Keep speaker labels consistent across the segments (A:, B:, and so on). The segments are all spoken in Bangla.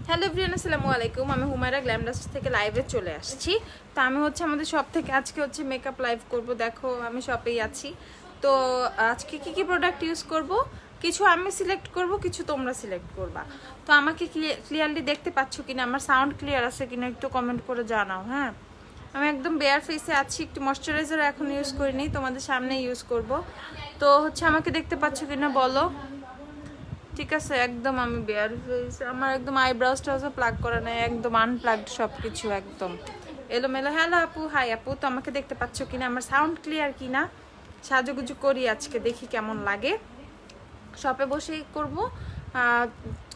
A: হ্যালো এভরিওয়ান, আসসালামু আলাইকুম। আমি হুমায়রা গ্ল্যামডাস্ট থেকে লাইভে চলে আসছি। তো আমি হচ্ছে আমাদের শপ থেকে আজকে হচ্ছে মেকআপ লাইভ করব। দেখো আমি শপেই আছি। তো আজকে কি কি প্রোডাক্ট ইউজ করব, কিছু আমি সিলেক্ট করব, কিছু তোমরা সিলেক্ট করবা। তো আমাকে ক্লিয়ারলি দেখতে পাচ্ছ কিনা, আমার সাউন্ড ক্লিয়ার আছে কিনা একটু কমেন্ট করে জানাও। হ্যাঁ, আমি একদম বেয়ার ফেসে আছি, একটু ময়শ্চারাইজার এখন ইউজ করিনি, তোমাদের সামনে ইউজ করব। তো হচ্ছে আমাকে দেখতে পাচ্ছ কিনা বলো। ঠিক আছে, একদম আমি বেয়ার ফেস, আমার একদম আইব্রাউজটাও প্লাগ করা নাই, একদম আনপ্লাগড সব কিছু, একদম এলোমেলো। হ্যালো আপু, হাই আপু। তো আমাকে দেখতে পাচ্ছ কিনা, আমার সাউন্ড ক্লিয়ার কিনা, সাজুগুজু করি আজকে, দেখি কেমন লাগে। শপে বসেই করব।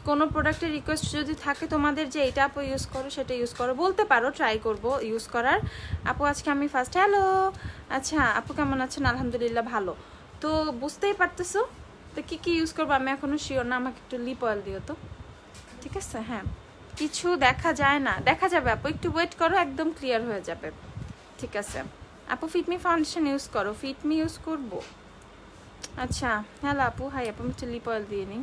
A: কোনো প্রোডাক্টের রিকোয়েস্ট যদি থাকে তোমাদের যে এটা আপু ইউজ করো, সেটা ইউজ করো, বলতে পারো, ট্রাই করব ইউজ করার। আপু আজকে আমি ফার্স্ট হ্যালো। আচ্ছা আপু কেমন আছেন? আলহামদুলিল্লাহ ভালো। তো বুঝতেই পারতেছো তো কি কি ইউজ করবো, আমি এখনো শিওর না। আমাকে একটু লিপ অয়েল দিও তো, ঠিক আছে? হ্যাঁ, কিছু দেখা যায় না, দেখা যাবে আপু, একটু ওয়েট করো, একদম ক্লিয়ার হয়ে যাবে। ঠিক আছে আপু, ফিটমি ফাউন্ডেশন ইউজ করো, ফিটমি ইউজ করবো। আচ্ছা হ্যালো আপু, হাই আপু, আমি একটু লিপ অয়েল দিয়ে নিই।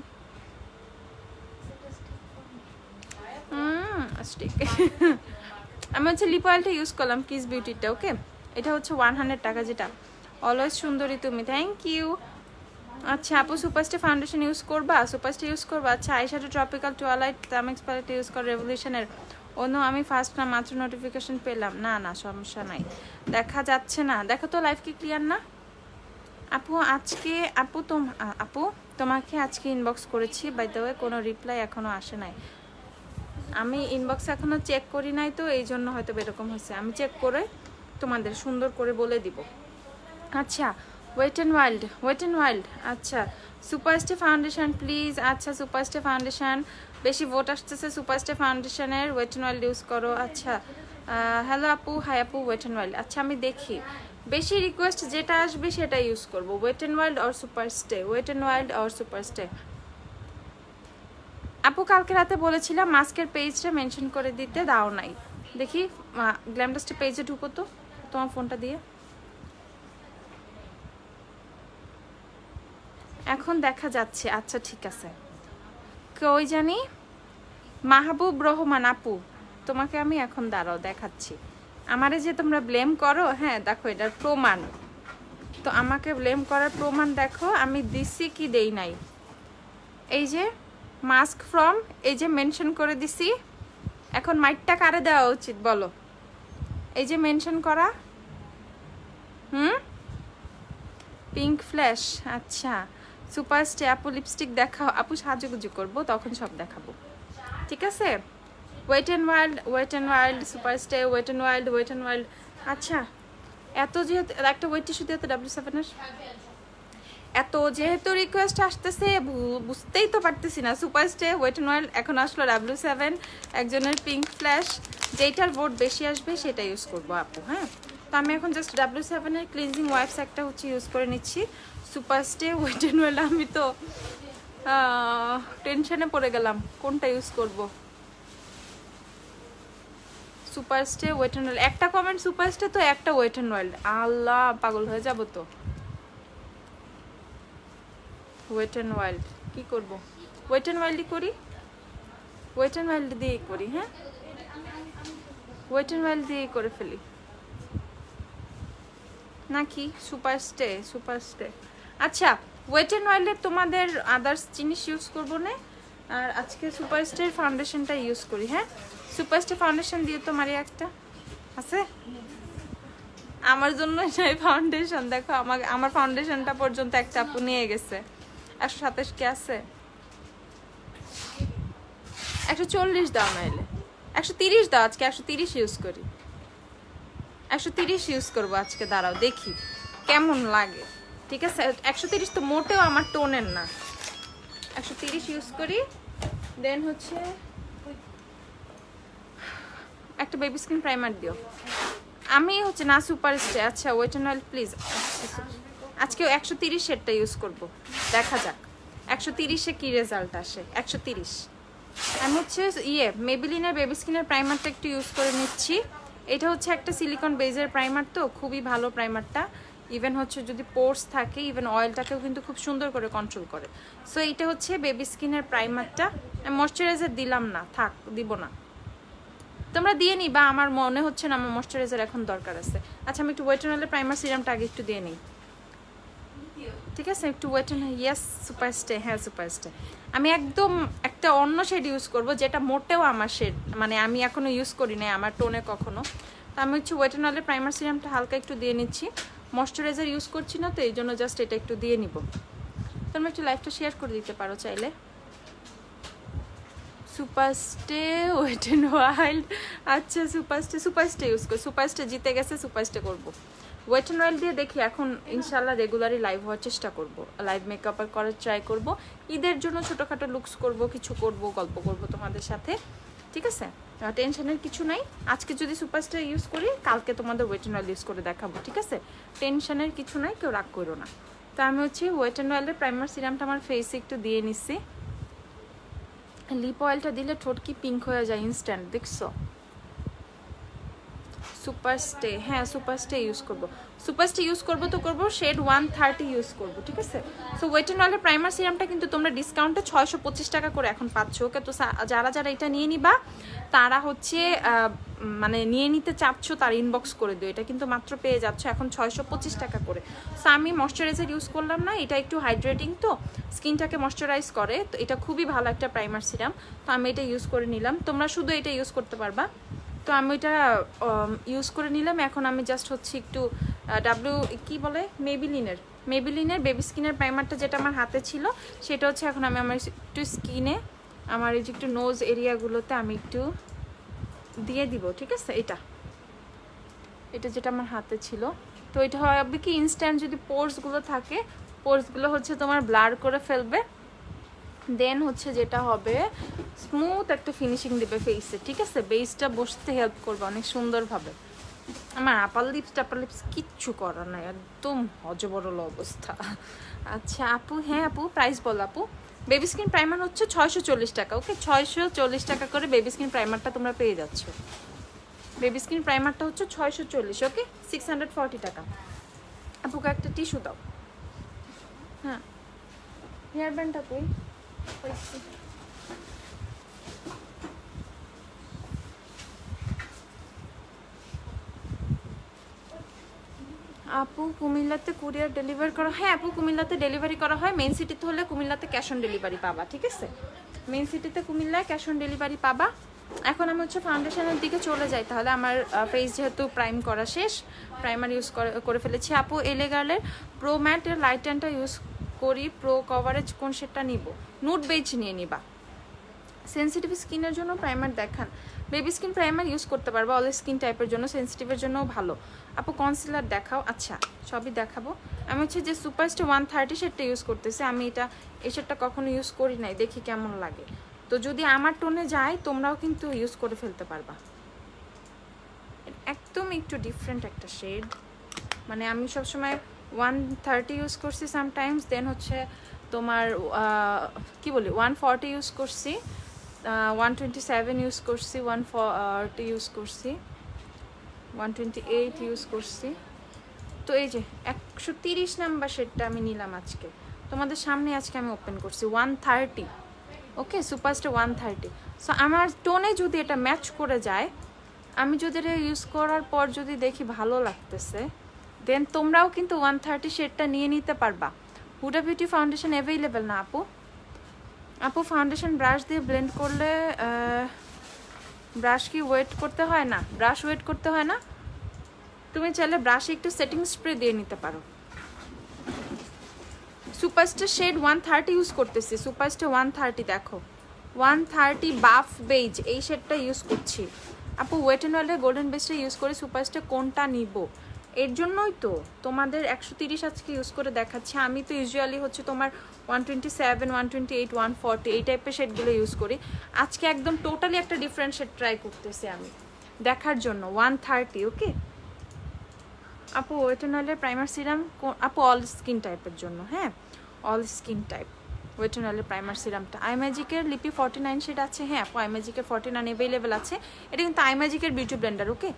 A: আমি হচ্ছে লিপ অয়েলটা ইউজ করলাম, কিস বিউটিটা। ওকে, এটা হচ্ছে 100 টাকা, যেটা অলওয়েজ সুন্দরী তুমি, থ্যাংক ইউ। আচ্ছা আপু, সুপারস্টে ফাউন্ডেশন ইউজ করবা, সুপারস্টে ইউজ করবা। আচ্ছা আইশ্যাডো ট্রপিক্যাল টুয়ালাইট টামেক্স প্যালেট ইউজ কর, রেভলিউশনের। অন্য আমি ফার্স্ট না, মাত্র নোটিফিকেশন পেলাম। না না সমস্যা নাই, দেখা যাচ্ছে না, দেখো তো লাইভ কি ক্লিয়ার না? আপু আজকে আপু তোমাকে আজকে ইনবক্স করেছি, বাই দ্য ওয়ে কোনো রিপ্লাই এখনো আসে নাই। আমি ইনবক্স এখনো চেক করি নাই, তো এই জন্য হয়তো এরকম হয়েছে। আমি চেক করে তোমাদের সুন্দর করে বলে দিব। আচ্ছা ওয়েট অ্যান্ড ওয়াইল্ড। আচ্ছা সুপারস্টে ফাউন্ডেশন প্লিজ। আচ্ছা সুপারস্টে ফাউন্ডেশন, বেশি ভোট আসতেছে সুপারস্টে ফাউন্ডেশনের, ওয়েট অ্যান্ড ওয়াইল্ড ইউজ করো। আচ্ছা হ্যালো আপু, হাই আপু, ওয়েট অ্যান্ড ওয়াইল্ড। আচ্ছা আমি দেখি বেশি রিকোয়েস্ট যেটা আসবে সেটা ইউজ করবো, wet and wild or superstay, wet and wild or superstay. আপু কালকে রাতে বলেছিলাম মাস্কের পেজটা মেনশন করে দিতে, দাও নাই। দেখি গ্ল্যামডাস্টের পেজে ঢুকো তো তোমার ফোনটা দিয়ে। এখন দেখা যাচ্ছে, আচ্ছা ঠিক আছে। কই জানি মাহবুব রহমান আপু, তোমাকে আমি এখন দাঁড়াও দেখাচ্ছি। আমারে যে তোমরা ব্লেম করো, হ্যাঁ দেখো এটার প্রমাণ। তো আমাকে ব্লেম করার প্রমাণ দেখো, আমি দিছি কি দেই নাই। এই যে মাস্ক ফ্রম, এই যে মেনশন করে দিছি। এখন মাইটটা কারে দেওয়া উচিত বলো? এই যে মেনশন করা, পিঙ্ক ফ্ল্যাশ। আচ্ছা সুপারস্টে আপু লিপস্টিক দেখাও। আপু সাজুগুজু করবো, তখন সব দেখাবো, ঠিক আছে? Wet and wild superstay, wet and wild. আচ্ছা এত যেহেতু একটা ওয়েট টিস্যু দিয়ে তো W7-এর এত যেহেতু রিকোয়েস্ট আসতেছে, বুঝতেই তো পারতেছি না। সুপারস্টে, ওয়েট অ্যান্ড ওয়াইল্ড, এখন আসলো W7, একজনের পিঙ্ক ফ্ল্যাশ। যেটার ভোট বেশি আসবে সেটা ইউজ করবো আপু। হ্যাঁ, তো আমি এখন জাস্ট W7-এর ক্লিনজিং ওয়াইপস একটা হচ্ছে ইউজ করে নিচ্ছি। সুপারস্টে, ওয়েট অ্যান্ড ওয়াইল্ড, আমি তো টেনশনে পড়ে গেলাম কোনটা ইউজ করব। সুপারস্টে, ওয়েট অ্যান্ড ওয়াইল্ড, একটা কমেন্ট সুপারস্টে তো একটা ওয়েট অ্যান্ড ওয়াইল্ড, আল্লাহ পাগল হয়ে যাব তো। ওয়েট অ্যান্ড ওয়াইল্ড কি করব? ওয়েট অ্যান্ড ওয়াইল্ডই করি, ওয়েট অ্যান্ড ওয়াইল্ড দিয়েই করি। হ্যাঁ, ওয়েট অ্যান্ড ওয়াইল্ড দিয়েই করে ফেলি নাকি সুপারস্টে। আচ্ছা ওয়েট অ্যান্ড ওয়াইল্ডের তোমাদের আদার্স জিনিস ইউজ করবো না, আর আজকে সুপারস্টের ফাউন্ডেশনটা ইউজ করি। হ্যাঁ, সুপারস্টে ফাউন্ডেশন দিয়ে তো মারি একটা আছে আমার জন্য, সেই ফাউন্ডেশন দেখো, আমার ফাউন্ডেশনটা পর্যন্ত একটা আপু নিয়ে গেছে। 127 কি আছে? 140 দাও, নাইলে 130 দাও। আজকে 130 ইউজ করি, 130 ইউজ করবো আজকে। দাঁড়াও দেখি কেমন লাগে। ঠিক আছে 130 তো মোটেও আমার টোনের না, 130 ইউজ করি। দেন হচ্ছে একটা বেবি স্কিন প্রাইমার দিও। আমি হচ্ছে না সুপারস্টে। আচ্ছা ওয়েট অ্যান্ড ওয়াইল্ড প্লিজ। আজকে 130 সেটটা ইউজ করব, দেখা যাক 130-এ কি রেজাল্ট আসে। 130 আমি হচ্ছে মেবেলিনের বেবি স্কিনের প্রাইমারটা একটু ইউজ করে নিচ্ছি। এটা হচ্ছে একটা সিলিকন বেজের প্রাইমার, তো খুবই ভালো প্রাইমারটা। ইভেন হচ্ছে যদি পোর্স থাকে ইভেন অয়েলটাকেও কিন্তু খুব সুন্দর করে কন্ট্রোল করে। সো এইটা হচ্ছে বেবি স্কিনের প্রাইমারটা। ময়শ্চারাইজার দিলাম না, থাক, দিব না, তোমরা দিয়ে নিবা, আমার মনে হচ্ছে না আমার ময়শ্চারাইজার এখন দরকার আছে। আচ্ছা আমি একটু ওয়েট এন্ড অয়েলের প্রাইমার সিরামটা আগে একটু দিয়ে নিই, ঠিক আছে? একটু ওয়েট এন্ড, ইয়েস সুপারস্টে, হ্যাঁ সুপারস্টে। আমি একদম একটা অন্য শেড ইউজ করব যেটা মোটেও আমার শেড, মানে আমি এখনো ইউজ করি নাই আমার টোনে কখনো। তো আমি হচ্ছে ওয়েট এন্ড অয়েলের প্রাইমার সিরামটা হালকা একটু দিয়ে নিচ্ছি, ময়শ্চারাইজার ইউজ করছি না তো এই জন্য জাস্ট এটা একটু দিয়ে নিব। তোমরা একটু লাইভটা শেয়ার করে দিতে পারো চাইলে। সুপারস্টে ওয়েট এন্ড অয়েল, আচ্ছা সুপারস্টে ইউজ করি, সুপারস্টে জিতে গেছে, সুপারস্টে করবো। ওয়েট এন্ড অয়েল দিয়ে দেখি এখন ইনশাল্লাহ রেগুলারই লাইভ হওয়ার চেষ্টা করব, লাইভ মেকআপ করার ট্রাই করব। ঈদের জন্য ছোটোখাটো লুকস করব, কিছু করব, গল্প করব তোমাদের সাথে, ঠিক আছে? টেনশনের কিছু নাই। আজকে যদি সুপারস্টার ইউজ করি কালকে তোমাদের ওয়েট এন্ড অয়েল ইউজ করে দেখাবো, ঠিক আছে? টেনশনের কিছু নাই, কেউ রাগ করো না। তো আমি হচ্ছে ওয়েট এন্ড অয়েলের প্রাইমার সিরামটা আমার ফেসে একটু দিয়ে নিচ্ছি। লিপ অয়েলটা দিলে ঠোঁট কি পিঙ্ক হয়ে যায় ইনস্ট্যান্ট, দেখছো? সুপারস্টে, হ্যাঁ সুপারস্টে ইউজ করব, সুপারস্টে ইউজ করব তো করব, শেড 130 ইউজ করব, ঠিক আছে? সো ওয়েট এন্ড অয়েলের প্রাইমার সিরামটা কিন্তু তোমরা ডিসকাউন্টে 625 টাকা করে এখন পাচ্ছ, ওকে? তো যারা যারা এটা নিয়ে নিবা তারা হচ্ছে মানে নিয়ে নিতে চাচ্ছ তার ইনবক্স করে দিও, এটা কিন্তু মাত্র পেয়ে যাচ্ছ এখন 625 টাকা করে। সো আমি ময়শ্চারাইজার ইউজ করলাম না, এটা একটু হাইড্রেটিং তো স্কিনটাকে ময়শ্চারাইজ করে, তো এটা খুবই ভালো একটা প্রাইমার সিরাম, তো আমি এটা ইউজ করে নিলাম। তোমরা শুধু এটা ইউজ করতে পারবা, তো আমি এটা ইউজ করে নিলাম। এখন আমি জাস্ট হচ্ছে একটু কি বলে মেবিলিনের বেবি স্কিনের প্রাইমারটা যেটা আমার হাতে ছিল সেটা হচ্ছে এখন আমি আমার একটু স্কিনে আমার এই যে একটু নোজ এরিয়াগুলোতে আমি একটু দিয়ে দিব, ঠিক আছে? এটা যেটা আমার হাতে ছিল, তো এটা হবে কি ইনস্ট্যান্ট যদি পোর্সগুলো থাকে পোর্সগুলো হচ্ছে তোমার ব্লার করে ফেলবে, দেন হচ্ছে যেটা হবে স্মুথ একটা ফিনিশিং দিবে ফেসে, ঠিক আছে? বেসটা বসতে হেল্প করবে অনেক সুন্দরভাবে। আমার আপার লিপস কিচ্ছু করার নাই, একদম হজবরল অবস্থা। আচ্ছা আপু, হ্যাঁ আপু প্রাইস বল আপু। বেবি স্কিন প্রাইমার হচ্ছে 640 টাকা, ওকে? 640 টাকা করে বেবি স্কিন প্রাইমারটা তোমরা পেয়ে যাচ্ছ। বেবি স্কিন প্রাইমারটা হচ্ছে 640, ওকে? 640 টাকা। আপুকে একটা টিস্যু দাও, হ্যাঁ হেয়ার ব্যান্ডটা কই? আপু কুমিল্লাতে কুরিয়ার ডেলিভারি করা, হ্যাঁ আপু কুমিল্লাতে ডেলিভারি করা হয়, মেইন সিটিতে হলে কুমিল্লাতে ক্যাশ অন ডেলিভারি পাবা, ঠিক আছে? মেইন সিটিতে কুমিল্লায় ক্যাশ অন ডেলিভারি পাবা। এখন আমি হচ্ছে ফাউন্ডেশনের দিকে চলে যাই, তাহলে আমার ফেস যেহেতু প্রাইম করা শেষ, প্রাইমার ইউজ করে ফেলেছি। আপু এলে গার্লের প্রো ম্যাটের লাইট ট্যানটা ইউজ করি, প্রো কভারেজ কোন শেডটা নিব? নুড বেজ নিয়ে নিবা। সেন্সিটিভ স্কিনের জন্য প্রাইমার দেখান, বেবি স্কিন প্রাইমার ইউজ করতে পারবো, অল স্কিন টাইপের জন্য, সেন্সিটিভের জন্যও ভালো। আপু কনসিলার দেখাও, আচ্ছা সবই দেখাবো। আমি হচ্ছে যে সুপারস্টার 130 শেডটা ইউজ করতেছি, আমি এই শেডটা কখনো ইউজ করি নাই, দেখি কেমন লাগে। তো যদি আমার টোনে যায় তোমরাও কিন্তু ইউজ করে ফেলতে পারবা, একদম একটু ডিফারেন্ট একটা শেড, মানে আমি সবসময় 130 ইউজ করছি সামটাইমস, দেন হচ্ছে তোমার কি বলি 140 ইউজ করছি, 127 ইউজ করছি, 140 ইউজ করছি, 128 ইউজ করছি। তো এই যে 130 নাম্বার শেডটা আমি নিলাম আজকে তোমাদের সামনে, আজকে আমি ওপেন করছি 130, ওকে? সুপারস্টার 130। সো আমার টোনে যদি এটা ম্যাচ করে যায়, আমি যদি এটা ইউজ করার পর যদি দেখি ভালো লাগতেছে, দেন তোমরাও কিন্তু 130 শেডটা নিয়ে নিতে পারবা। হুডা বিউটি ফাউন্ডেশন অ্যাভেলেবেল না আপু? আপু ফাউন্ডেশন ব্রাশ দিয়ে ব্লেন্ড করলে ব্রাশ কি ওয়েট করতে হয় না? ব্রাশ ওয়েট করতে হয় না, তুমি চাইলে ব্রাশে একটু সেটিং স্প্রে দিয়ে নিতে পারো। সুপারস্টার শেড 130 ইউজ করতেছি, সুপারস্টার 130 দেখো 130 বাফ বেজ এই শেডটা ইউজ করছি। আপু ওয়েট এন্ড অয়েলের গোল্ডেন বেসটা ইউজ করে সুপারস্টার কোনটা নিব? এর জন্যই তো তোমাদের 130 আজকে ইউজ করে দেখাচ্ছি। আমি তো ইউজুয়ালি হচ্ছে তোমার 127, 128, 140 এই টাইপের শেডগুলো ইউজ করি। আজকে একদম টোটালি একটা ডিফারেন্ট শেড ট্রাই করতেছি আমি দেখার জন্য, 130, ওকে? আপু ওয়েট এন্ড অয়েলের প্রাইমার সিরাম আপু অল স্কিন টাইপের জন্য, হ্যাঁ all skin type. Wet and অয়েলের প্রাইমার সিরামটা। আই ম্যাজিকের লিপি 49 শেড আছে। হ্যাঁ আপু আই ম্যাজিকের 49 অ্যাভেলেবেল আছে। এটা কিন্তু আই ম্যাজিকের বিউটি ব্লেন্ডার। ওকে,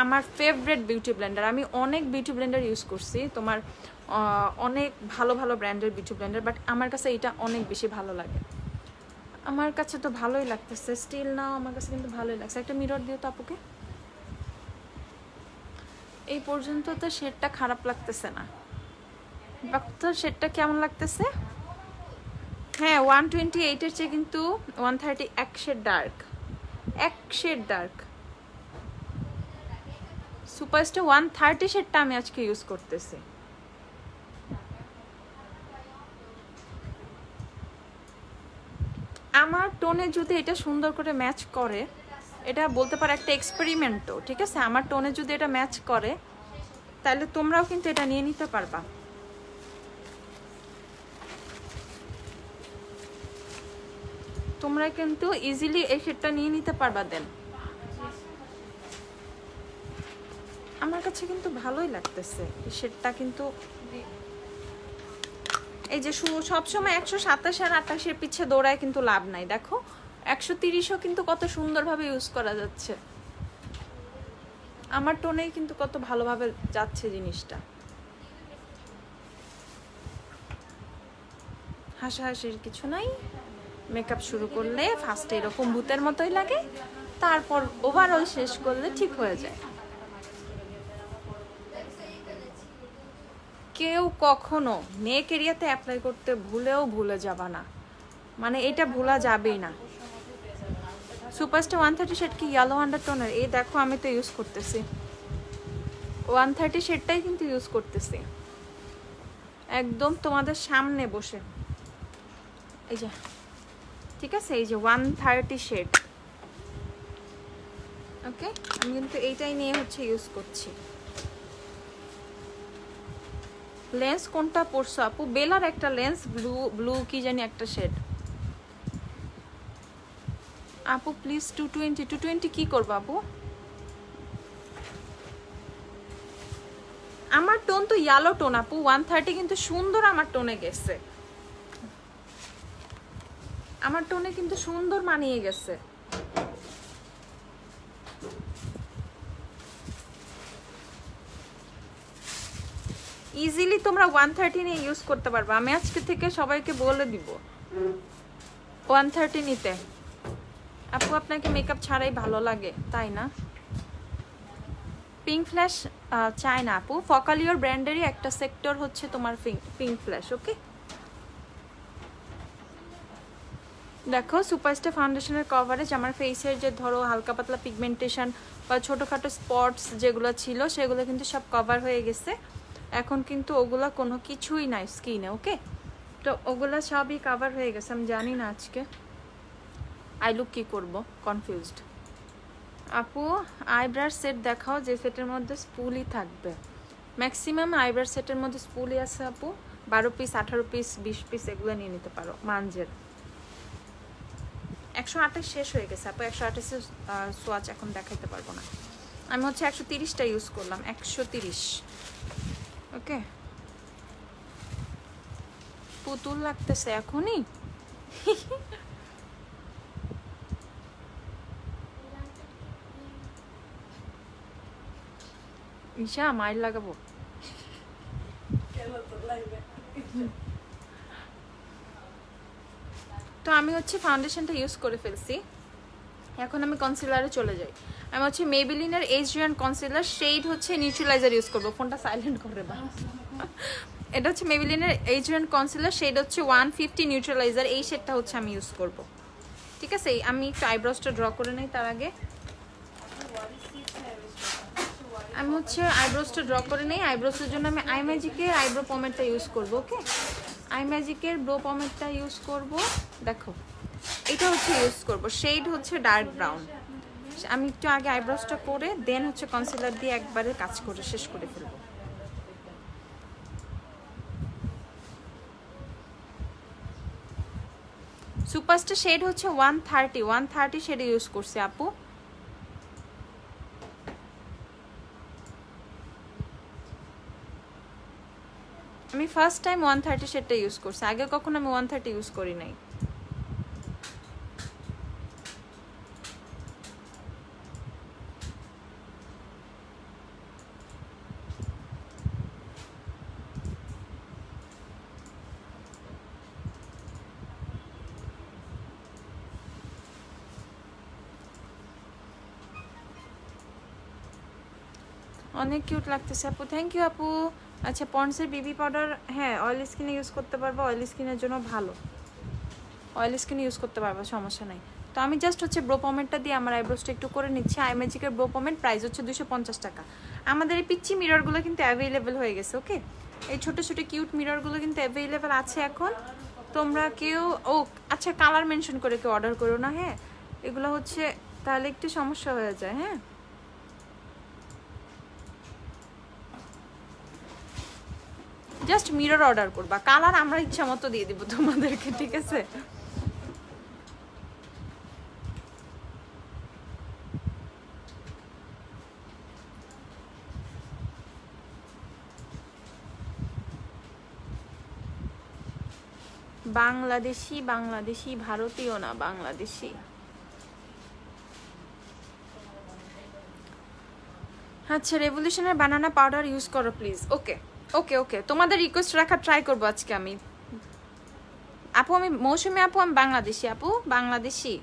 A: আমার ফেভারিট বিউটি ব্লেন্ডার। আমি অনেক বিউটি ব্লেন্ডার ইউজ করছি, তোমার অনেক ভালো ভালো ব্র্যান্ডের বিউটি ব্লেন্ডার, বাট আমার কাছে এটা অনেক বেশি ভালো লাগে। আমার কাছে তো ভালোই লাগতেছে স্টিল নাও, আমার কাছে কিন্তু ভালোই লাগছে। একটা মিরর দিও তো আপুকে। এই পর্যন্ত তো শেডটা খারাপ লাগতেছে না, তো শেডটা কেমন লাগতেছে? হ্যাঁ 128 এর চেয়ে কিন্তু 130 এক শেড ডার্ক, এক শেড ডার্ক। সুপারস্টার 130 শেডটা আমি আজকে ইউজ করতেছি। আমার টোনে যদি এটা সুন্দর করে ম্যাচ করে, এটা বলতে পারো একটা এক্সপেরিমেন্টও, ঠিক আছে? আমার টোনে যদি এটা ম্যাচ করে তাহলে তোমরাও কিন্তু এটা নিয়ে নিতে পারবা। তোমরা কিন্তু ইজিলি এই শেডটা নিয়ে নিতে পারবা। দেন আমার কাছে কিন্তু ভালোই লাগতেছে এই শেডটা। কিন্তু এই যে সবসময় 127 আর 28 পিছে দৌড়ায় কিন্তু লাভ নাই। দেখো 130ও কিন্তু কত সুন্দরভাবে ইউজ করা যাচ্ছে। আমার টোনেই কিন্তু কত ভালোভাবে যাচ্ছে জিনিসটা। হাসাহাসির কিছু নাই। মেকআপ শুরু করলে ফার্স্টে এরকম ভূতের মতোই লাগে, তারপর ওভারঅল শেষ করলে ঠিক হয়ে যায়। কেউ কখনো মেক এরিয়াতে অ্যাপ্লাই করতে ভুলে যাবা না, মানে এটা ভোলা যাবেই না। সুপারস্টার 130 শেড কি ইয়েলো আন্ডারটোনের? এই দেখো আমি তো ইউজ করতেছি 130 শেডটাই কিন্তু ইউজ করতেছি একদম তোমাদের সামনে বসে। এই যে ঠিক আছে, এই যে 130 শেড। ওকে, আমি কিন্তু এইটাই নিয়ে হচ্ছে ইউজ করছি। লেন্স কোনটা পরছো আপু? বেলার একটা লেন্স, ব্লু কি জানি একটা শেড। আপু প্লিজ 220 কি করবো আপু? আমার টোন তো ইয়েলো টোন আপু, 130 কিন্তু সুন্দর আমার টোনে গেছে, আমার টোনে কিন্তু সুন্দর মানিয়ে গেছে। ইজিলি তোমরা 130 নিয়ে ইউজ করতে পারবে। আমি আজকে থেকে সবাইকে বলে দিব 130 নিতে। আপু আপনাকে মেকআপ ছাড়াই ভালো লাগে তাই না? পিঙ্ক ফ্ল্যাশ চাই না আপু, ফকালিওর ব্র্যান্ডেরই একটা সেক্টর হচ্ছে তোমার পিঙ্ক ফ্ল্যাশ। ওকে, দেখো সুপারস্টার ফাউন্ডেশনের কভারেজ আমার ফেসের যে ধরো হালকা পাতলা পিগমেন্টেশন বা ছোটোখাটো স্পটস যেগুলো ছিল সেগুলো কিন্তু সব কভার হয়ে গেছে। এখন কিন্তু ওগুলো কোনো কিছুই নাই স্কিনে। ওকে, তো ওগুলো সবই কভার হয়ে গেছে। আমি জানি না আজকে আই লুক কী করবো, কনফিউজড। আপু আইব্রার সেট দেখাও যে সেটের মধ্যে স্পুলই থাকবে। ম্যাক্সিমাম আইব্রার সেটের মধ্যে স্পুলই আছে আপু। 12 পিস 18 পিস 20 পিস এগুলো নিয়ে নিতে পারো মানজের। 128 শেষ হয়ে গেছে আপু, 128 সোয়াচ এখন দেখাইতে পারবো না। আমি হচ্ছে 130টা ইউজ করলাম, 130। ওকে, পুতুল লাগতেছে এখনই। ঈশা মাইল লাগাবো। তো আমি হচ্ছে ফাউন্ডেশনটা ইউজ করে ফেলছি, এখন আমি কনসিলারে চলে যাই। আমি হচ্ছে মেবিলিনের এজিয়ান কনসিলার শেড হচ্ছে নিউট্রালাইজার ইউজ করবো। ফোনটা সাইলেন্ট করে দাও। এটা হচ্ছে মেবিলিনের এজিয়ান কনসিলার, শেড হচ্ছে 150 নিউট্রালাইজার। এই শেডটা হচ্ছে আমি ইউজ করব। ঠিক আছে, আমি একটু আইব্রোসটা ড্র করে নেই তার আগে। আমি হচ্ছে আইব্রোসটা ড্র করে নেই। আইব্রোসের জন্য আমি আই ম্যাজিকের আইব্রো পমেডটা ইউজ করব। ওকে, আই ম্যাজিকের ব্রো পমেডটা ইউজ করব। দেখো এটা হচ্ছে ইউজ করব, শেড হচ্ছে ডার্ক ব্রাউন। আমি একটু আগে আইব্রোসটা করে দেন হচ্ছে কনসিলার দিয়ে একবারে কাজ করে শেষ করে ফেলবো। সুপারস্টার শেড হচ্ছে 130 শেড ইউজ করছি আপু। আমি ফার্স্ট টাইম 130 শেডটা ইউজ করছি, আগে কখনো আমি 130 ইউজ করি নাই। অনেক কিউট লাগতেছে আপু, থ্যাংক ইউ আপু। আচ্ছা পন্ডসের বেবি পাউডার, হ্যাঁ অয়েলি স্কিনে ইউজ করতে পারবো, অয়েলি স্কিনের জন্য ভালো, অয়েলি স্কিনে ইউজ করতে পারবো, সমস্যা নাই। তো আমি জাস্ট হচ্ছে ব্রো পমেন্টটা দিয়ে আমার আইব্রোসটা একটু করে নিচ্ছি। আই ম্যাজিকের ব্রো পমেন্ট প্রাইস হচ্ছে 250 টাকা। আমাদের এই পিচ্চি মিররগুলো কিন্তু অ্যাভেলেবেল হয়ে গেছে, ওকে। এই ছোটো ছোটো কিউট মিররগুলো কিন্তু অ্যাভেলেবেল আছে এখন। তোমরা কেউ আচ্ছা কালার মেনশন করে কেউ অর্ডার করো না, হ্যাঁ এগুলো হচ্ছে তাহলে একটু সমস্যা হয়ে যায়। হ্যাঁ জাস্ট মিরর অর্ডার করবা, কালার আমরা ইচ্ছা মতো দিয়ে দিব তোমাদেরকে, ঠিক আছে। বাংলাদেশি, বাংলাদেশি ভারতীয় না, বাংলাদেশি। আচ্ছা রেভলিউশনের বানানা পাউডার ইউজ করো প্লিজ। ওকে ওকে ওকে, তোমাদের রিকোয়েস্ট রাখা ট্রাই করবো আজকে আমি। আপু আমি মৌসুমি আপু, আমি বাংলাদেশি আপু, বাংলাদেশি,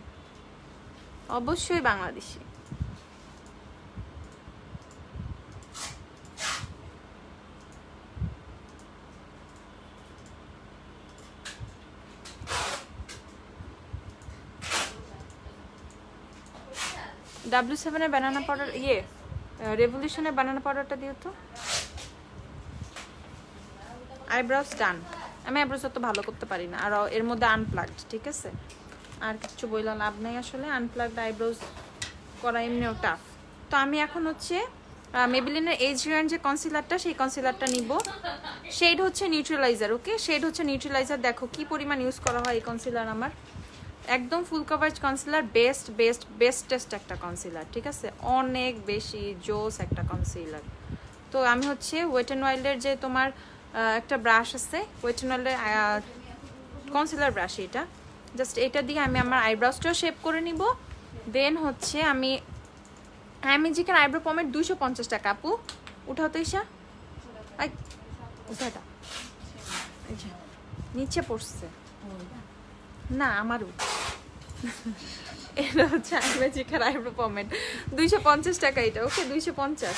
A: অবশ্যই বাংলাদেশি। W7 এর বানানা পাউডার, রেভলিউশনের বানানা পাউডারটা দিও তো। আইব্রোস ডান, আমি আইব্রোস অত ভালো করতে পারি না, আর এর মধ্যে আনপ্লাগড, ঠিক আছে। আর কিছু বইলা লাভ নাই আসলে, আনপ্লাগড আইব্রোস করা এমনিও টাফ। তো আমি এখন হচ্ছে মেবেলিনের এজ রিয়ান যে কনসিলারটা, সেই কনসিলারটা নিব। শেড হচ্ছে নিউট্রালাইজার, ওকে, শেড হচ্ছে নিউট্রালাইজার। দেখো কি পরিমাণ ইউজ করা হয় এই কনসিলার আমার, একদম ফুল coverage concealer, best best bestest একটা কনসিলার, ঠিক আছে, অনেক বেশি জোস একটা কনসিলার। তো আমি হচ্ছে ওয়েট অ্যান্ড ওয়াইল্ডের যে তোমার একটা ব্রাশ আছে, ওয়েট অ্যান্ড ওয়াইল্ডের কনসিলার ব্রাশ, এটা জাস্ট এটা দিয়ে আমি আমার আইব্রাউসটাও শেপ করে নিব। দেন হচ্ছে আমি ম্যাজিকের আইব্রো পমেন্ট 250 টাকা। আপু উঠাও তো ঈশা, উঠাটা নিচে পড়ছে না আমারও। এটা হচ্ছে ম্যাজিকের আইব্রো পমেন্ট 250 টাকা এটা, ওকে 250।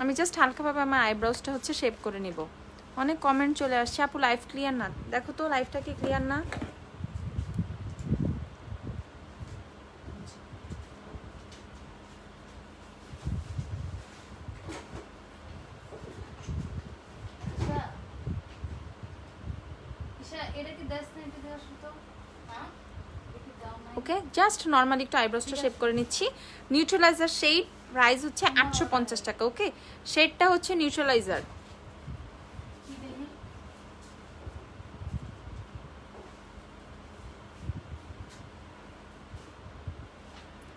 A: আমি জাস্ট হালকাভাবে আমার আইব্রাউসটা হচ্ছে শেপ করে নিব। অনেক কমেন্ট চলে আসছে আপু লাইভ ক্লিয়ার না, দেখো তো লাইভটা কি ক্লিয়ার না। ওকে জাস্ট নর্মালি একটু আইব্রোসটা শেপ করে নিচ্ছি। নিউট্রালাইজার শেড প্রাইস হচ্ছে 850 টাকা, ওকে। শেডটা হচ্ছে নিউট্রালাইজার।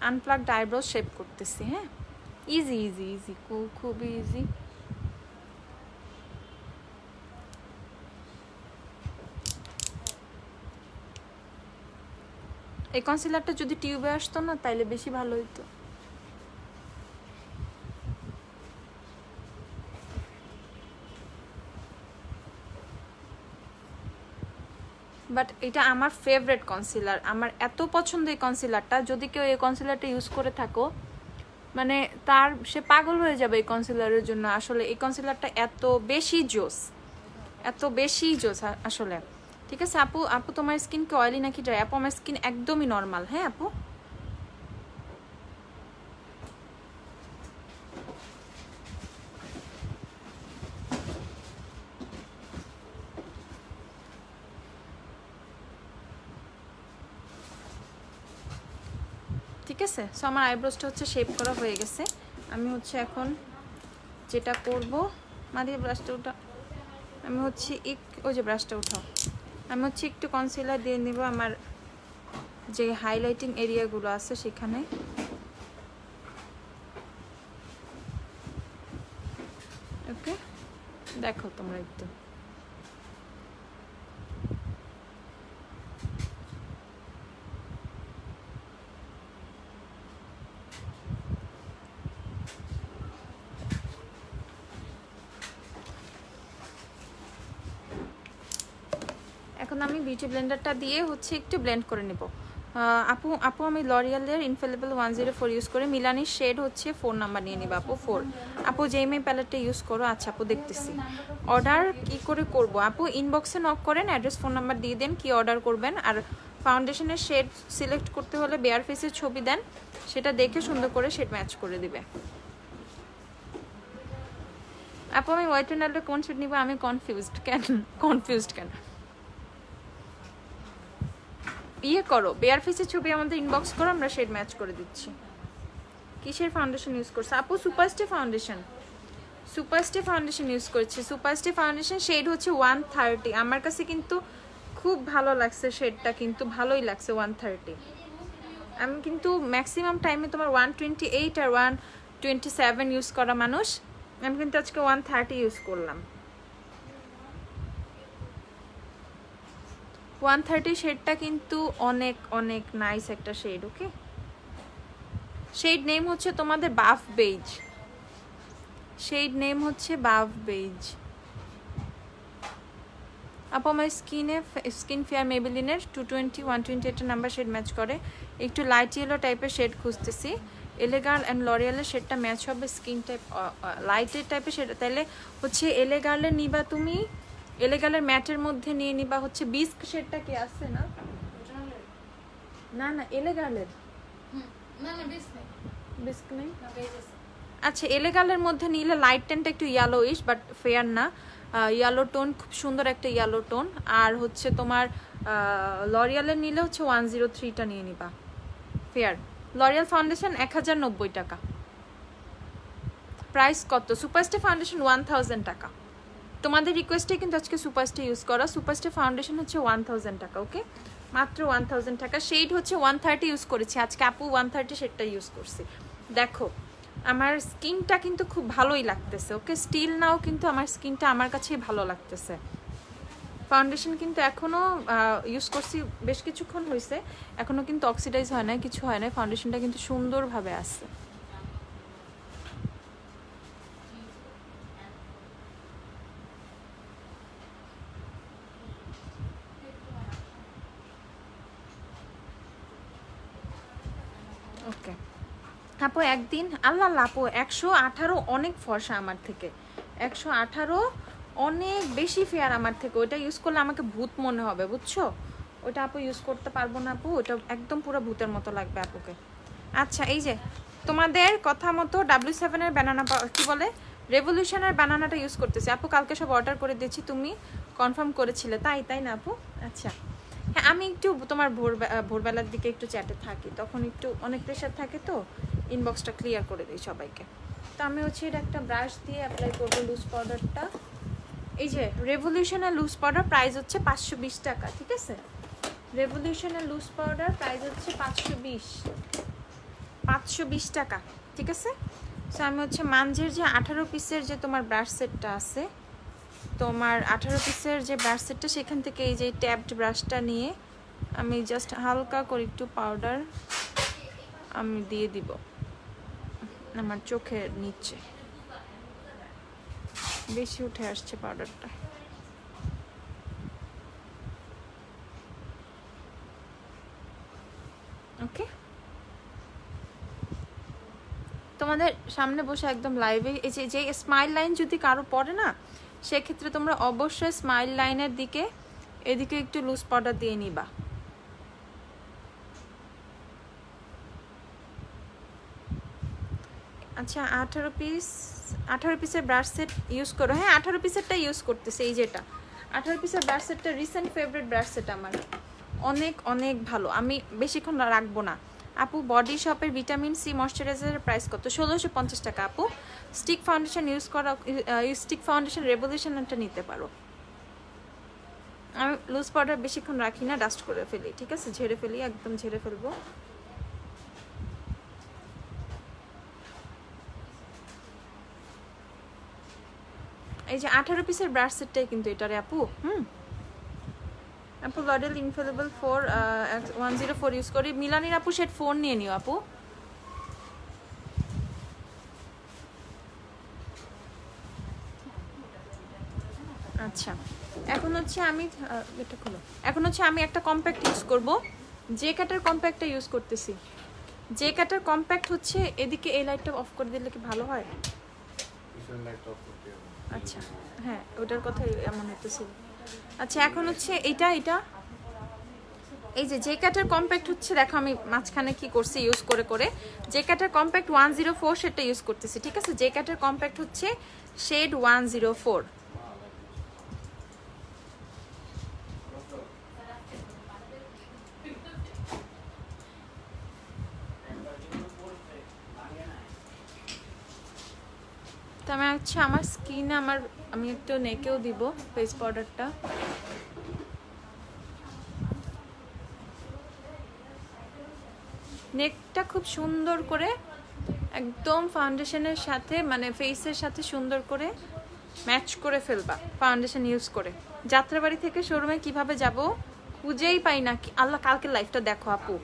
A: আনপ্লাগড আইব্রোস শেপ করতেছি, হ্যাঁ ইজি ইজি ইজি, খুবই ইজি। এই কনসিলারটা যদি টিউবে আসতো না তাইলে বেশি ভালো হইতো। বাট এটা আমার ফেভারিট কনসিলার, আমার এত পছন্দ এই কনসিলারটা। যদি কেউ এই কনসিলারটা ইউজ করে থাকো মানে সে পাগল হয়ে যাবে এই কনসিলারের জন্য। আসলে এই কনসিলারটা এত বেশি জোস, এত বেশি জোস আসলে, ঠিক আছে। আপু তোমার স্কিন কি অয়েলি নাকি ড্রাই? আপু আমার স্কিন একদমই নর্মাল, হ্যাঁ আপু। ঠিক আছে, সো আমার আইব্রোসটা হচ্ছে শেপ করা হয়ে গেছে। আমি হচ্ছে এখন যেটা করব, মাদিয়া ব্রাশটা ওটা আমি হচ্ছে ওই যে ব্রাশটা উঠাও, আমি হচ্ছে একটু কনসিলার দিয়ে নিব আমার যে হাইলাইটিং এরিয়াগুলো আছে সেখানে। ওকে, দেখো তোমরা একটু এখন আমি বিউটি ব্লেন্ডারটা দিয়ে হচ্ছে একটু ব্লেন্ড করে নেব। আপু আমি লরিয়ালের ইনফেলেবল 104 ইউজ করে মিলানির শেড হচ্ছে 4 নাম্বার নিয়ে নিব আপু 4। আপু যেইমে প্যালেটটা ইউজ করো। আচ্ছা আপু দেখতেছি। অর্ডার কি করে করব আপু? ইনবক্সে নক করেন, অ্যাড্রেস ফোন নাম্বার দিয়ে দেন কি অর্ডার করবেন। আর ফাউন্ডেশনের শেড সিলেক্ট করতে হলে বেয়ার ফেসের ছবি দেন, সেটা দেখে সুন্দর করে শেড ম্যাচ করে দিবে। আপু আমি হোয়াইট অ্যান্ড কোন শেড নিব? আমি কনফিউজড কেন? ইয়ে করো, বেয়ার ফেসের ছবি আমাদের ইনবক্স করো, আমরা শেড ম্যাচ করে দিচ্ছি। কিসের ফাউন্ডেশন ইউজ করছে আপু? সুপারস্টে ফাউন্ডেশন ইউজ করছে। সুপারস্টে ফাউন্ডেশন শেড হচ্ছে 130। আমার কাছে কিন্তু খুব ভালো লাগছে শেডটা, কিন্তু ভালোই লাগছে 130। আমি কিন্তু ম্যাক্সিমাম টাইমে তোমার 128 আর 127 ইউজ করা মানুষ, আমি কিন্তু আজকে 130 ইউজ করলাম। 130 শেডটা কিন্তু অনেক অনেক নাইস একটা শেড। ওকে, শেড নেম হচ্ছে তোমাদের বাফ বেজ। আপু আমার স্কিন ফেয়ার মেবেলিনের 220 128 নাম্বার শেড ম্যাচ করে। একটু লাইট ইয়েলো টাইপের শেড খুঁজতেছি। এলেগার্ল অ্যান্ড লরিয়ালের শেডটা ম্যাচ হবে স্কিন টাইপ লাইটের টাইপের শেড। তাহলে হচ্ছে এলেগার্লের নিবা তুমি, এলেগার্লের ম্যাটের মধ্যে নিয়ে নিবা হচ্ছে বিস্ক শেডটা কি আছে না? না এলেগার্লের বিস্ক নেই। আচ্ছা এলেগার্লের মধ্যে নিলে লাইট টেনটা একটু ইয়েলোইশ বাট ফেয়ার না, ইয়েলো টোন, খুব সুন্দর একটা ইয়েলো টোন। আর হচ্ছে তোমার লরিয়ালের নিলে হচ্ছে 103টা নিয়ে নিবা ফেয়ার। লরিয়াল ফাউন্ডেশন 1090 টাকা। প্রাইস কত? সুপারস্টে ফাউন্ডেশন 1000 টাকা। তোমাদের রিকোয়েস্টে কিন্তু আজকে সুপারস্টে ইউজ করা। সুপারস্টে ফাউন্ডেশন হচ্ছে 1000 টাকা। ওকে, মাত্র 1000 টাকা। শেড হচ্ছে 130 ইউজ করেছি আজকে আপু, 130 শেডটা ইউজ করছি। দেখো আমার স্কিনটা কিন্তু খুব ভালোই লাগতেছে। ওকে, স্টিল নাও কিন্তু আমার স্কিনটা আমার কাছেই ভালো লাগতেছে। ফাউন্ডেশন কিন্তু এখনও ইউজ করছি, বেশ কিছুক্ষণ হয়েছে, এখনও কিন্তু অক্সিডাইজ হয় না, কিছু হয় না। ফাউন্ডেশনটা কিন্তু সুন্দরভাবে আসছে। ওকে আপু একদিন আল্লাহ আপু 118 অনেক ফর্সা আমার থেকে, 118 অনেক বেশি ফেয়ার আমার থেকে। ওইটা ইউজ করলে আমাকে ভূত মনে হবে, বুঝছো? ওটা আপু ইউজ করতে পারবো না আপু, ওটা একদম পুরো ভূতের মতো লাগবে আপুকে। আচ্ছা এই যে তোমাদের কথা মতো W7 এর ব্যানানা কি বলে রেভলিউশনের ব্যানানাটা ইউজ করতেছি আপু। কালকে সব অর্ডার করে দিয়েছি, তুমি কনফার্ম করেছিলে তাই না আপু? আচ্ছা হ্যাঁ, আমি একটু তোমার ভোরবেলার দিকে একটু চ্যাটে থাকি, তখন একটু অনেক প্রেশার থাকে, তো ইনবক্সটা ক্লিয়ার করে দিই সবাইকে। তো আমি হচ্ছে এটা একটা ব্রাশ দিয়ে অ্যাপ্লাই করবো লুজ পাউডারটা। এই যে রেভলিউশনের লুজ পাউডার প্রাইস হচ্ছে 520 টাকা, ঠিক আছে? রেভলিউশনের লুজ পাউডার প্রাইস হচ্ছে 520 টাকা, ঠিক আছে? সো আমি হচ্ছে মানজের যে 18 পিসের যে তোমার ব্রাশ সেটটা আছে, তোমার 18 পিসের যে ব্রাশ সেটটা, সেখান থেকে এই যে ট্যাপড ব্রাশটা নিয়ে আমি জাস্ট হালকা করে একটু পাউডার আমি দিয়ে দিব আমার চোখের নিচে। বেশি উঠে আসছে পাউডারটা। ওকে, তোমাদের সামনে বসে একদম লাইভে এই যে স্মাইল লাইন যদি কারো পড়ে না, সেক্ষেত্রে তোমরা অবশ্যই স্মাইল লাইনের দিকে এদিকে একটু লুজ পাউডার দিয়ে নিবা। আচ্ছা 18 পিসের ব্রাশ সেট ইউজ করো। হ্যাঁ 18 পিসেরটা ইউজ করতেছে, এই যেটা 18 পিসের ব্রাশ সেটটা রিসেন্ট ফেভারিট ব্রাশ সেট আমার, অনেক অনেক ভালো। আমি বেশিক্ষণ রাখবো না আপু। বডি শপের ভিটামিন সি ময়শ্চারাইজারের প্রাইস কত? 1650 টাকা আপু। স্টিক ফাউন্ডেশন ইউজ করা, স্টিক ফাউন্ডেশন রেভলিউশনটা নিতে পারো। আমি লুজ পাউডার বেশিক্ষণ রাখি না, ডাস্ট করে ফেলি, ঠিক আছে, ঝেড়ে ফেলি, একদম ঝেড়ে ফেলবো। এই যে 18 পিসের ব্রাশ সেটটাই কিন্তু এটারে আপু। আপু লরিয়াল ইনফেলিবল 104 ইউজ করি। মিলানির আপু সেট ফোন নিয়ে নিও আপু। আচ্ছা এখন হচ্ছে আমি এটা খোলো। এখন হচ্ছে আমি একটা কম্প্যাক্ট ইউজ করব, জে ক্যাটার কম্প্যাক্টটা ইউজ করতেছি। জে ক্যাটার কম্প্যাক্ট হচ্ছে এদিকে এই লাইটটা অফ করে দিলে কি ভালো হয়? আচ্ছা হ্যাঁ ওটার কথাই এমন হতেছিল। আচ্ছা এখন হচ্ছে এটা এই যে জে ক্যাটার কম্প্যাক্ট হচ্ছে, দেখো আমি মাঝখানে কি করছি ইউজ করে করে, জে ক্যাটার কম্প্যাক্ট 104 সেটা ইউজ করতেছি, ঠিক আছে। জে ক্যাটার কম্প্যাক্ট হচ্ছে শেড 104। তো আমি হচ্ছে আমার স্কিনে আমি একটু নেকেও দিব ফেস পাউডারটা। নেকটা খুব সুন্দর করে একদম ফাউন্ডেশনের সাথে মানে ফেসের সাথে সুন্দর করে ম্যাচ করে ফেলবা ফাউন্ডেশন ইউজ করে। যাত্রাবাড়ি থেকে শোরুমে কিভাবে যাব খুঁজেই পাই না। কি আল্লাহ, কালকে লাইভটা দেখো আপু,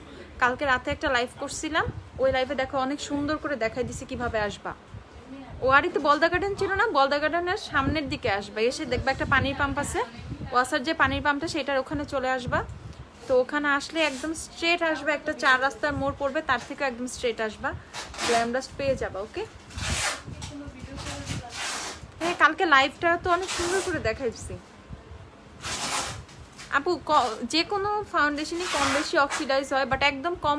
A: কালকে রাতে একটা লাইভ করছিলাম, ওই লাইভে দেখো অনেক সুন্দর করে দেখাই দিছি কিভাবে আসবা। ওয়ারিতে বলদা গার্ডেন ছিল না, বলদা গার্ডেনের সামনের দিকে আসবা, এসে দেখবা একটা পানির পাম্প আছে, ওয়াসার যে পানির পাম্পটা সেটার ওখানে চলে আসবা। তো ওখানে আসলে একদম স্ট্রেট আসবে, একটা 4 রাস্তার মোড় পড়বে, তার থেকে একদম স্ট্রেট আসবা, গ্ল্যামডাস্ট পেয়ে যাবা। ওকে হ্যাঁ কালকে লাইভটা তো অনেক সুন্দর করে দেখাইছি আপু। যে কোনো ফাউন্ডেশনই কম বেশি অক্সিডাইজ হয়, বাট একদম কম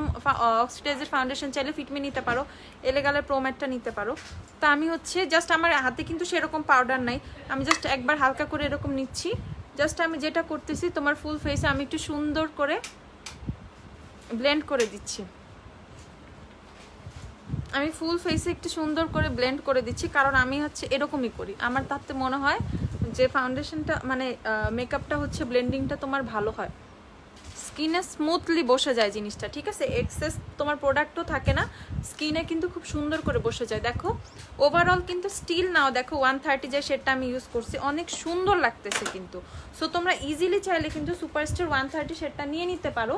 A: অক্সিডাইজের ফাউন্ডেশন চাইলে ফিটমি নিতে পারো, এলেগালের প্রোম্যাটটা নিতে পারো। তা আমি হচ্ছে জাস্ট আমার হাতে কিন্তু সেরকম পাউডার নাই, আমি জাস্ট একবার হালকা করে এরকম নিচ্ছি। জাস্ট আমি যেটা করতেছি তোমার ফুল ফেসে আমি একটু সুন্দর করে ব্লেন্ড করে দিচ্ছি। আমি ফুল ফেসে একটু সুন্দর করে ব্লেন্ড করে দিচ্ছি, কারণ আমি হচ্ছে এরকমই করি। আমার তাতে মনে হয় যে ফাউন্ডেশনটা মানে মেকআপটা হচ্ছে ব্লেন্ডিংটা তোমার ভালো হয়, স্কিনে স্মুথলি বসে যায় জিনিসটা, ঠিক আছে। এক্সেস তোমার প্রোডাক্টও থাকে না, স্কিনে কিন্তু খুব সুন্দর করে বসে যায়। দেখো ওভারঅল কিন্তু স্টিল নাও দেখো 130 যে শেডটা আমি ইউজ করছি অনেক সুন্দর লাগতেছে কিন্তু। সো তোমরা ইজিলি চাইলে কিন্তু সুপারস্টার 130 শেডটা নিয়ে নিতে পারো,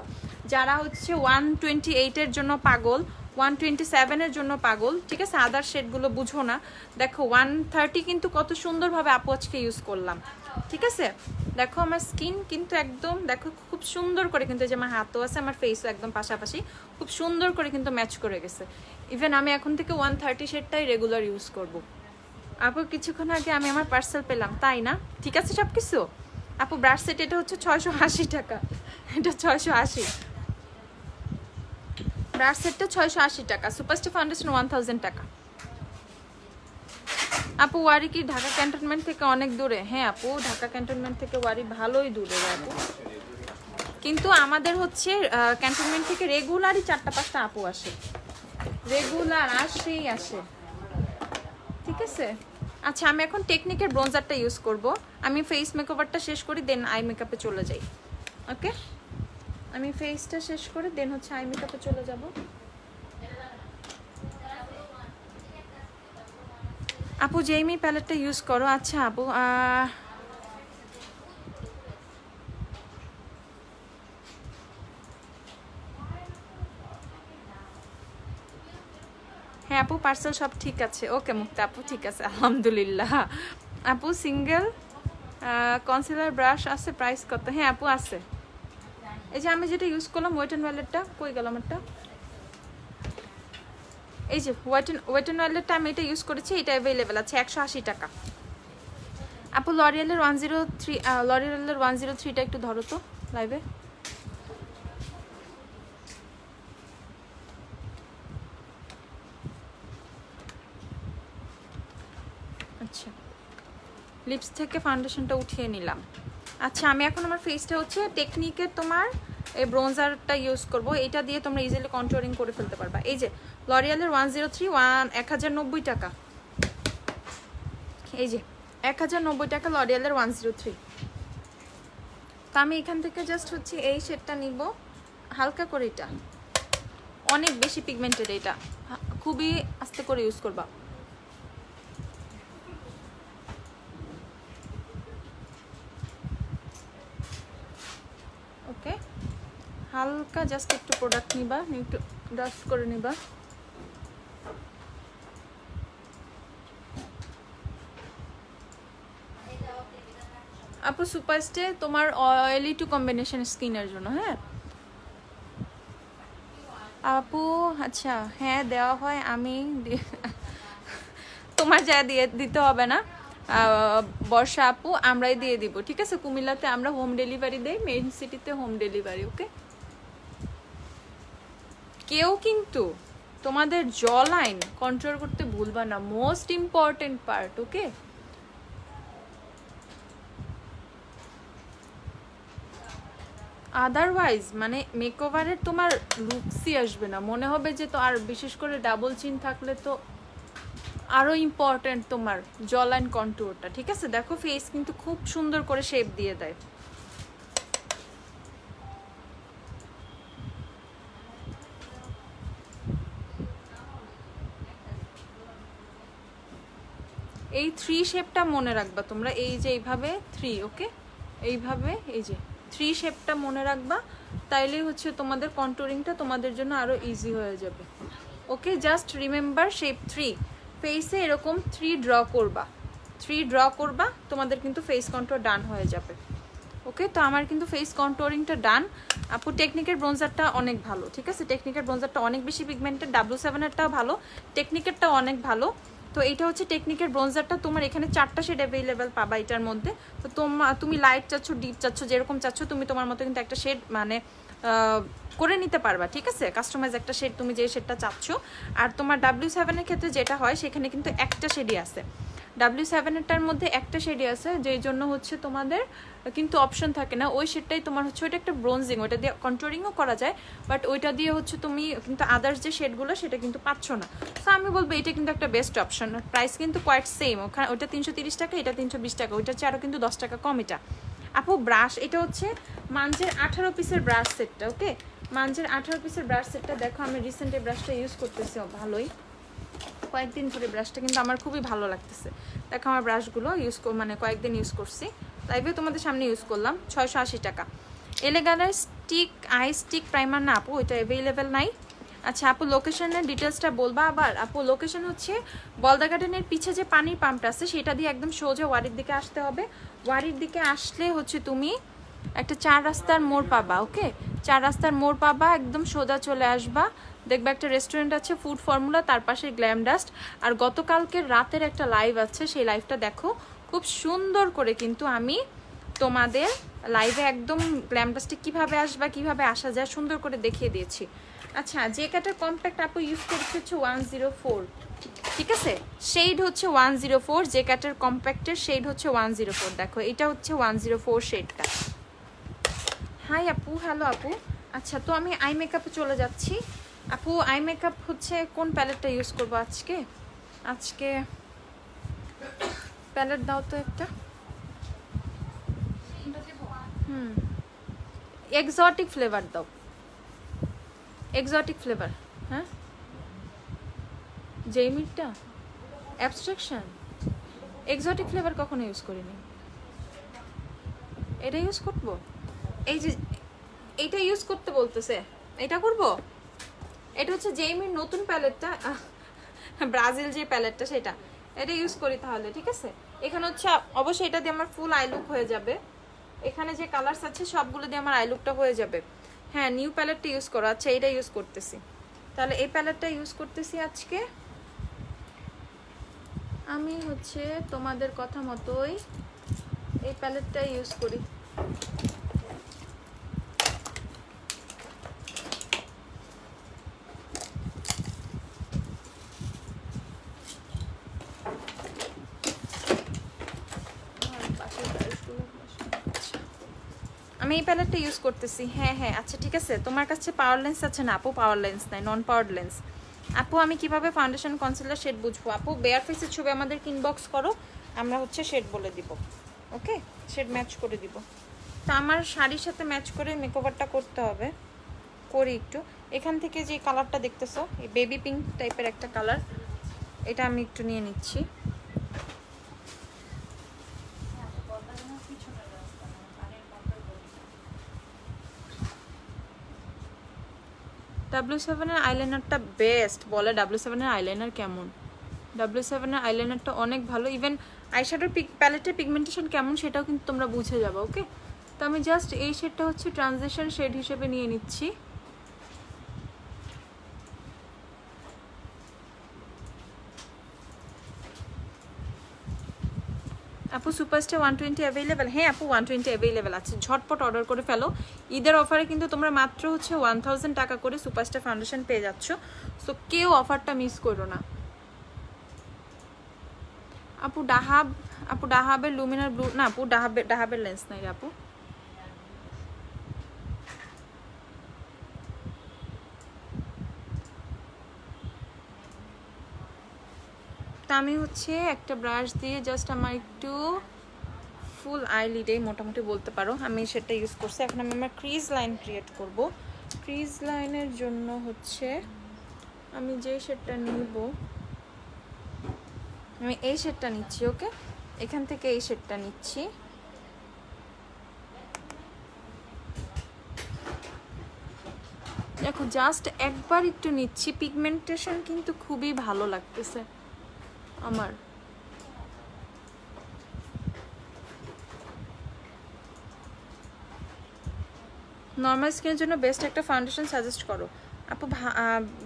A: যারা হচ্ছে 128-এর জন্য পাগল, 127-এর জন্য পাগল, ঠিক আছে। আদার শেডগুলো বুঝো না, দেখো 130 কিন্তু কত সুন্দরভাবে আপু আজকে ইউজ করলাম, ঠিক আছে। দেখো আমার স্কিন কিন্তু একদম দেখো খুব সুন্দর করে কিন্তু, যে আমার হাতও আছে আমার ফেসও একদম পাশাপাশি খুব সুন্দর করে কিন্তু ম্যাচ করে গেছে। ইভেন আমি এখন থেকে 130 শেডটাই রেগুলার ইউজ করব। আপু কিছুক্ষণ আগে আমি আমার পার্সেল পেলাম, তাই না? ঠিক আছে সব কিছু আপু। ব্রাশ সেট এটা হচ্ছে 680 টাকা, এটা 680, ব্রাশ সেটটা 680 টাকা, সুপারস্টার ফাউন্ডেশন 1000 টাকা। আপু ওয়ারি কি ঢাকা ক্যান্টনমেন্ট থেকে অনেক দূরে? হ্যাঁ আপু ঢাকা ক্যান্টনমেন্ট থেকে ওয়ারি ভালোই দূরে আপু, কিন্তু আমাদের হচ্ছে ক্যান্টনমেন্ট থেকে রেগুলারই 4-5টা আপু আসে, রেগুলার আসেই আসে, ঠিক আছে। আচ্ছা আমি এখন টেকনিকের ব্রোঞ্জারটা ইউজ করব, আমি ফেস মেকওভারটা শেষ করি দেন আই মেকআপে চলে যাই। ওকে আমি ফেসটা শেষ করে দেন হচ্ছে আই মেকআপে চলে যাব। আপু জেইমি প্যালেটটা ইউজ করো। আচ্ছা আপু হ্যাঁ আপু পার্সেল সব ঠিক আছে। ওকে মুক্তা আপু ঠিক আছে আলহামদুলিল্লাহ। আপু সিঙ্গেল কনসিলার ব্রাশ আছে, প্রাইস কত? হ্যাঁ আপু আছে, এই যে আমি যেটা ইউজ করলাম ওয়েট অ্যান্ড ওয়ালেটটা, কই গেল আমারটা, এই যে ওয়েট অ্যান্ড ওয়ালেটটা আমি এটা ইউজ করেছি, এটা অ্যাভেলেবেল আছে 180 টাকা। আপু লরিয়ালের 103টা একটু ধরো তো লাইভে। আচ্ছা লিপস থেকে ফাউন্ডেশনটা উঠিয়ে নিলাম। আচ্ছা আমি এখন আমার ফেসটা হচ্ছে টেকনিকের তোমার এই ব্রোঞ্জারটা ইউজ করব, এটা দিয়ে তোমরা ইজিলি কন্ট্রোলিং করে ফেলতে পারবা। এই যে লরিয়ালের 103 1090 টাকা, এই যে 1090 টাকা লরিয়ালের 103। তো আমি এখান থেকে জাস্ট হচ্ছে এই শেডটা নিব হালকা করে। এটা অনেক বেশি পিগমেন্টেড, এটা খুবই আস্তে করে ইউজ করবা। ওকে, হালকা জাস্ট একটু প্রোডাক্ট নিবা, একটু ডাস্ট করে নিবা। আপু সুপারস্টে তোমার অয়েলি টু কম্বিনেশন স্কিনের জন্য। হ্যাঁ আপু, আচ্ছা হ্যাঁ দেওয়া হয়, আমি তোমার যা দিয়ে দিতে হবে না বর্ষা আপু, আমরাই দিয়ে দিব, ঠিক আছে? কুমিল্লাতে আমরা হোম ডেলিভারি দেই, মেইন সিটিতে হোম ডেলিভারি। ওকে, কেউ কিন্তু তোমাদের জ লাইন কন্ট্রোল করতে ভুলবা না, মোস্ট ইম্পর্টেন্ট পার্ট। ওকে, আদারওয়াইজ মানে মেকওভারের তোমার লুকসই আসবে না, মনে হবে যে তো। আর বিশেষ করে ডাবল চিন থাকলে তো আরো ইম্পর্টেন্ট তোমার জ লাইন কন্ট্রোলটা, ঠিক আছে? দেখো ফেস কিন্তু খুব সুন্দর করে শেপ দিয়ে দেয়। এই 3 শেপটা মনে রাখবা তোমরা, এই যে এইভাবে 3। ওকে, এইভাবে এই যে 3 শেপটা মনে রাখবা, তাইলেই হচ্ছে তোমাদের কন্ট্রোলিংটা তোমাদের জন্য আরো ইজি হয়ে যাবে। ওকে, জাস্ট রিমেম্বার শেপ 3, ফেসে এরকম 3 ড্র করবা, 3 ড্র করবা, তোমাদের কিন্তু ফেস কন্ট্রোল ডান হয়ে যাবে। ওকে, তো আমার কিন্তু ফেস কন্ট্রোলিংটা ডান। আপু টেকনিকের ব্রোঞ্জারটা অনেক ভালো, ঠিক আছে? টেকনিকের ব্রোঞ্জারটা অনেক বেশি পিগমেন্টেড, W7-এরটাও ভালো, টেকনিকেরটাও অনেক ভালো। তো এইটা হচ্ছে টেকনিকের ব্রোঞ্জারটা, তোমার এখানে 4টা শেড অ্যাভেলেবেল পাবা এটার মধ্যে। তো তুমি লাইট চাচ্ছ, ডিপ চাচ্ছ, যেরকম চাচ্ছ তুমি তোমার মতো কিন্তু একটা শেড মানে করে নিতে পারবা, ঠিক আছে? কাস্টমাইজ একটা শেড তুমি যে শেডটা চাচ্ছ। আর তোমার W7-এর ক্ষেত্রে যেটা হয় সেখানে কিন্তু একটা শেডই আছে, W7-এরটার মধ্যে একটা শেডই আছে, যেই জন্য হচ্ছে তোমাদের কিন্তু অপশন থাকে না। ওই শেডটাই তোমার হচ্ছে, ওইটা একটা ব্রোঞ্জিং, ওইটা দিয়ে কন্ট্রোলিংও করা যায়, বাট ওইটা দিয়ে হচ্ছে তুমি কিন্তু আদার্স যে শেডগুলো সেটা কিন্তু পাচ্ছ না। তো আমি বলবো এটা কিন্তু একটা বেস্ট অপশন। প্রাইস কিন্তু কোয়াইট সেম, ওখানে ওইটা 330 টাকা, এটা 320 টাকা, ওইটা হচ্ছে আরও কিন্তু 10 টাকা কম। এটা আপু ব্রাশ, এটা হচ্ছে মাঞ্জের 18 পিসের ব্রাশ সেটটা। ওকে, মাঞ্জের 18 পিসের ব্রাশ সেটটা দেখো, আমি রিসেন্ট এই ব্রাশটা ইউজ করতেছি ভালোই, কয়েকদিন ধরে ব্রাশটা কিন্তু আমার খুবই ভালো লাগতেছে। দেখো আমার ব্রাশগুলো মানে কয়েকদিন ইউজ করছি, লাইভে তোমাদের সামনে ইউজ করলাম। 680 টাকা। এলেগানের স্টিক আই স্টিক প্রাইমার না আপু, ওইটা অ্যাভেলেবেল নাই। আচ্ছা আপু লোকেশনের ডিটেলসটা বলবা আবার? আপু লোকেশন হচ্ছে বলদা গার্ডেনের পিছে যে পানির পাম্পটা আছে সেটা দিয়ে একদম সোজা ওয়ারির দিকে আসতে হবে। ওয়ারির দিকে আসলে হচ্ছে তুমি একটা 4 রাস্তার মোড় পাবা। ওকে, 4 রাস্তার মোড় পাবা, একদম সোজা চলে আসবা, দেখবে একটা রেস্টুরেন্ট আছে ফুড ফর্মুলা, তার পাশে গ্ল্যাম ডাস্ট। আর গতকালকে রাতের একটা লাইভ আছে, সেই লাইভটা দেখো, খুব সুন্দর করে কিন্তু আমি তোমাদের লাইভে একদম গ্ল্যাম ডাস্টে কীভাবে আসবা, কীভাবে আসা যায় সুন্দর করে দেখিয়ে দিয়েছি। আচ্ছা, যে কাটার কম্প্যাক্ট আপু ইউজ করছে হচ্ছে 104, ঠিক আছে? শেড হচ্ছে 104, যে কাটার কম্প্যাক্টের শেড হচ্ছে 104। দেখো এটা হচ্ছে 104 শেডটা। হাই আপু, হ্যালো আপু। আচ্ছা, তো আমি আই মেকআপে চলে যাচ্ছি। আপু আই মেকআপ হচ্ছে কোন প্যালেটটা ইউজ করবো আজকে? আজকে প্যালেট দাও তো একটা। এক্সোটিক ফ্লেভার দাও, এক্সোটিক ফ্লেভার। হ্যাঁ, জেইমিরটা অ্যাবস্ট্রাকশন, এক্সোটিক ফ্লেভার কখনো ইউজ করিনি, এটা ইউজ করবো। এই যে এইটা ইউজ করতে বলতেছে, এটা করব। এটা হচ্ছে জেইমির নতুন প্যালেটটা, ব্রাজিল যে প্যালেটটা সেটা, এটা ইউজ করি তাহলে, ঠিক আছে? এখানে হচ্ছে অবশ্যই এটা দিয়ে আমার ফুল আই লুক হয়ে যাবে, এখানে যে কালারস আছে সবগুলো দিয়ে আমার আই লুকটা হয়ে যাবে। হ্যাঁ, নিউ প্যালেটটা ইউজ করো। আচ্ছা, এইটা ইউজ করতেছি, তাহলে এই প্যালেটটা ইউজ করতেছি আজকে আমি। হচ্ছে তোমাদের কথা মতোই এই প্যালেটটা ইউজ করি। আমি এই প্যালেটটা ইউজ করতেছি। হ্যাঁ হ্যাঁ, আচ্ছা ঠিক আছে। তোমার কাছে পাওয়ার লেন্স আছে না আপু? পাওয়ার লেন্স নাই, নন পাওয়ার লেন্স। আপু আমি কিভাবে ফাউন্ডেশন কনসিলার শেড বুঝবো? আপু বেয়ার ফেসের ছবি আমাদের ইনবক্স করো, আমরা হচ্ছে শেড বলে দিব। ওকে, শেড ম্যাচ করে দিব। তো আমার শাড়ির সাথে ম্যাচ করে মেকওভারটা করতে হবে, করি একটু। এখান থেকে যে কালারটা দেখতেছো, এই বেবি পিঙ্ক টাইপের একটা কালার, এটা আমি একটু নিয়ে নিচ্ছি। W7 এর আইলাইনারটা বেস্ট বলে। W7 এর আইলাইনার কেমন? W7 এর আইলাইনারটা অনেক ভালো। ইভেন আইশ্যাডোর প্যালেটের পিগমেন্টেশন কেমন সেটাও কিন্তু তোমরা বুঝে যাবে। ওকে, তো আমি জাস্ট এই শেডটা হচ্ছে ট্রানজিশন শেড হিসেবে নিয়ে নিচ্ছি। আপু সুপারস্টার 120 অ্যাভেলেবেল? হ্যাঁ আপু 120 অ্যাভেলেবেল আছে, ঝটপট অর্ডার করে ফেলো। ঈদের অফারে কিন্তু তোমরা মাত্র হচ্ছে 1000 টাকা করে সুপারস্টার ফাউন্ডেশন পেয়ে যাচ্ছ। সো কেউ অফারটা মিস করো না। আপু ডাহাবের লুমিনার ব্লু না আপু, ডাহাবের লেন্স নাই রে আপু। তা আমি হচ্ছে একটা ব্রাশ দিয়ে জাস্ট আমার একটু ফুল আইলিডে মোটামুটি বলতে পারো আমি সেটা ইউজ করছি। এখন আমি আমার ক্রিজ লাইন ক্রিয়েট করব। ক্রিজ লাইনের জন্য হচ্ছে আমি যে শেডটা নিব, আমি এই শেডটা নিচ্ছি। ওকে, এখান থেকে এই শেডটা নিচ্ছি। দেখো জাস্ট একবার একটু নিচ্ছি, পিগমেন্টেশন কিন্তু খুবই ভালো লাগতেছে আমার। নর্মাল স্কিনের জন্য বেস্ট একটা ফাউন্ডেশন সাজেস্ট করো আপু।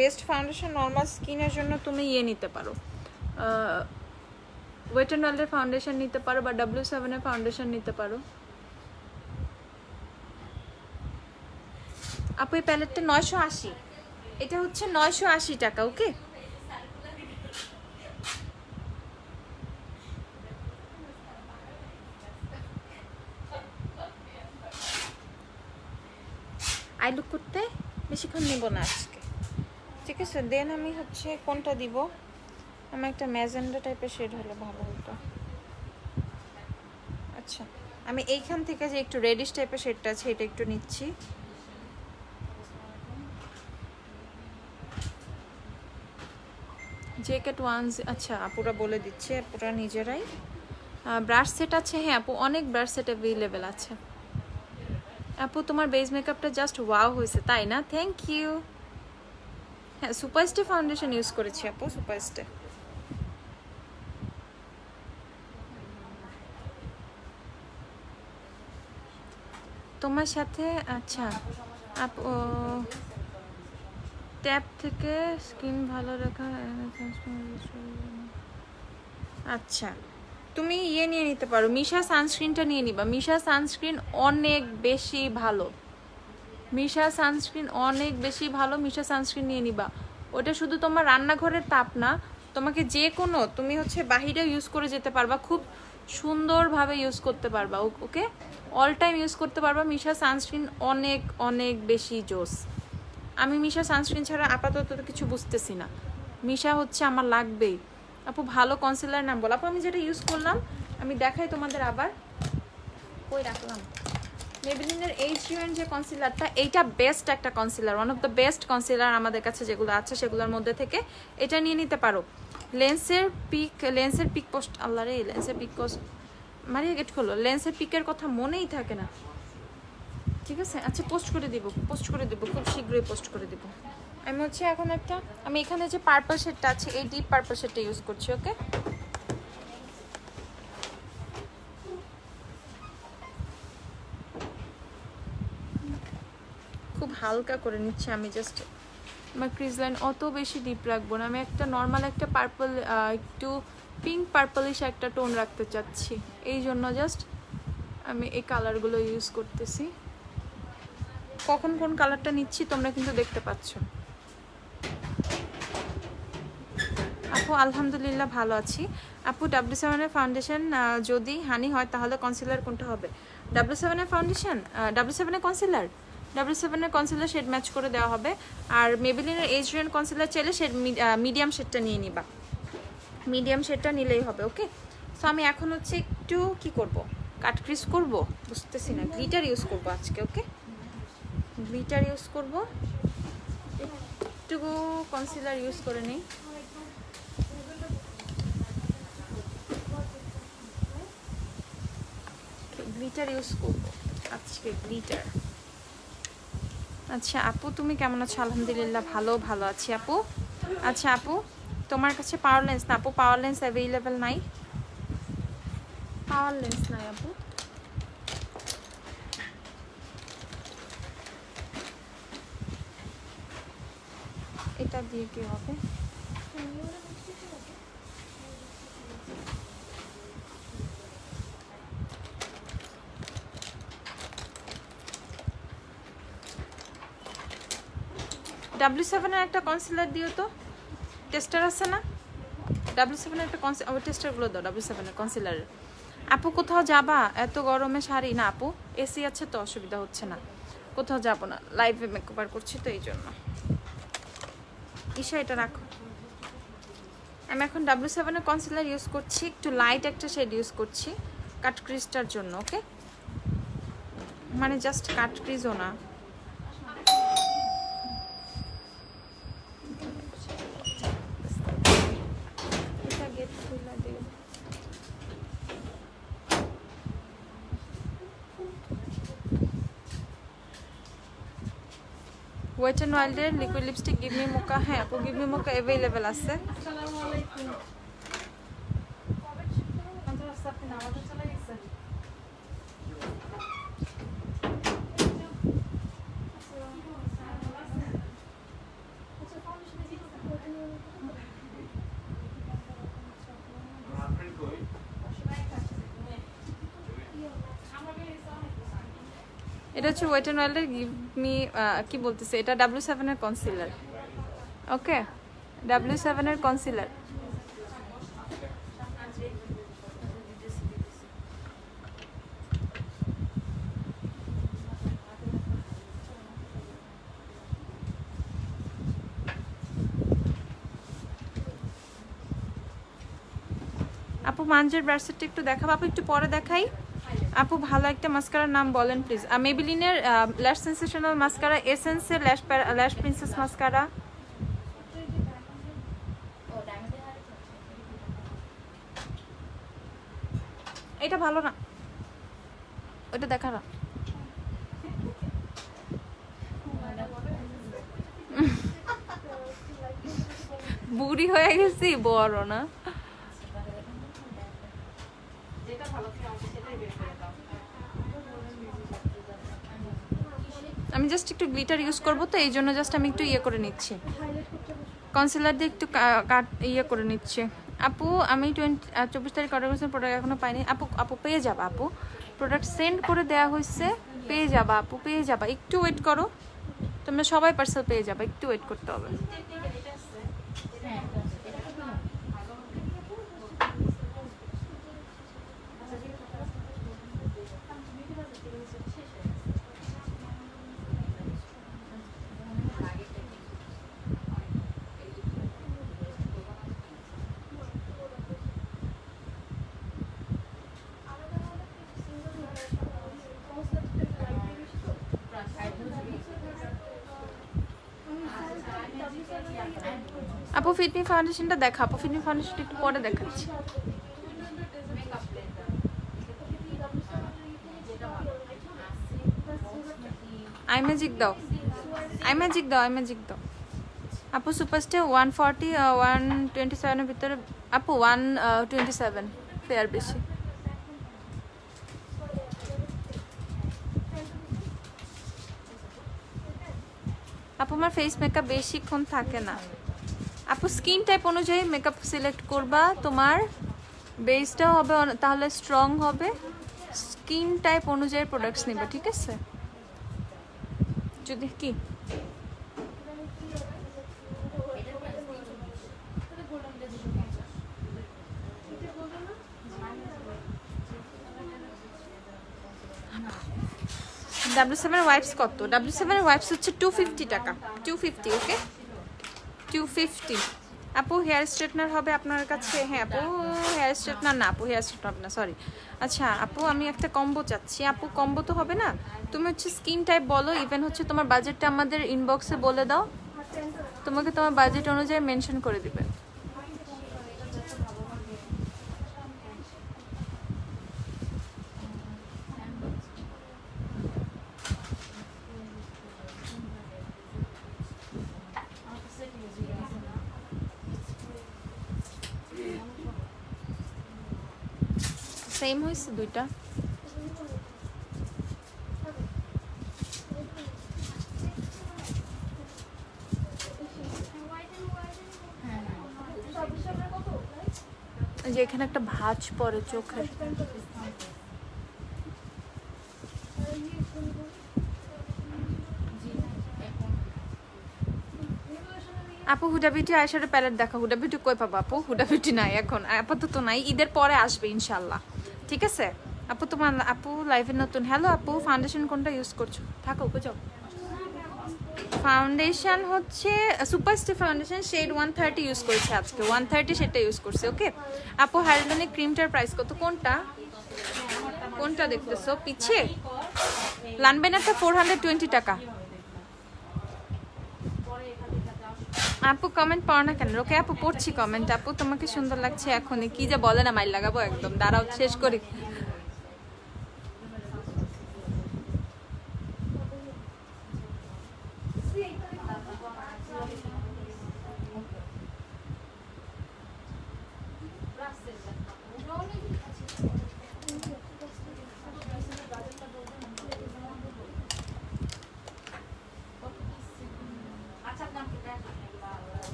A: বেস্ট ফাউন্ডেশন নর্মাল স্কিনের জন্য তুমি ইয়ে নিতে পারো, ওয়েট অ্যান্ড ওয়াইল্ডের ফাউন্ডেশন নিতে পারো, বা W7 এর ফাউন্ডেশন নিতে পারো। আপু এই প্যালেটটা 980, এটা হচ্ছে 980 টাকা। ওকে, আই লুক করতে বেশিক্ষণ নেব না আজকে, ঠিক আছে? দেন আমি হচ্ছে কোনটা দিব, আমার একটা ম্যাজেন্ডা টাইপের শেড হলে ভালো হতো। আচ্ছা, আমি এইখান থেকে যে একটু রেডিশ টাইপের শেডটা আছে এটা একটু নিচ্ছি। জ্যাকেট ওয়ান্স, আচ্ছা আপুরা বলে দিচ্ছে, আপুরা নিজেরাই। ব্রাশ সেট আছে? হ্যাঁ আপু অনেক ব্রাশ সেট অ্যাভেলেবেল আছে। আপু তোমার বেস মেকআপটা জাস্ট ওয়াও হয়েছে, তাই না? Thank you. হ্যাঁ সুপারস্টে ফাউন্ডেশন ইউজ করেছি আপু, সুপারস্টে। তোমার সাথে আচ্ছা আপু ট্যাপ থেকে স্কিন ভালো রাখা। আচ্ছা তুমি ইয়ে নিয়ে নিতে পারো, মিশা সানস্ক্রিনটা নিয়ে নিবা। মিশা সানস্ক্রিন অনেক বেশি ভালো, মিশা সানস্ক্রিন অনেক বেশি ভালো। মিশা সানস্ক্রিন নিয়ে নিবা। ওটা শুধু তোমার রান্নাঘরের তাপ না, তোমাকে যে কোনো তুমি হচ্ছে বাহিরেও ইউজ করে যেতে পারবা, খুব সুন্দরভাবে ইউজ করতে পারবা। ওকে, অল টাইম ইউজ করতে পারবা। মিশা সানস্ক্রিন অনেক অনেক বেশি জোস। আমি মিশা সানস্ক্রিন ছাড়া আপাতত কিছু বুঝতেছি না, মিশা হচ্ছে আমার লাগবেই। আপু ভালো কনসিলার নাম বল। আপু আমি যেটা ইউজ করলাম আমি দেখাই তোমাদের, আবার কই রাখলাম, মেবেলিনের H2N যে কনসিলারটা, এইটা বেস্ট একটা concealer, one of the best concealer আমাদের কাছে যেগুলো আছে সেগুলোর মধ্যে থেকে এটা নিয়ে নিতে পারো। লেন্সের পিক পোস্ট, আল্লাহ রে লেন্সের পিক পোস্ট মারিয়ে গেট খোলো, লেন্সের পিকের কথা মনেই থাকে না, ঠিক আছে? আচ্ছা পোস্ট করে দিব খুব শীঘ্রই পোস্ট করে দিব। আমি হচ্ছে এখন একটা, আমি এখানে যে পার্পল শেডটা আছে এই ডিপ পার্পল শেডটা ইউজ করছি। ওকে, খুব হালকা করে নিচ্ছি আমি, জাস্ট আমার ক্রিজ লাইন অত বেশি ডিপ রাখবো না, আমি একটা নর্মাল একটা পার্পল একটু পিঙ্ক পার্পলিশ একটা টোন রাখতে চাচ্ছি, এই জন্য জাস্ট আমি এই কালারগুলো ইউজ করতেছি। কখন কোন কালারটা নিচ্ছি তোমরা কিন্তু দেখতে পাচ্ছ। আপু আলহামদুলিল্লাহ ভালো আছি। আপু W7 এর ফাউন্ডেশন যদি হানি হয় তাহলে কনসিলার কোনটা হবে? W7 এর ফাউন্ডেশন, W7 এর কনসিলার, W7 এর কনসিলার শেড ম্যাচ করে দেওয়া হবে। আর মেবেলিনের H2N কনসিলার চাইলে শেড মিডিয়াম শেডটা নিয়ে নিবা, মিডিয়াম শেডটা নিলেই হবে। ওকে, সো আমি এখন হচ্ছে একটু কি করব, কাট ক্রিজ করব বুঝতেছি না, গ্লিটার ইউজ করব আজকে। ওকে, গ্লিটার ইউজ করব, একটু কনসিলার ইউজ করে নিই। গ্লিটার ইউজ করব আজকে, গ্লিটার। আচ্ছা আপু তুমি কেমন আছো? আলহামদুলিল্লাহ ভালো আছি আপু। আচ্ছা আপু তোমার কাছে পাওয়ার লেন্স না আপু? পাওয়ার লেন্স অ্যাভেলেবেল নাই, পাওয়ার লেন্স নাই আপু। এটা দিয়ে কি হবে? W7 এর একটা কনসিলার দিও তো, টেস্টার আছে না? W7 এর একটা টেস্টারগুলো দাও, W7 এর কনসিলারের। আপু কোথাও যাবা এত গরমে? শাড়ি না আপু, এসি আছে তো অসুবিধা হচ্ছে না, কোথাও যাবো না, লাইভে মেকওভার করছি তো এই জন্য। ঈশা এটা রাখো। আমি এখন W7 এর কনসিলার ইউজ করছি, একটু লাইট একটা শেড ইউজ করছি কাট ক্রিজটার জন্য। ওকে, মানে জাস্ট কাট ক্রিজও না, ওয়েট এন্ড ওয়াইল্ডের liquid lipstick give me mocha. হ্যাঁ আপু গিভ মি মোকা অ্যাভেলেবেল আছে। এটা হচ্ছে ওয়েট এন্ড ওয়াইল্ডের গিভ মি, কি বলতেছে এটা, W7 এর কনসিলার। ওকে, W7 এর কনসিলার। আপু মাঞ্জের ব্রাশসেটটা একটু দেখাবো আপু? একটু পরে দেখাই আপু। ভালো একটা মাস্কারার নাম বলেন প্লিজ। মেবিলিনের ল্যাশ সেন্সেশনাল মাস্কারা, এসেন্সের ল্যাশ প্রিন্সেস মাস্কারা। এটা ভালো না, ওটা দেখা না। বুড়ি হয়ে গেছি, বড় না। আমি জাস্ট একটু গ্লিটার ইউজ করবো তো এই জন্য জাস্ট আমি একটু ইয়ে করে নিচ্ছি, কনসিলার দিয়ে একটু ইয়ে করে নিচ্ছি। আপু আমি 24 তারিখ অর্ডার করেছিলাম, প্রোডাক্ট এখনো পাইনি আপু। আপু পেয়ে যাবা আপু, প্রোডাক্ট সেন্ড করে দেওয়া হয়েছে, পেয়ে যাবা আপু, পেয়ে যাবা। একটু ওয়েট করো, তোমরা সবাই পার্সেল পেয়ে যাবা, একটু ওয়েট করতে হবে। আপু ফিটমি ফাউন্ডেশনটা দেখা, আপু ফিটমি ফাউন্ডেশনটা একটু পরে দেখাচ্ছি। আই ম্যাজিক দাও, আই ম্যাজিক দাও, আই ম্যাজিক দাও আপু। সুপারস্টার 140 127 এর ভিতরে আপু, 127 ফেয়ার বেশি। আপু আমার ফেস মেকআপ বেশিক্ষণ থাকে না আপু, স্কিন টাইপ অনুযায়ী মেকআপ সিলেক্ট করবা, তোমার বেসটাও হবে তাহলে স্ট্রং হবে, স্কিন টাইপ অনুযায়ী প্রোডাক্টস নিবা, ঠিক আছে? যদি কি W7 ওয়াইপস কত? W7 ওয়াইপস হচ্ছে 250 টাকা, 250। ওকে 250। আপু হেয়ার স্ট্রেটনার হবে আপনার কাছে? হ্যাঁ আপু, হেয়ার স্ট্রেটনার না আপু, হেয়ার স্ট্রেটনার হবে না, সরি। আচ্ছা আপু, আমি একটা কম্বো চাচ্ছি। আপু কম্বো তো হবে না, তুমি হচ্ছে স্কিন টাইপ বলো, ইভেন হচ্ছে তোমার বাজেটটা আমাদের ইনবক্সে বলে দাও, তোমাকে তোমার বাজেট অনুযায়ী মেনশন করে দিবে। সেম হয়েছে দুইটা। যে এখানে একটা ভাঁজ পড়ে চোখের। আপু হুডা বিউটি আইশ্যাডো প্যালেট দেখা। হুডা বিউটি কই পাবো আপু? হুডা বিউটি নাই এখন, আপাতত নাই, ঈদের পরে আসবে ইনশাল্লাহ, ঠিক আছে আপু। তোমার আপু লাইভে নতুন। হ্যালো আপু, ফাউন্ডেশন কোনটা ইউজ করছো? থাকো যাও। ফাউন্ডেশন হচ্ছে super stay foundation shade 130 use করেছে আজকে, 130 সেটা ইউজ করছে। ওকে আপু, হাইড্রোনিক ক্রিমটার প্রাইস কত? কোনটা কোনটা দেখতেছো পিছে? লানবেনারটা 420 টাকা। আপু কমেন্ট পড়ো না কেন? ওকে আপু পড়ছি কমেন্ট। আপু তোমাকে সুন্দর লাগছে এখনই, কি যে বলে না, মাইল লাগাবো একদম, দাঁড়াও শেষ করি।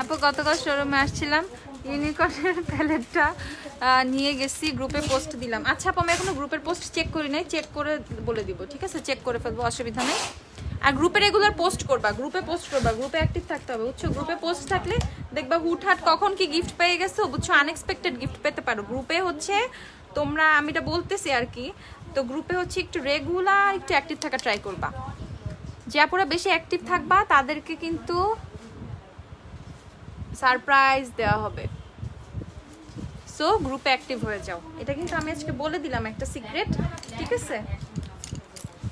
A: আপু গতকাল শোরুমে আসছিলাম, ইউনিকর্নের প্যালেটটা নিয়ে গেছি, গ্রুপে পোস্ট দিলাম। আচ্ছা আপু, আমি এখনো গ্রুপের পোস্ট চেক করি নাই, চেক করে বলে দিব, ঠিক আছে? চেক করে ফেলবো, অসুবিধা নেই। আর গ্রুপে রেগুলার পোস্ট করবা, গ্রুপে পোস্ট করবা, গ্রুপে অ্যাক্টিভ থাকতে হবে, বুঝছো? গ্রুপে পোস্ট থাকলে দেখবা হুটহাট কখন কি গিফট পেয়ে গেছো, বুঝছো? আনএক্সপেক্টেড গিফট পেতে পারো। গ্রুপে হচ্ছে তোমরা, আমি এটা বলতেছি আর কি, তো গ্রুপে হচ্ছে একটু রেগুলার একটু অ্যাক্টিভ থাকা ট্রাই করবা। যে আপুরা বেশি অ্যাক্টিভ থাকবা তাদেরকে কিন্তু সারপ্রাইজ দেওয়া হবে। সো গ্রুপে অ্যাক্টিভ হয়ে যাও, এটা কিন্তু আমি আজকে বলে দিলাম একটা সিক্রেট, ঠিক আছে?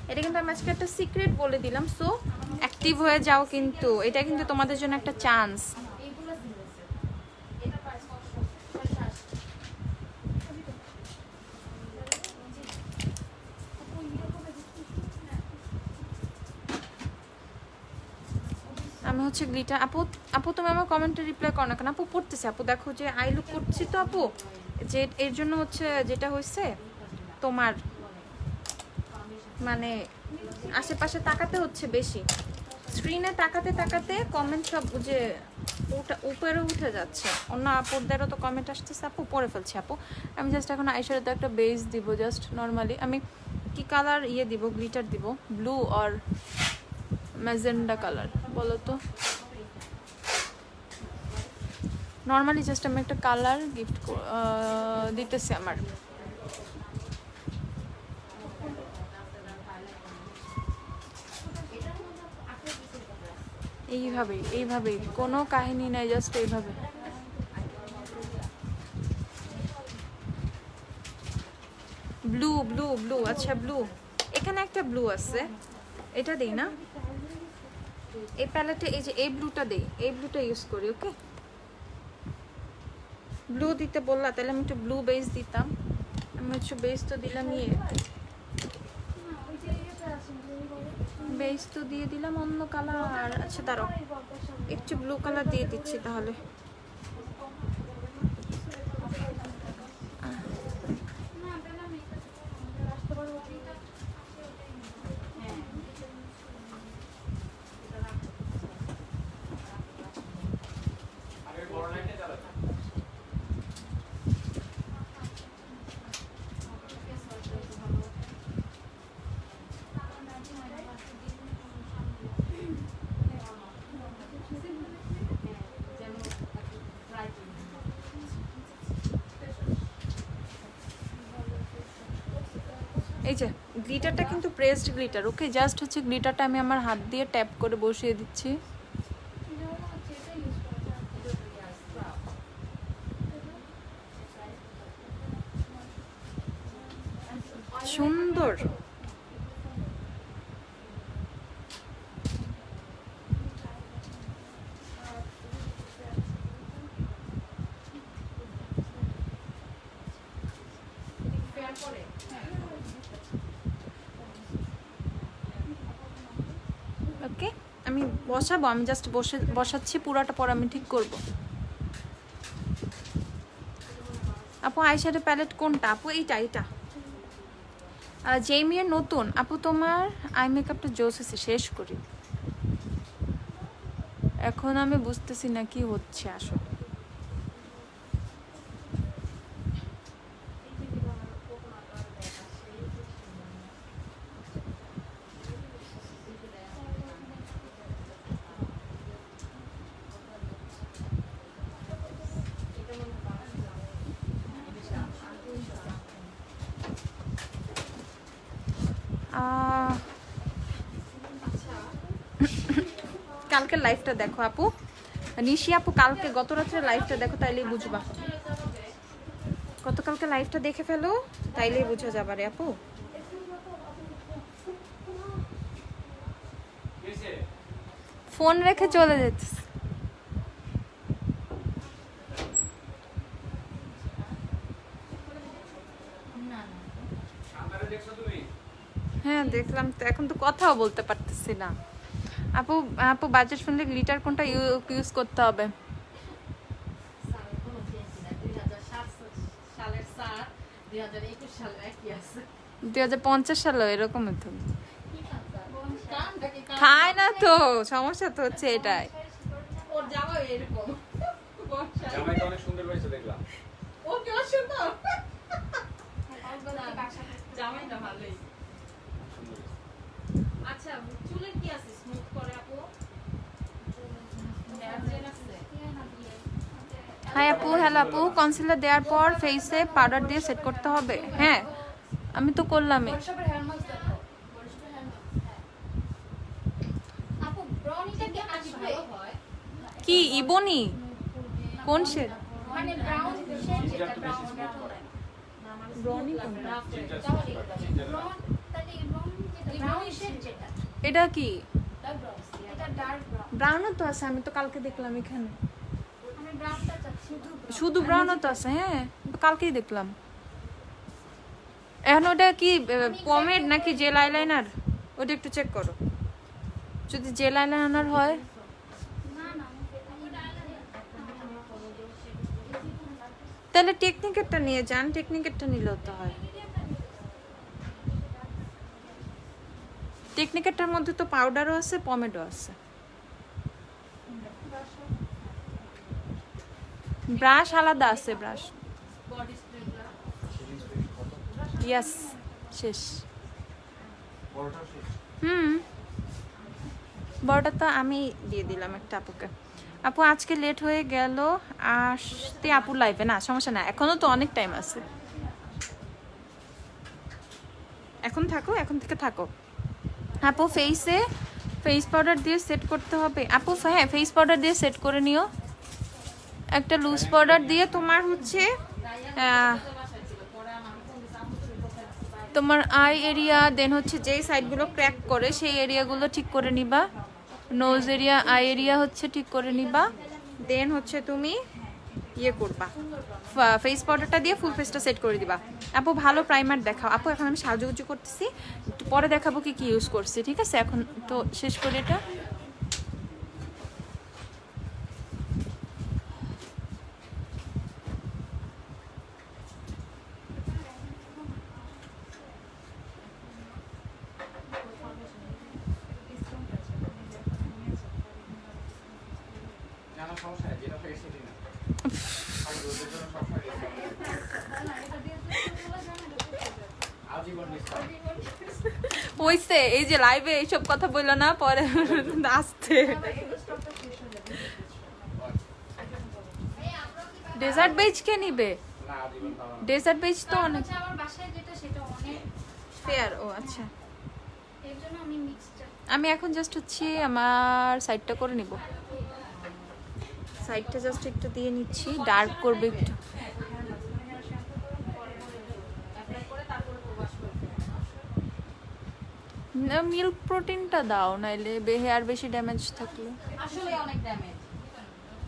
A: এটা কিন্তু আমি আজকে একটা সিক্রেট বলে দিলাম। সো অ্যাক্টিভ হয়ে যাও, কিন্তু এটা কিন্তু তোমাদের জন্য একটা চান্স। আমি হচ্ছে গ্লিটার। আপু আপু তুমি আমার কমেন্টে রিপ্লাই করো না কেন? আপু পড়তেছে আপু, দেখো যে আই লুক করছি তো আপু, যে এর জন্য হচ্ছে যেটা হয়েছে তোমার মানে আশেপাশে তাকাতে হচ্ছে বেশি, স্ক্রিনে তাকাতে তাকাতে কমেন্ট সব যে উপরে উঠে যাচ্ছে। অন্য আপুদেরও তো কমেন্ট আসতেছে, আপু পড়ে ফেলছি আপু। আমি জাস্ট এখন আইশ্যাডোতে একটা বেস দিব, জাস্ট নর্মালি। আমি কি কালার ইয়ে দিব, গ্লিটার দিব, ব্লু আর ম্যাজেন্ডা কালার বলো তো? নর্মালি জাস্ট আমি একটা কালার গিফট দিতেছি আমার। এইভাবেই কোনো কাহিনী নাই, জাস্ট এইভাবে। ব্লু ব্লু ব্লু, আচ্ছা ব্লু, এখানে একটা ব্লু আছে, এটা দেই না এই প্যালেটে, এই যে এই ব্লুটা দেই, এই ব্লুটা ইউজ করি। ওকে ব্লু দিতে বললা, তাহলে আমি একটু ব্লু বেস দিতাম। আমি হচ্ছে বেস তো দিলাম, বেস তো দিয়ে দিলাম অন্য কালার। আচ্ছা দাঁড়াও, একটু ব্লু কালার দিয়ে দিচ্ছি তাহলে। এই যে গ্লিটারটা কিন্তু প্রেসড গ্লিটার, ওকে? জাস্ট হচ্ছে গ্লিটারটা আমি আমার হাত দিয়ে ট্যাপ করে বসিয়ে দিচ্ছি। সুন্দর। ওকে, আমি বসাবো, আমি জাস্ট বসাচ্ছি, পুরাটা পর আমি ঠিক করব। আপু আইশ্যাডো প্যালেট কোনটা? আপু এইটা, এটা জেমিয়ার নতুন। আপু তোমার আই মেকআপটা জোস আছে, শেষ করি। এখন আমি বুঝতেছি না কি হচ্ছে আসলে। কালকে লাইভটা দেখো আপু, নিশি আপু, কালকে গত রাত্রে লাইভটা দেখো, তাইলেই বুঝবা। গতকালকে লাইভটা দেখে ফেলো, তাইলেই বুঝা যাবে রে আপু। ফোন রেখে চলে যেতে। হ্যাঁ দেখলাম তো, এখন তো কথাও বলতে পারতেছি না। আপু আপু বাজেট ফ্রেন্ডলি গ্লিটার কোনটা ইউজ করতে হবে? 2050 সালে এরকম তো খায় না তো, সমস্যা তো হচ্ছে এটাই। ওর জামা এরকম, জামাইটা অনেক সুন্দর হয়েছে দেখলাম। ও কি সুন্দর, জামাইটা ভালোই। আচ্ছা চুলের কি আছে স্মুথ করে আপু? হাই আপু, হ্যালো আপু, কনসিলার দেওয়ার পর ফেসে পাউডার দিয়ে সেট করতে হবে? হ্যাঁ আমি তো করলামই। কি ইবনি কোন শেড? মানে ব্রাউন শেড, যেটা ব্রাউন ব্রাউনি কোনটা? এটা কি? এটা ডার্ক ব্রাউন তো আছে, আমি তো কালকে দেখলাম এখানে। আমি ব্রাউনটা চাচ্ছি, শুধু ব্রাউনও তো আছে। হ্যাঁ কালকেই দেখলাম। এখন ওটা কি পমেড নাকি জেল আইলাইনার? ওটা একটু চেক করো, যদি জেল আইলাইনার হয়। তাহলে টেকনিকেরটা নিয়ে যান, টেকনিকেরটা নিলেও তো হয়। টেকনিকেরটার মধ্যে তো পাউডারও আছে, পমেডও আছে। ব্রাশ আলাদা আছে, ব্রাশ। ইয়েস শেষ। বড়টা তো আমি দিয়ে দিলাম একটা আপুকে। আপু আজকে লেট হয়ে গেল আসতে আপু লাইভে। না সমস্যা না, এখনো তো অনেক টাইম আছে, এখন থাকো, এখন থেকে থাকো। আপু ফেসে ফেস পাউডার দিয়ে সেট করতে হবে আপু? হ্যাঁ ফেস পাউডার দিয়ে সেট করে নিও, একটা লুজ পাউডার দিয়ে। তোমার হচ্ছে তোমার আই এরিয়া, দেন হচ্ছে যেই সাইডগুলো ক্র্যাক করে সেই এরিয়াগুলো ঠিক করে নিবা, নোজ এরিয়া, আই এরিয়া হচ্ছে ঠিক করে নিবা। দেন হচ্ছে তুমি ইয়ে করবা, ফেস পাউডারটা দিয়ে ফুল ফেসটা সেট করে দিবা। আপু ভালো প্রাইমার দেখাও। আপু এখন আমি সাজুগুজু করতেছি, একটু পরে দেখাবো কি কি ইউজ করছি, ঠিক আছে? এখন তো শেষ করে এটা। হইছে, এই যে লাইভে এইসব কথা বললো না, পরে আসতে। ডেজার্ট বেজ কে নিবে? ডেজার্ট বেজ তো অনেক। ফেয়ার। ও আচ্ছা, আমি এখন জাস্ট হচ্ছে আমার সাইডটা করে নিব, সাইডটা জাস্ট একটু দিয়ে নিচ্ছি, ডার্ক করবে একটু। মিল্ক প্রোটিনটা দাও, নাইলে হেয়ার বেশি ড্যামেজ থাকলে।
B: আসলে অনেক ড্যামেজ।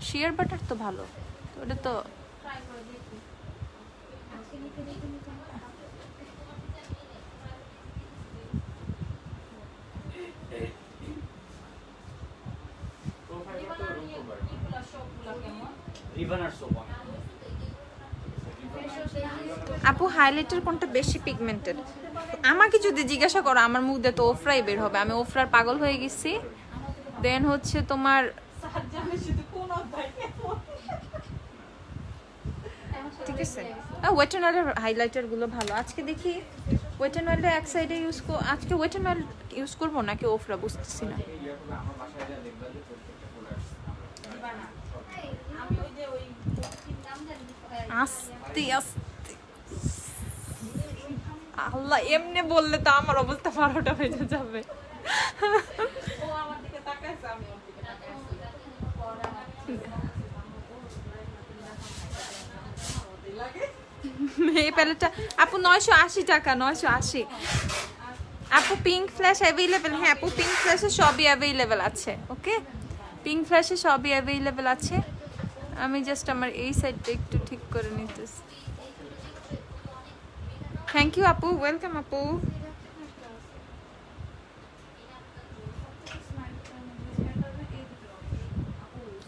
A: শিয়ার বাটার তো ভালো, ওটা তো
B: ট্রাই করে দেখি।
A: আপু হাইলাইটার কোনটা বেশি পিগমেন্টেড? আমাকে যদি জিজ্ঞাসা করো, আমার মুখ দিয়ে তো ওফরাই বের হবে, আমি ওফরার পাগল হয়ে গেছি। দেন হচ্ছে তোমার ঠিক আছে, ওয়েট এন্ড ওয়েলের হাইলাইটার গুলো ভালো। আজকে দেখি ওয়েট এন্ড ওয়েলটা এক সাইডে ইউজ করব, আজকে ওয়েট এন্ড ওয়েল ইউজ করবো নাকি ওফরা বুঝতেছি না। আস্তে আস্তে আল্লাহ, এমনি বললে তো আমার অবস্থা 12টা বেজে যাবে। এই প্যালেটটা আপু 980 টাকা, 980। আপু পিঙ্ক ফ্ল্যাশ অ্যাভেলেবেল? হ্যাঁ আপু, পিঙ্ক ফ্ল্যাশে সবই অ্যাভেলেবেল আছে। ওকে, পিঙ্ক ফ্ল্যাশে সবই অ্যাভেলেবেল আছে। আমি জাস্ট আমার এই সাইডটা একটু ঠিক করে নিতেছি। থ্যাংক ইউ আপু, ওয়েলকাম আপু।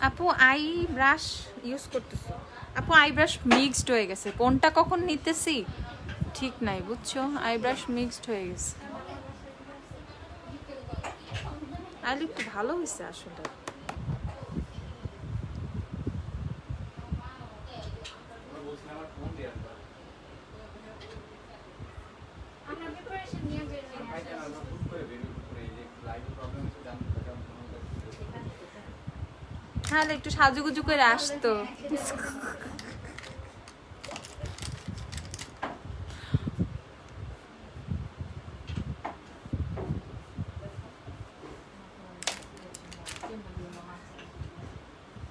A: আপু আই ব্রাশ ইউজ করতেছো? আপু আই ব্রাশ মিক্সড হয়ে গেছে, কোনটা কখন নিতেছি ঠিক নাই বুঝছো, আই ব্রাশ মিক্সড হয়ে গেছে। আই একটু ভালো হয়েছে আসলে। তাহলে একটু সাজুগুজু করে আসতো।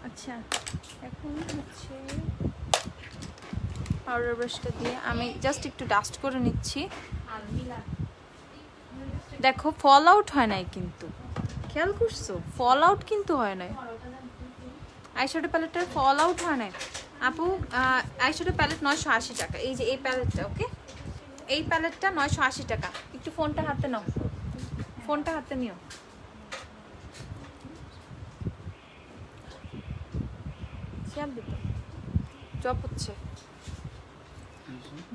A: আচ্ছা, এখন হচ্ছে পাউডার ব্রাশটা দিয়ে আমি জাস্ট একটু ডাস্ট করে নিচ্ছি। দেখো ফল আউট হয় নাই কিন্তু, খেয়াল করছো? ফল আউট কিন্তু হয় নাই, আইশ্যাডো প্যালেটটার ফল আউট হয় নাই। আপু আইশ্যাডো প্যালেট 980 টাকা, এই যে এই প্যালেটটা। ওকে, এই প্যালেটটা 980 টাকা। একটু ফোনটা হাতে নাও, ফোনটা হাতে নিও। খেয়াল দিতে ড্রপ হচ্ছে,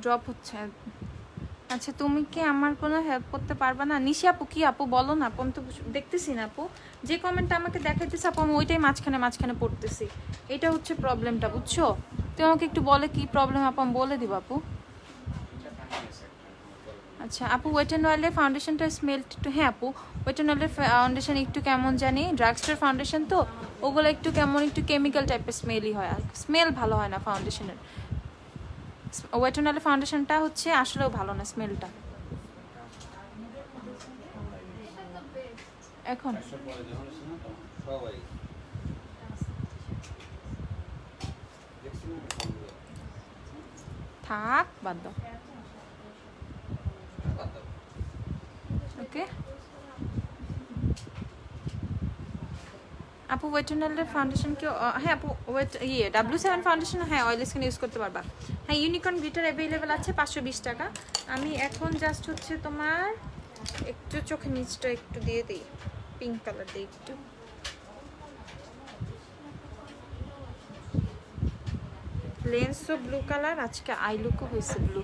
A: ড্রপ হচ্ছে। আচ্ছা, তুমি কি আমার কোনো হেল্প করতে পারবা না? নিশি আপু, কি আপু বলো না, আপু আমি তো দেখতেছি না। আপু যে কমেন্টটা আমাকে দেখাইতেছে আপু, আমি ওইটাই মাঝখানে মাঝখানে পড়তেছি। এটা হচ্ছে প্রবলেমটা, বুঝছো? তুমি আমাকে একটু বলে কি প্রবলেম আপু, আমি বলে দিব আপু। আচ্ছা আপু, ওয়েট অ্যান্ড অয়েলের ফাউন্ডেশনটা স্মেল একটু, হ্যাঁ আপু ওয়েট অ্যান্ড অয়েলের ফাউন্ডেশন একটু কেমন জানি, ড্রাগস্টোর ফাউন্ডেশন তো ওগুলো একটু কেমন, একটু কেমিক্যাল টাইপের স্মেলই হয়, আর স্মেল ভালো হয় না ফাউন্ডেশনের। ওয়েট অ্যান্ড অয়েলের ফাউন্ডেশনটা হচ্ছে আসলেও ভালো না স্মেলটা। এখন থাক, বাদ দাও। ওকে আপু, ওয়েট অ্যান্ড অয়েলের ফাউন্ডেশন কি? হ্যাঁ আপু, ওয়েট W7 ফাউন্ডেশন, হ্যাঁ অয়েল স্কিন ইউজ করতে পারবা। হ্যাঁ ইউনিকর্ন গ্লিটার অ্যাভেলেবেল আছে 520 টাকা। আমি এখন জাস্ট হচ্ছে তোমার একটু চোখের নিচটা একটু দিয়ে দিই, পিঙ্ক কালার দিয়ে একটু। লেন্সও ব্লু কালার, আজকে আই লুকও হয়েছে ব্লু।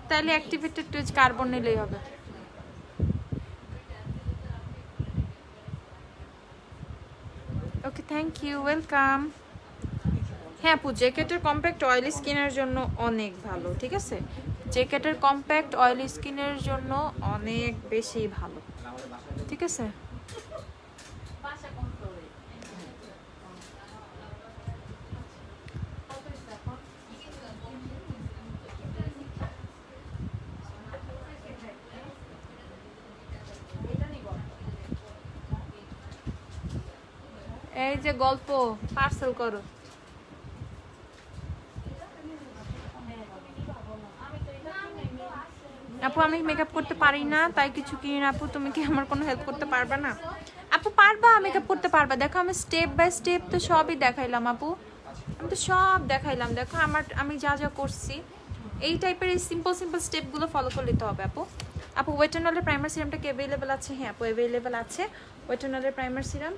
A: তাহলে অ্যাক্টিভেটেড টুইজ কার্বন নিলেই হবে। Okay thank you, welcome. হ্যাঁ আপু, জ্যাকেটের কম্প্যাক্ট অয়েলি স্কিনের জন্য অনেক ভালো, ঠিক আছে? জ্যাকেটের কম্প্যাক্ট অয়েলি স্কিনের জন্য অনেক বেশি ভালো, ঠিক আছে? এই যে গল্প পার্সেল করো। আপু আমি মেকআপ করতে পারি না তাই কিছু কিনি না। আপু তুমি কি আমার কোনো হেল্প করতে পারবে না? আপু পারবা, মেকআপ করতে পারবা। দেখো আমি স্টেপ বাই স্টেপ তো সবই দেখাইলাম আপু, আমি তো সব দেখাইলাম। দেখো আমি যা যা করছি এই টাইপের এই সিম্পল সিম্পল স্টেপগুলো ফলো করে নিতে হবে আপু। আপু ওয়েট অ্যান্ড অয়েলের প্রাইমার সিরামটা কি অ্যাভেলেবেল আছে? হ্যাঁ আপু অ্যাভেলেবেল আছে, ওয়েট অ্যান্ড অয়েলের প্রাইমার সিরাম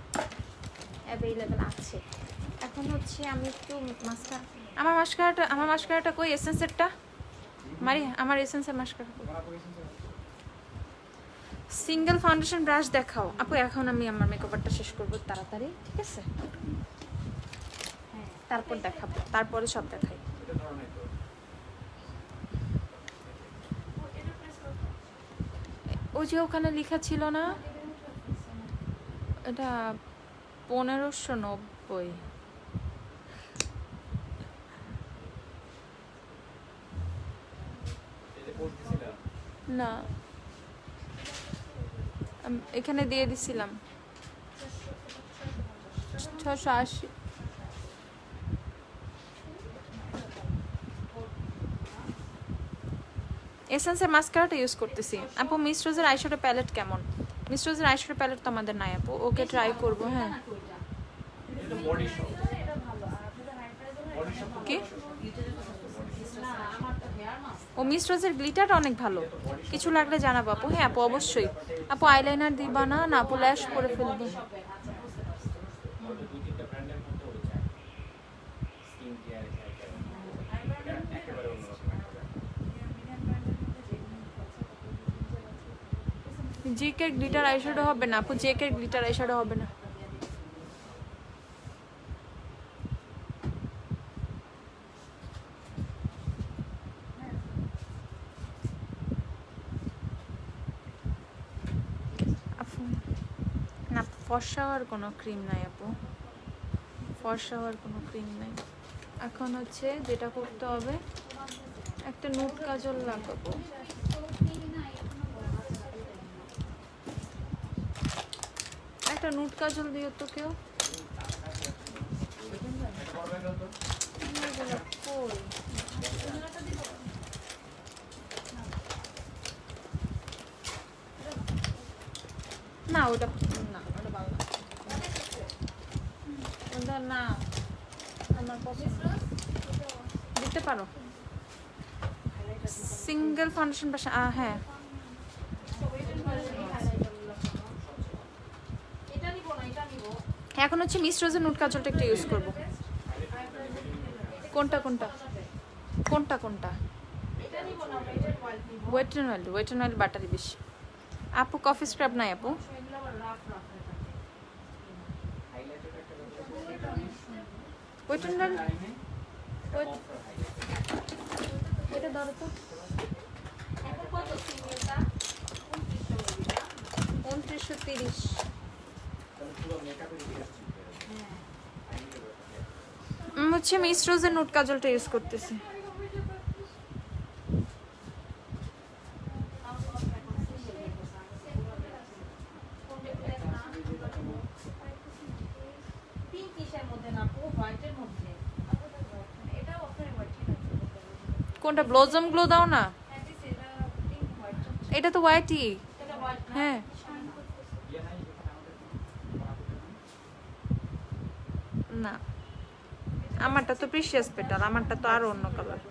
A: অ্যাভেলেবেল আছে। এখন হচ্ছে আমি একটু মাস্কারা, আমার মাস্কারাটা কই? এসেন্সেরটা মারি, আমার এসেন্সের মাস্কারা। সিঙ্গেল ফাউন্ডেশন ব্রাশ দেখাও আপু। এখন আমি আমার মেকআপটা শেষ করবো তাড়াতাড়ি, ঠিক আছে? তারপর দেখাবো, তারপরে সব দেখাই। ওই যে ওখানে লেখা ছিল না, এটা 1590। না এখানে দিয়ে দিছিলাম 680। এসেন্সের মাস্কারাটা ইউজ করতেছি আপু। মিস রোজের আইশ্যাডো প্যালেট কেমন? মিস রোজের আইশ্যাডো প্যালেট তো আমাদের নাই আপু, ওকে ট্রাই করবো। হ্যাঁ কি ও মিস রোজের গ্লিটারটা অনেক ভালো, কিছু লাগলে জানাবো আপু। হ্যাঁ আপু অবশ্যই। আপু আইলাইনার দিবা না? না আপু ল্যাশ করে ফেলবে। জেকের গ্লিটার আইশ্যাডো হবে না আপু, জেকের গ্লিটার আইশ্যাডো হবে না। না ফর্সা হওয়ার কোনো ক্রিম নাই আপু, ফর্সা হওয়ার কোনো ক্রিম নাই। এখন হচ্ছে যেটা করতে হবে, একটা নুট কাজল লাগাবো। একটা নুট কাজল দিও তো কেউ। না ওটা না, ওটা ভালো না, ওটা না আমার পছন্দ। দিতে পারো সিঙ্গেল ফাউন্ডেশন ব্রাশ। হ্যাঁ এখন হচ্ছে মিস রোজের নুট কাজলটা একটু ইউজ করবো। কোনটা কোনটা কোনটা কোনটা? ওয়েট অ্যান্ড অয়েল বাটারি বেশি। আপু কফি স্ক্রাব নাই আপু? ওয়েট অ্যান্ড অয়েল এটা ধরো তো। 2930। হচ্ছে মিস রোজের নুট কাজলটা ইউজ করতেছি। কোনটা? ব্লজম গ্লো দাও না, এটা তো হোয়াইটই। হ্যাঁ না আমারটা তো প্রিশিয়াস পেটাল, আমারটা তো আরো অন্য কালার।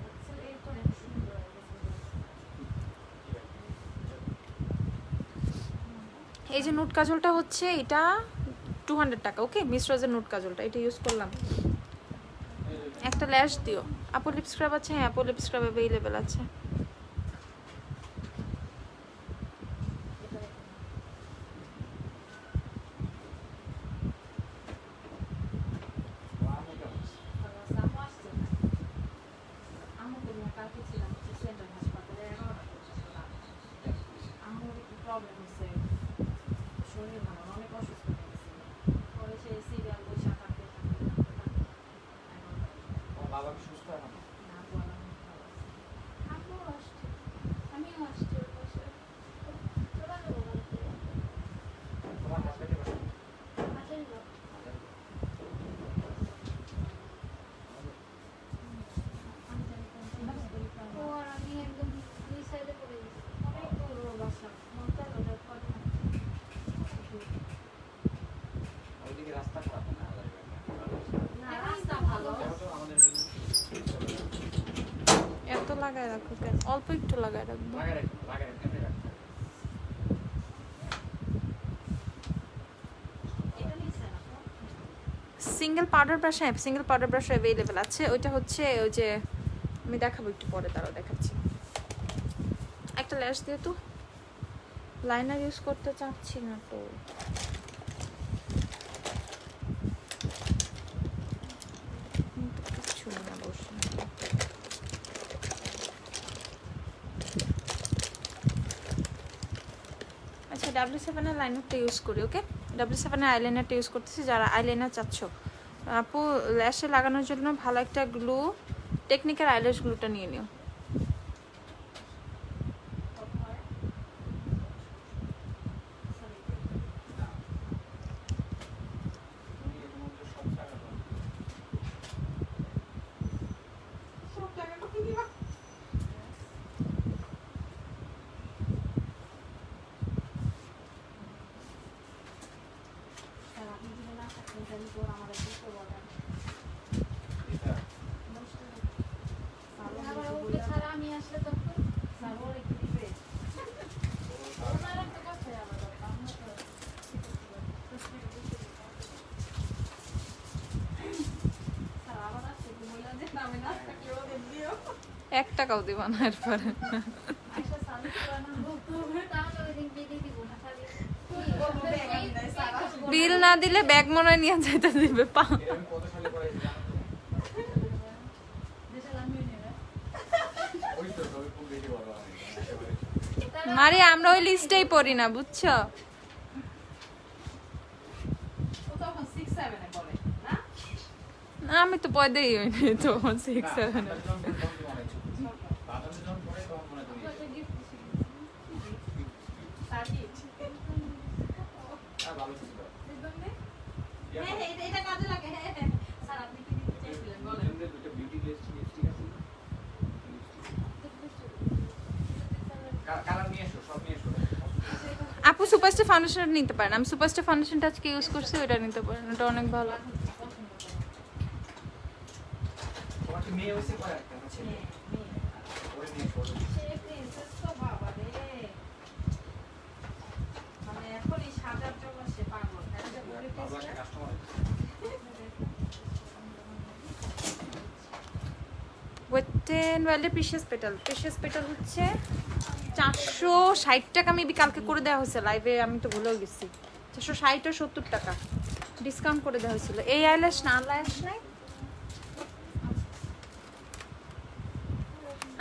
A: এই যে নুট কাজলটা হচ্ছে এটা 200 টাকা। ওকে মিস রোজের নুট কাজলটা এটা ইউজ করলাম। একটা ল্যাশ দিও আপু। লিপ স্ক্রাব আছে? হ্যাঁ আপু লিপ স্ক্রাব অ্যাভেলেবেল আছে। রাখো কেন? অল্প একটু লাগায় রাখবো। সিঙ্গেল পাউডার ব্রাশ, হ্যাঁ সিঙ্গেল পাউডার ব্রাশ অ্যাভেলেবেল আছে। ওইটা হচ্ছে ওই যে আমি দেখাবো একটু পরে, তারাও দেখাচ্ছি। একটা ল্যাশ দিয়ে তো, লাইনার ইউজ করতে চাচ্ছি না তো। কিছু না বসে। আচ্ছা W7 এর লাইনারটা ইউজ করি, ওকে? W7 এর আইলাইনারটা ইউজ করতেছি যারা আইলাইনার চাচ্ছ। আপু ল্যাশে লাগানোর জন্য ভালো একটা গ্লু, টেকনিকের আইল্যাশ গ্লুটা নিয়ে নিও। এক টাকাও দিব না এরপরে। বিল না দিলে ব্যাগ মনে হয় নিয়ে যাইতে দিবে। মারি আমরা ওই লিস্টেই পড়ি না, বুঝছো? আমি তো পয়দাই হইনি তো 6-7 আপু সুপারস্টার ফাউন্ডেশন নিতে পারেন। আমি সুপারস্টার ফাউন্ডেশনটা আজকে ইউজ করছি, ওইটা নিতে পারেন, ওটা অনেক ভালো। ওয়েট এন্ড ওয়াইল্ডের প্রিশিয়াস পেটাল হচ্ছে 460 টাকা। মেবি কালকে করে দেওয়া হয়েছে লাইভে, আমি তো ভুলেও গেছি। 460 ও 70 টাকা ডিসকাউন্ট করে দেওয়া হয়েছিল। এই আইল্যাশ না, আইল্যাশ নাই।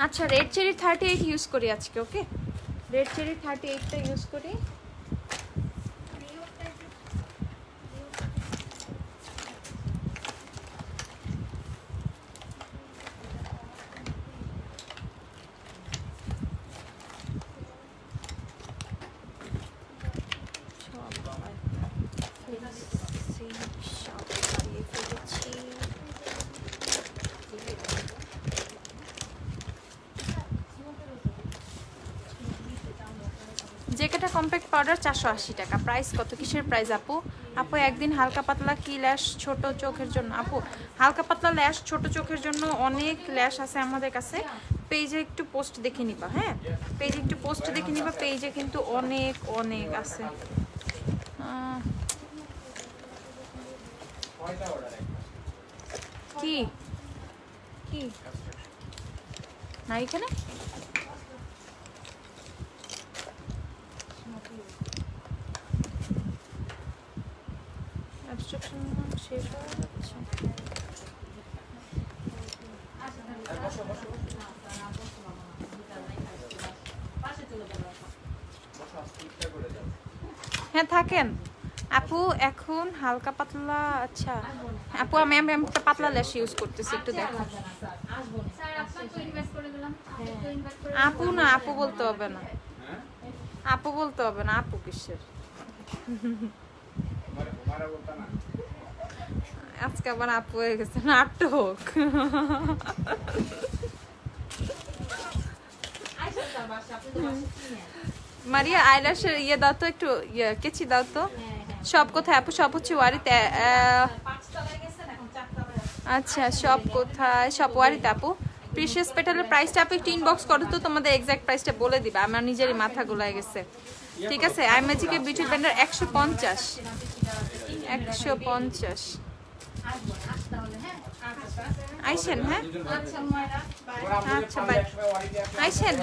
A: আচ্ছা রেড চেরি 38 ইউজ করি আজকে, ওকে? রেড চেরি 38টা ইউজ করি। জেকেটা কম্প্যাক্ট পাউডার 480 টাকা। প্রাইস কত? কিসের প্রাইস আপু? আপু একদিন হালকা পাতলা কি ল্যাশ ছোট চোখের জন্য? আপু হালকা পাতলা ল্যাশ ছোট চোখের জন্য অনেক ল্যাশ আছে আমাদের কাছে। পেজে একটু পোস্ট দেখে নিবা, হ্যাঁ পেজে একটু পোস্ট দেখে নিবা, পেজে কিন্তু অনেক অনেক আছে। কি কি না এখানে শেষ হয়ে যাচ্ছে। হ্যাঁ থাকেন আপু। এখন হালকা পাতলা, আচ্ছা আপু আমি একটা পাতলা ল্যাশ ইউজ করতেছি, একটু দেখো। আপু না, আপু বলতে হবে না, আপু বলতে হবে না। আপু কিসের? আজকে আবার আপু হয়ে গেছে, নাটক। মারিয়া আইল্যাশের ইয়ে দাও তো, একটু ইয়ে কেচি দাও তো। সব কোথায় আপু? সব হচ্ছে ওয়ারিতে। আচ্ছা সব কোথায়? সব ওয়ারিতে আপু। প্রিশিয়াস পেটালের প্রাইসটা আপনি একটু ইনবক্স করো তো, তোমাদের এক্সাক্ট প্রাইসটা বলে দিবা, আমার নিজেরই মাথা গোলায় গেছে। ঠিক আছে, আই ম্যাজিকের বিউটি ব্লেন্ডার 150 150 আইসেন। হ্যাঁ আচ্ছা বাই, আইসেন।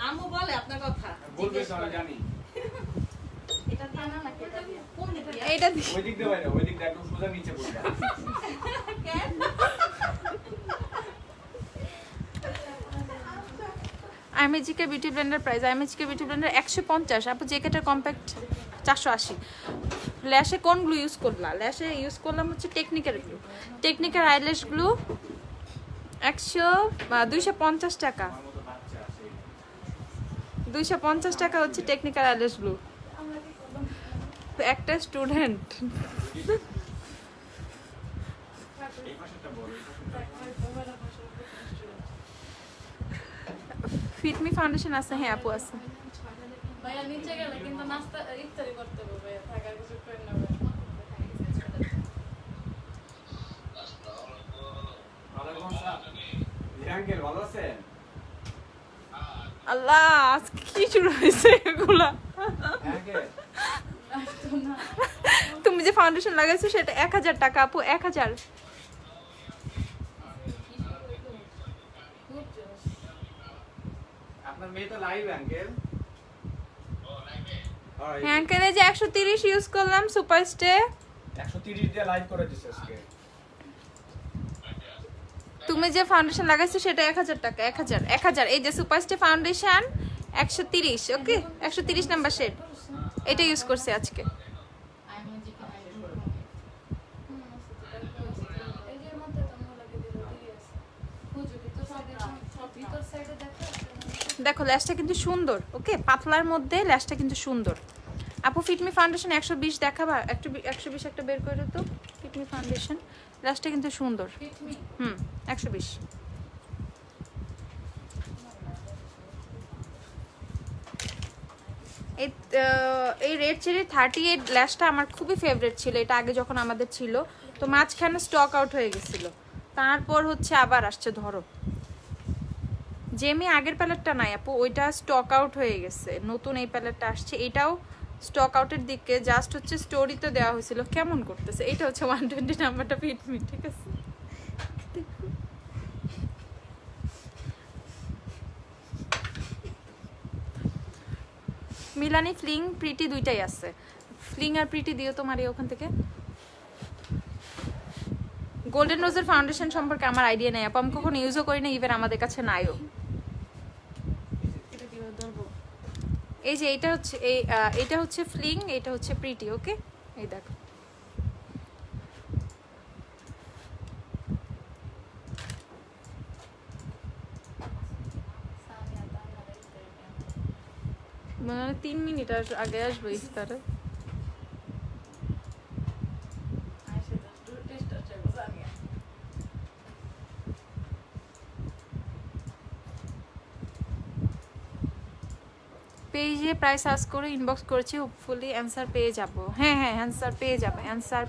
B: আম্মু বলে আপনার কথা
C: বলবে তো আমি জানি।
B: এটা থানা না কেটে দিয়ে কোন দিকে
A: এইটা
C: ওই দিক দিয়ে বাইরে, ওই দিক দিয়ে একদম সোজা নিচে পড়বে।
B: কেন
A: আই ম্যাজিকের বিউটি ব্লেন্ডার প্রাইস, আই ম্যাজিকের বিউটি ব্লেন্ডার 150। আপু জ্যাকেটের কম্প্যাক্ট 480। ল্যাশে কোন গ্লু ইউজ করলা? ল্যাশে ইউজ করলাম হচ্ছে টেকনিকের গ্লু, টেকনিকের আইল্যাশ গ্লু 250 টাকা। 250 টাকা হচ্ছে টেকনিক্যাল আইল্যাশ গ্লু। একটা স্টুডেন্ট ফিটমি ফাউন্ডেশন আছে? হ্যাঁ আপু আছে।
B: ভাইয়া নিচে গেলে কিন্তু নাস্তা ইফতারি করতে হবে ভাইয়া, থাকার কিছু করে নেবে।
C: ওয়ালাইকুম আসসালাম। জি আঙ্কেল, ভালো আছেন?
A: আল্লাহ আজকে কি শুরু হয়েছে এগুলা?
C: আঙ্কেল
A: তুমি যে ফাউন্ডেশন লাগাইছো সেটা 1000 টাকা আপু, 1000।
C: আপনার মেয়ে তো লাইভ আঙ্কেল।
A: হ্যাঁ আঙ্কেল, এই যে 130 ইউজ করলাম সুপার স্টে।
C: 130 দিয়ে লাইভ করে দিছে আজকে।
A: তুমি যে ফাউন্ডেশন লাগাইছো সেটা 1000 টাকা, 1000। এই যে সুপার স্টে ফাউন্ডেশন 130, ওকে 130 নাম্বার শেড, এটা ইউজ করছি আজকে।
B: আই ম্যাজিক এই যে মধ্যে তোমরা লাগে দিলে দিয়ে আছে খুঁজো ভিতর সাইডে, সব ভিতর সাইডে
A: দেখো ল্যাশটা কিন্তু সুন্দর, ওকে পাতলার মধ্যে ল্যাশটা কিন্তু সুন্দর। আপু ফিটমি ফাউন্ডেশন 120 দেখাবা? 120 একটা বের করে তো। ফিটমি ফাউন্ডেশন ল্যাশটা কিন্তু সুন্দর।
B: ফিটমি
A: 120। এই রেড চেরি 38 ল্যাশটা আমার খুবই ফেভারিট ছিল, এটা আগে যখন আমাদের ছিল, তো মাঝখানে স্টক আউট হয়ে গেছিল, তারপর হচ্ছে আবার আসছে। ধরো জেমি আগের প্যালেটটা নাই আপু, ওইটা স্টক আউট হয়ে গেছে, নতুন এই প্যালেটটা আসছে, এটাও স্টক আউটের দিকে, জাস্ট হচ্ছে স্টোরিতে দেওয়া হয়েছিল। কেমন করতেছে? এটা হচ্ছে 120 নাম্বারটা ফিটমি, ঠিক আছে। মিলানি ফ্লিং প্রিটি দুইটাই আছে, ফ্লিং আর প্রিটি দিও তোমার ওখান থেকে। গোল্ডেন রোজের ফাউন্ডেশন সম্পর্কে আমার আইডিয়া নেই আপু, আমি কখনো ইউজও করি না, ইভেন আমাদের কাছে নাইও। এই যে এইটা হচ্ছে ফ্লিং, এটা হচ্ছে প্রিটি, ওকে। এই দেখো মানে 3 মিনিট আগে আসবো ইফতারে। পেজে প্রাইস সার্চ করে ইনবক্স করেছি, হোপফুলি অ্যান্সার পেয়ে যাব। হ্যাঁ অ্যান্সার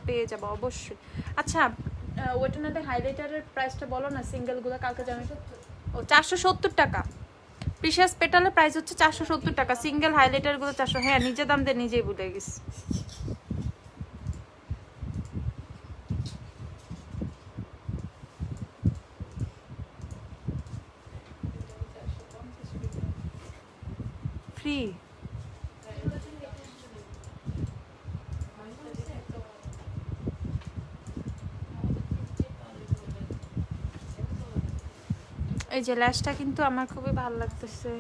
A: পেয়ে যাবে অবশ্যই। আচ্ছা ওয়েটনাতে হাইলাইটারের প্রাইসটা বলো না, সিঙ্গেলগুলো কালকে জানি। ও 470 টাকা। প্রিশিয়াস পেটালের প্রাইস হচ্ছে 470 টাকা, সিঙ্গেল হাইলাইটারগুলো 400। হ্যাঁ নিজে দাম দিয়ে নিজেই ভুলে গেছি। ফ্রি এই যে ল্যাশটা কিন্তু আমার খুবই ভালো লাগতেছে।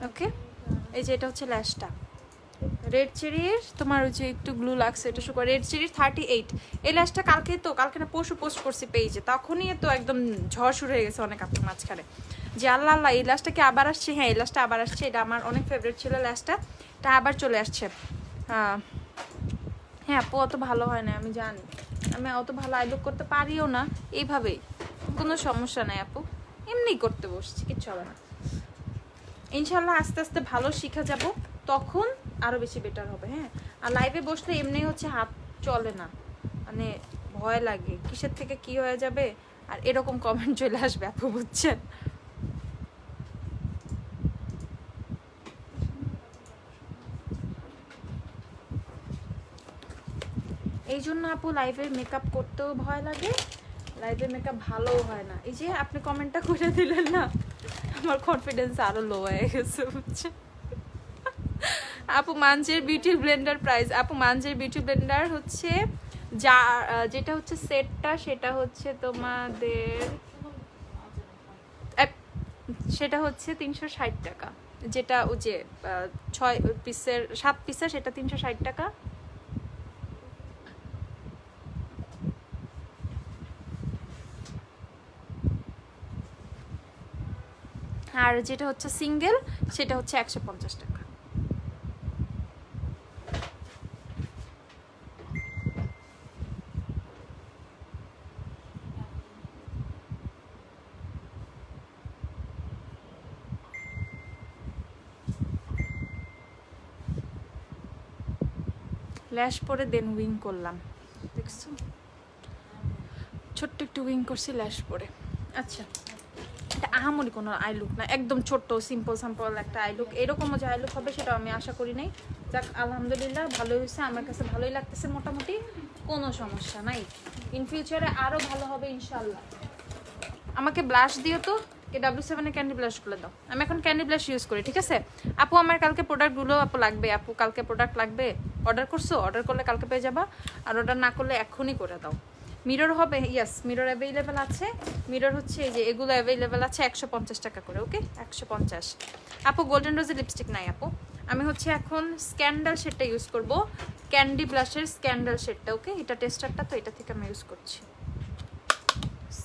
A: ওকে এই যে এটা হচ্ছে ল্যাশটা রেড চেরির, তোমার ওই যে একটু গ্লু লাগছে, এটা শুকো রেড চেরির 38। এই ল্যাশটা কালকে না পরশু পোস্ট করছি পেজে, তখনই তো একদম ঝড় শুরু হয়ে গেছে অনেক আপনার মাঝখানে, যে আল্লাহ এই ল্যাশটা কি আবার আসছে? হ্যাঁ এই ল্যাশটা আবার আসছে, এটা আমার অনেক ফেভারিট ছিল ল্যাশটা, এটা আবার চলে আসছে। হ্যাঁ আপু অত ভালো হয় না আমি জানি, আমি অত ভালো আইলুক করতে পারিও না, এইভাবেই কোনো সমস্যা নাই আপু, এমনি করতে বসছি, কিচ্ছু হবে না। ইনশাল্লাহ আস্তে আস্তে ভালো শিখা যাব, তখন আরো বেশি বেটার হবে। হ্যাঁ, আর লাইভে বসলে এমনি হচ্ছে হাত চলে না, মানে ভয় লাগে কিসের থেকে কি হয়ে যাবে, আর এরকম কমেন্ট চলে আসবে আপু, বুঝছেন? এই জন্য আপু লাইভে মেকআপ করতেও ভয় লাগে, লাইভে মেকআপ ভালোও হয় না। এই যে আপনি কমেন্টটা করে দিলেন না, আমার কনফিডেন্স আরো লো হয়ে গেছে, বুঝছেন? আপু মানজের বিউটি ব্লেন্ডার প্রাইস, আপু মানজের বিউটি ব্লেন্ডার হচ্ছে যা যেটা হচ্ছে সেটটা, সেটা হচ্ছে তোমাদের সেটা হচ্ছে 360 টাকা, যেটা ওই যে 7 পিসের সেটা 360 টাকা। আর যেটা হচ্ছে সিঙ্গেল সেটা হচ্ছে 150 টাকা। ল্যাশ পরে দেন উইং করলাম, দেখছো ছোট্ট একটু উইং করছি ল্যাশ পরে। আচ্ছা, এটা আহামরি কোনো আই লুক না, একদম ছোট্ট সিম্পল সাম্পল একটা আই লুক। এরকমও যে আই লুক হবে সেটা আমি আশা করি নাই। যাক আলহামদুলিল্লাহ ভালোই হয়েছে, আমার কাছে ভালোই লাগতেছে, মোটামুটি কোনো সমস্যা নাই। ইন ফিউচারে আরও ভালো হবে ইনশাল্লাহ। আমাকে ব্লাশ দিও তো, W7 এর ক্যান্ডি ব্লাশগুলো দাও, আমি এখন ক্যান্ডি ব্লাশ ইউজ করি, ঠিক আছে? আপু আমার কালকে প্রোডাক্টগুলো আপু লাগবে, আপু কালকে প্রোডাক্ট লাগবে। অর্ডার করছো? অর্ডার করলে কালকে পেয়ে যাবা, আর অর্ডার না করলে এখনই করে দাও। মিরর হবে, ইয়েস মিরর অ্যাভেলেবেল আছে। মিরর হচ্ছে এই যে এগুলো অ্যাভেলেবেল আছে 150 টাকা করে, ওকে 150। আপু গোল্ডেন রোজের লিপস্টিক নাই আপু, আমি হচ্ছে এখন স্ক্যান্ডাল শেডটা ইউজ করব, ক্যান্ডি ব্লাশের স্ক্যান্ডাল শেডটা, ওকে? এটা টেস্টারটা তো, এটা থেকে আমি ইউজ করছি।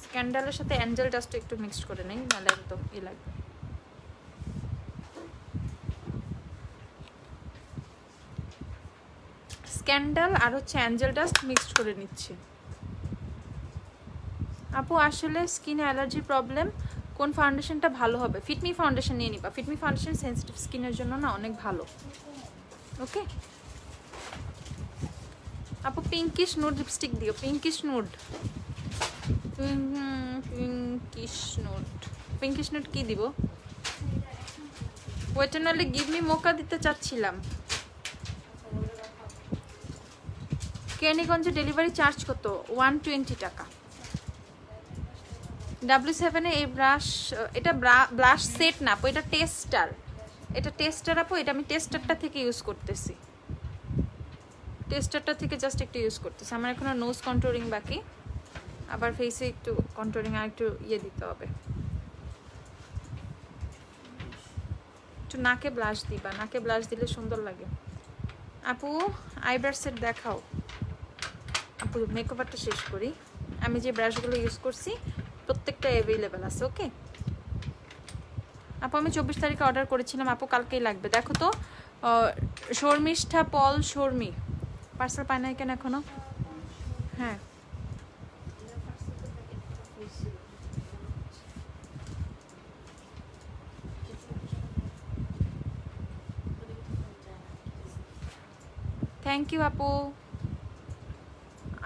A: স্ক্যান্ডালের সাথে অ্যাঞ্জেল ডাস্ট একটু মিক্সড করে নেই, নাহলে একদম ই লাগবে। স্ক্যান্ডাল আর হচ্ছে অ্যাঞ্জেল ডাস্ট মিক্সড করে নিচ্ছি। আপু আসলে স্কিনে অ্যালার্জি প্রবলেম, কোন ফাউন্ডেশনটা ভালো হবে? ফিটমি ফাউন্ডেশন নিয়ে নিবা, ফিটমি ফাউন্ডেশন সেন্সিটিভ স্কিনের জন্য না অনেক ভালো, ওকে? আপু পিঙ্কিশ নুড লিপস্টিক দিও, পিঙ্কিশ নুড, পিঙ্কিশ নুড কি দিব? ওয়েটার নাহলে গিভ মি মোকা দিতে চাচ্ছিলাম। কেরানীগঞ্জে ডেলিভারি চার্জ কত? 120 টাকা। W7 এ এই ব্রাশ, এটা ব্লাশ সেট না আপু, এটা টেস্টার, এটা টেস্টার আপু। এটা আমি টেস্টারটা থেকে ইউজ করতেছি, টেস্টারটা থেকে জাস্ট একটু ইউজ করতেছি। আমার এখনো নোজ কন্ট্রোলিং বাকি, আবার ফেসে একটু কন্ট্রোলিং আর একটু ইয়ে দিতে হবে। একটু নাকে ব্লাশ দিবা, নাকে ব্লাশ দিলে সুন্দর লাগে। আপু আইব্রাশ সেট দেখাও। আপু মেকওভারটা শেষ করি। আমি যে ব্রাশগুলো ইউজ করছি প্রত্যেকটা অ্যাভেলেবেল আছে, ওকে? আপু আমি 24 তারিখে অর্ডার করেছিলাম, আপু কালকেই লাগবে। দেখো তো শর্মিষ্ঠা পল শর্মি, পার্সেল পায় নাই কেন এখনো? হ্যাঁ থ্যাংক ইউ আপু।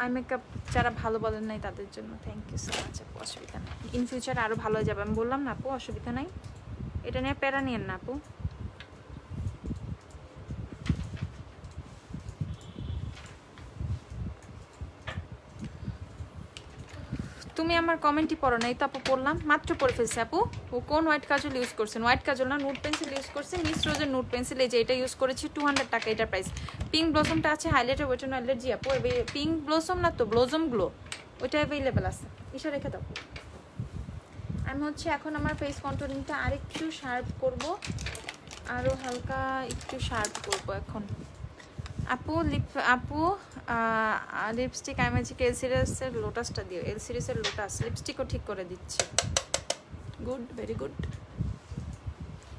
A: আই মেকআপ যারা ভালো বলেন নাই তাদের জন্য থ্যাংক ইউ সো মাচ আপু, অসুবিধা নেই, ইন ফিউচার আরও ভালো হয়ে যাবে। আমি বললাম না আপু, অসুবিধা নাই, এটা নিয়ে প্যারা নিয়েন না আপু। তুমি আমার কমেন্টই পড়ো নাই তো আপু? পড়লাম, মাত্র পড়ে ফেলছে আপু। ও কোন হোয়াইট কাজল ইউজ করছেন? হোয়াইট কাজল না, নুট পেন্সিল ইউজ করছে, মিস রোজের নুট পেন্সিল, এই যে এটা ইউজ করেছি 200 টাকা এটার প্রাইস। পিঙ্ক ব্লসমটা আছে হাইলাইটার, ওয়েটার অ্যালার্জি আপু, পিঙ্ক ব্লসম না তো, ব্লসম গ্লো, ওইটা অ্যাভেলেবেল আছে। ইসা রেখে দাও। আমি হচ্ছে এখন আমার ফেস কন্ট্রোলিংটা আরেকটু শার্প করব, আরও হালকা একটু শার্প করব এখন। আপু লিপস্টিক ম্যাজিক এল সিরিজের লোটাসটা দিও, এল সিরিজের লোটাস লিপস্টিকও ঠিক করে দিচ্ছে। গুড, ভেরি গুড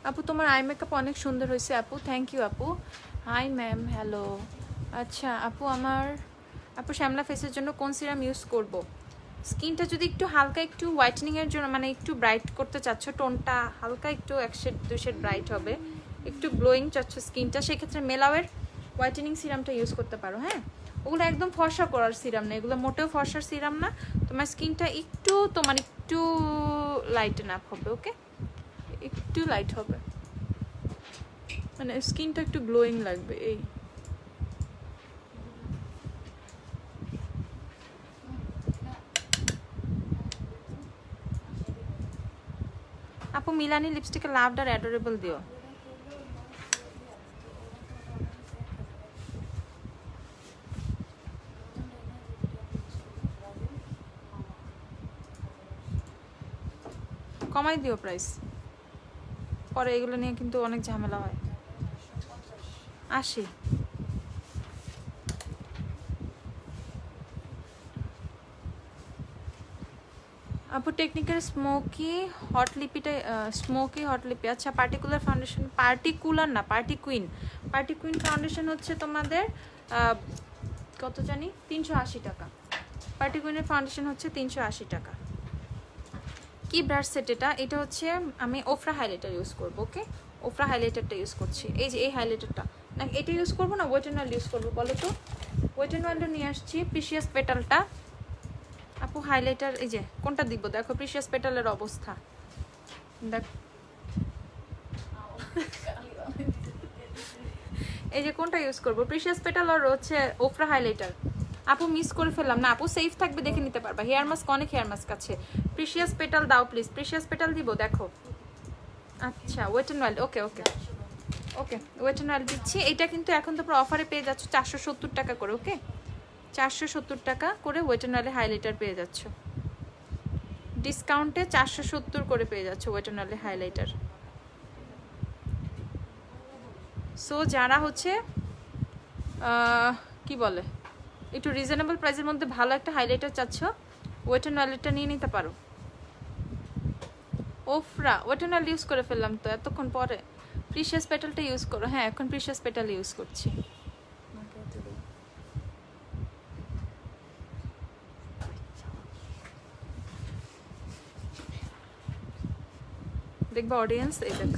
A: আপু, তোমার আই মেকআপ অনেক সুন্দর হয়েছে আপু, থ্যাংক ইউ আপু। Hi ma'am, hello. আচ্ছা আপু, আমার আপু শ্যামলা ফেসের জন্য কোন সিরাম ইউজ করব? স্কিনটা যদি একটু হালকা একটু হোয়াইটেনিং এর জন্য মানে একটু ব্রাইট করতে চাচ্ছ, টোনটা হালকা একটু 1 শেড 2 শেড ব্রাইট হবে, একটু গ্লোয়িং চাচ্ছ স্কিনটা, সেক্ষেত্রে মেলাওয়ের হোয়াইটেনিং সিরামটা ইউজ করতে পারো। হ্যাঁ, ওগুলো একদম ফর্সা করার সিরাম না, এগুলো মোটেও ফর্সার সিরাম না। তোমার স্কিনটা একটু তোমার একটু লাইটেন আপ হবে। ওকে, একটু লাইট হবে, মানে স্কিনটা একটু গ্লোয়িং লাগবে। এই আপু মিলানি লিপস্টিকে লাভড আর অ্যাডোরেবল দিও। কমাই দিও প্রাইস, পরে এগুলো নিয়ে কিন্তু অনেক ঝামেলা হয়। 80 আপু টেকনিকের স্মোকি হট লিপিটা, স্মোকি হট লিপি। আচ্ছা, পার্টিকুলার ফাউন্ডেশন, পার্টিকুলার না পার্টি কুইন ফাউন্ডেশন হচ্ছে তোমাদের কত জানি 380 টাকা। পার্টি কুইনের ফাউন্ডেশন হচ্ছে 380 টাকা। কি ব্রাশ সেট এটা? এটা হচ্ছে আমি ওফরা হাইলাইটার ইউজ করবো। ওকে, ওফরা হাইলাইটারটা ইউজ করছি। এই যে এই হাইলাইটারটা, না এটা ইউজ করবো না ওয়েট অ্যান্ড ওয়াইল্ড ইউজ করবো বলো তো? ওয়েট অ্যান্ড ওয়াইল্ড নিয়ে আসছি, প্রিশিয়াস পেটালটা। আপু হাইলাইটার এই যে কোনটা দিব? দেখো প্রিশিয়াস পেটালের অবস্থা দেখ, এই যে কোনটা ইউজ করবো, প্রিশিয়াস পেটাল আর হচ্ছে ওফরা হাইলাইটার। আপু মিস করে ফেললাম না আপু, সেফ থাকবে দেখে নিতে পারবা। হেয়ার মাস্ক, অনেক হেয়ার মাস্ক আছে। প্রিশিয়াস পেটাল দাও প্লিজ, প্রিশিয়াস পেটাল দিব দেখো। আচ্ছা wet and wild, okay okay okay, wet and wild দিচ্ছি। এটা কিন্তু এখন তো অফারে পেয়ে যাচ্ছ 470 টাকা করে। ওকে, 470 টাকা করে ওয়েট অ্যান্ড ওয়াইল্ড হাইলাইটার পেয়ে যাচ্ছ, ডিসকাউন্টে 470 করে পেয়ে যাচ্ছ wet and wild highlighter. So যারা হচ্ছে কি বলে একটু রিজনেবল প্রাইসের মধ্যে ভালো একটা হাইলাইটার চাচ্ছ, ওয়েট অ্যান্ড ওয়াইল্ডটা নিয়ে নিতে পারো। ওফরা ওয়েট অ্যান্ড ওয়াইল্ড ইউজ করে ফেললাম তো এতক্ষণ পরে। প্রিশিয়াস পেটালটা ইউজ করো। হ্যাঁ, এখন প্রিশিয়াস পেটাল ইউজ করছি। দেখবা অডিয়েন্স, এই দেখ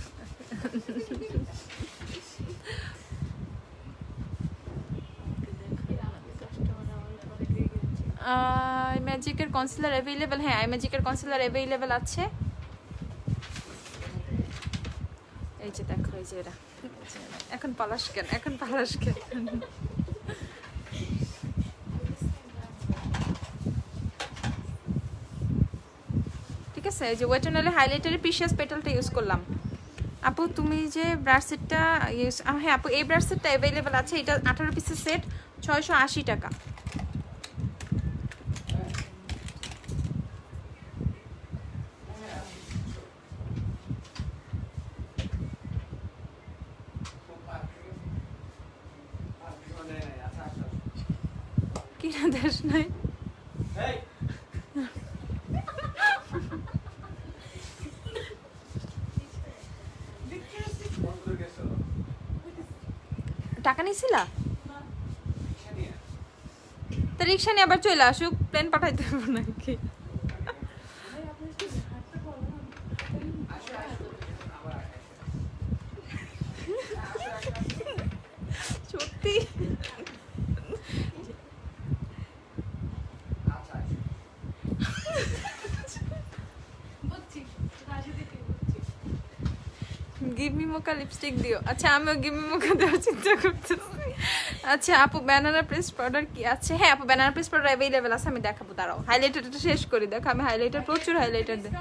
A: ম্যাজিকের কনসিলার অ্যাভেলেবল। হ্যাঁ, ম্যাজিকের কনসিলার অ্যাভেলেবল আছে। এই যে দেখো, এই যে এরা এখন পালাস কেন, এখন পালাস কেন? ঠিক আছে, এই যে ওয়েট অ্যান্ড ওয়াইল্ড হাইলাইটারের প্রিশিয়াস পেটালটা ইউজ করলাম। আপু তুমি যে ব্রাশ সেটটা ইউজ, হ্যাঁ আপু এই ব্রাশ সেটটা অ্যাভেলেবল আছে। এটা 18 পিসের সেট, 680 টাকা। কিনা দেশ নাই টাকা নিছিলা? তা রিক্সা নিয়ে আবার চলে আসুক, প্লেন পাঠাইতে হবে নাকি? সত্যি গিভ মি মোকা লিপস্টিক দিও। আচ্ছা আমিও গিভ মি মোকা দেওয়ার চিন্তা করতেছি। আচ্ছা আপু ব্যানানা প্রেস পাউডার কি আছে? হ্যাঁ আপু ব্যানানা প্রেস পাউডার অ্যাভেলেবেল আছে, আমি দেখাবো। দাঁড়াও হাইলাইটারটা শেষ করি। দেখো আমি হাইলাইটার, প্রচুর হাইলাইটার দিই।